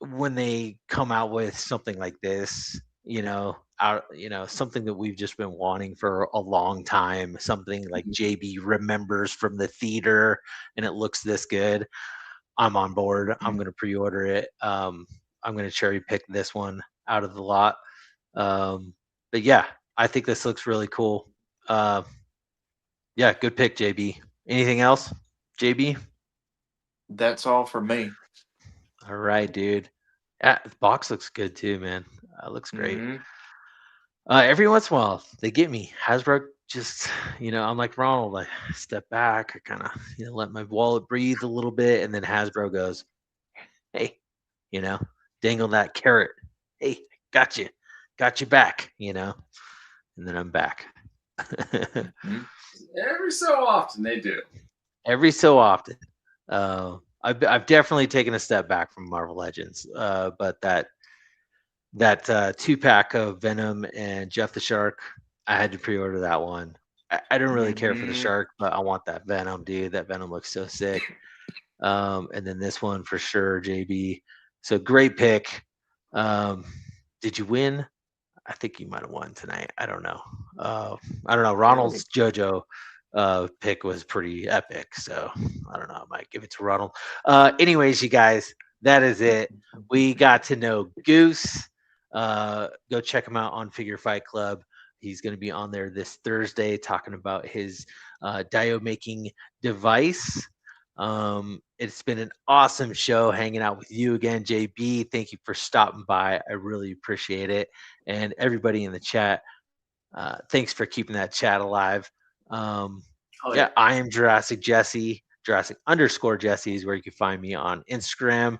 when they come out with something like this, something that we've just been wanting for a long time, something like JB remembers from the theater and it looks this good. I'm on board. I'm going to pre-order it. I'm going to cherry pick this one out of the lot. But yeah, I think this looks really cool. Uh, yeah, good pick, JB. Anything else, JB? That's all for me. All right, dude. Yeah, the box looks good too, man. Looks great. hmm Every once in a while, they get me. Hasbro just, I'm like Ronald. I step back, I kind of, let my wallet breathe a little bit, and then Hasbro goes, "Hey, you know, dangle that carrot. Hey, got you back. And then I'm back." hmm Every so often they do. Every so often. I've definitely taken a step back from Marvel Legends, but that 2-pack of Venom and Jeff the Shark, I had to pre-order that one. I don't really care for the hmm Shark, but I want that Venom, dude. That Venom looks so sick. And then this one for sure, JB. So great pick. Um, did you win? I think you might have won tonight. I don't know. I don't know. Ronald's JoJo pick was pretty epic, so I don't know. I might give it to Ronald. Anyways, you guys, that is it. We got to know Goose. Go check him out on Figure Fight Club. He's going to be on there this Thursday talking about his dio making device. It's been an awesome show hanging out with you again, JB. Thank you for stopping by. I really appreciate it. And everybody in the chat, thanks for keeping that chat alive. Oh yeah. Yeah, I am Jurassic Jesse. Jurassic_Jesse is where you can find me on Instagram,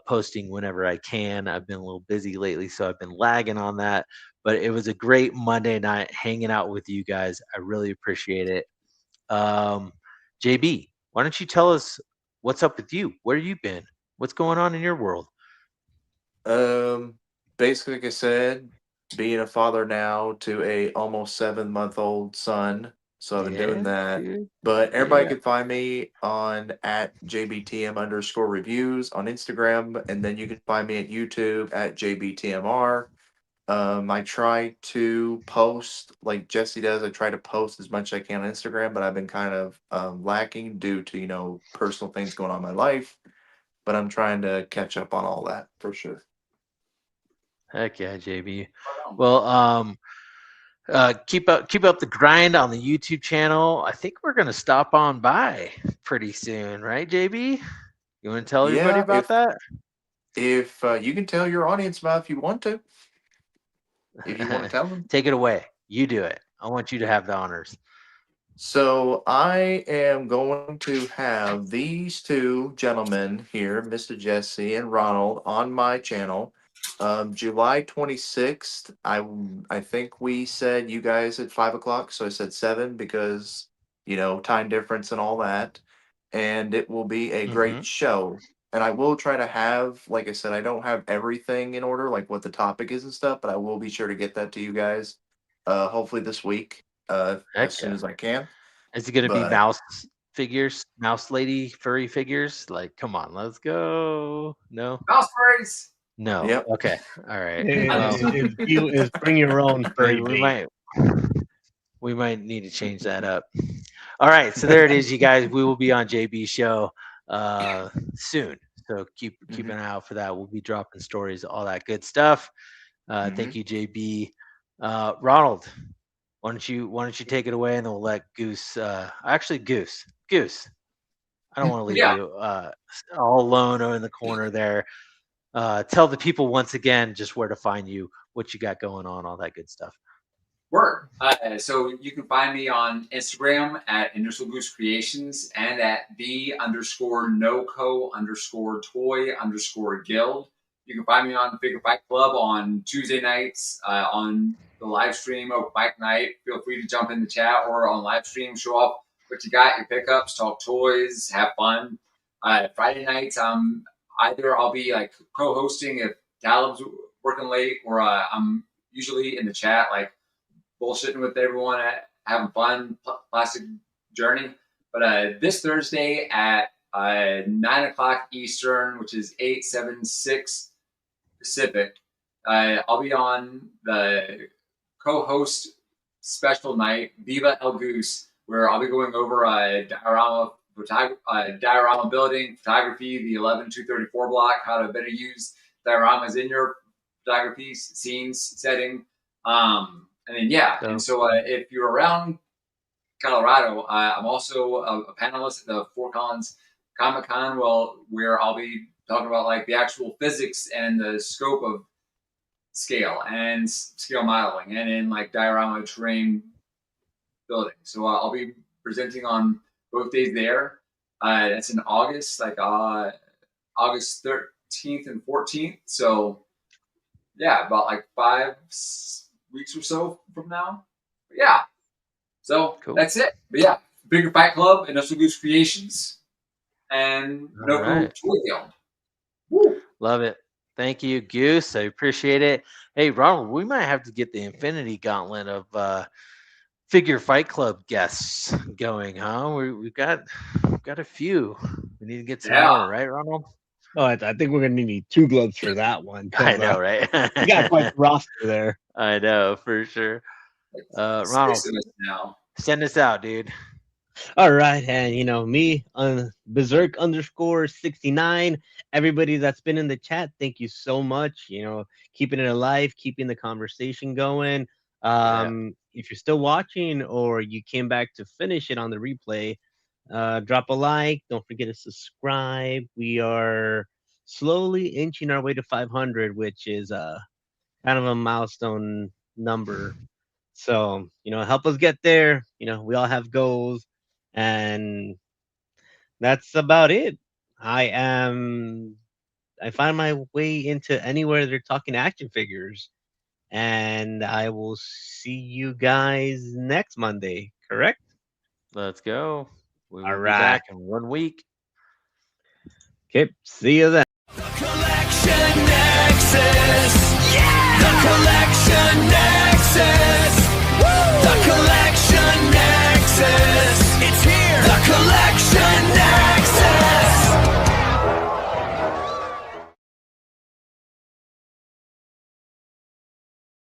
posting whenever I can. I've been a little busy lately, so I've been lagging on that. But it was a great Monday night hanging out with you guys. I really appreciate it. JB, why don't you tell us what's up with you? Where you been? What's going on in your world? Um, Basically, like I said, being a father now to a almost 7-month-old son, so I've been doing Yeah, that. dude. But everybody Yeah. can find me on at JBTM_reviews on Instagram, and then you can find me at YouTube at JBTMR. I try to post like Jesse does. I try to post as much as I can on Instagram, but I've been kind of lacking due to personal things going on in my life. But I'm trying to catch up on all that for sure. Heck yeah, JB. Well, keep up the grind on the YouTube channel. I think we're gonna stop on by pretty soon, right, JB? You want to tell everybody Yeah, about that? if you can tell your audience about if you want to, if you want to tell them. Take it away. You do it. I want you to have the honors. So I am going to have these two gentlemen here, Mr. Jesse and Ronald, on my channel. July 26th. I think we said you guys at 5 o'clock, so I said 7 because time difference and all that. And it will be a great show. And I will try to have, like I said, I don't have everything in order, like what the topic is and stuff, but I will be sure to get that to you guys. Hopefully this week, as soon Yeah. as I can. Is it going to be But mouse figures, mouse lady furry figures? Like, come on, let's go. No, Mouse furries. no. Yep. Okay, all right. Is bring your own furry we bait. might need to change that up. All right, so there it is, you guys. We will be on JB's show soon, so keep an eye out for that. We'll be dropping stories, all that good stuff. Thank you, JB. Ronald, why don't you take it away, and then we'll let Goose. Actually, Goose. I don't want to leave Yeah. you all alone or in the corner there. Tell the people once again just where to find you, what you got going on, all that good stuff. Word. So you can find me on Instagram at InitialGooseCreations and at the_NoCo_toy_guild. You can find me on Figure Fight Club on Tuesday nights on the live stream of Bike Night. Feel free to jump in the chat or on live stream, show off what you got, your pickups, talk toys, have fun. Friday nights, either I'll be like co-hosting if Talib's working late, or I'm usually in the chat like bullshitting with everyone, having fun, plastic journey. But this Thursday at 9 o'clock Eastern, which is 8/7/6 Pacific, I'll be on the co-host special night, Viva El Goose, where I'll be going over diorama building, photography, the 11234 block, how to better use dioramas in your photography, scenes, setting. And then, and so if you're around Colorado, I'm also a panelist at the Fort Collins Comic-Con, where I'll be talking about like the actual physics and the scope of scale and scale modeling, and in like diorama terrain building. So I'll be presenting on both days there. That's in August, like August 13th and 14th. So yeah, about like 5 weeks or so from now. But yeah. So Cool. That's it. But yeah, Bigger Fight Club, InitialGooseCreations, and NoCo Toy Guild. Woo. Love it. Thank you, Goose. I appreciate it. Hey, Ronald, we might have to get the Infinity Gauntlet of Figure Fight Club guests going, huh? We've got a few. We need to get some more, right, Ronald? Oh, I think we're gonna need 2 gloves for that one. I know, right? You got quite the roster there. I know for sure. Ronald, now. Send us out, dude. All right, and me on Berserk_69. Everybody that's been in the chat, thank you so much. Keeping it alive, keeping the conversation going. If you're still watching or you came back to finish it on the replay, drop a like. Don't forget to subscribe. We are slowly inching our way to 500, which is kind of a milestone number. So, help us get there. We all have goals, and that's about it. I find my way into anywhere they're talking action figures, and I will see you guys next Monday, correct? Let's go. We will All be right. back in 1 week. Okay, see you then.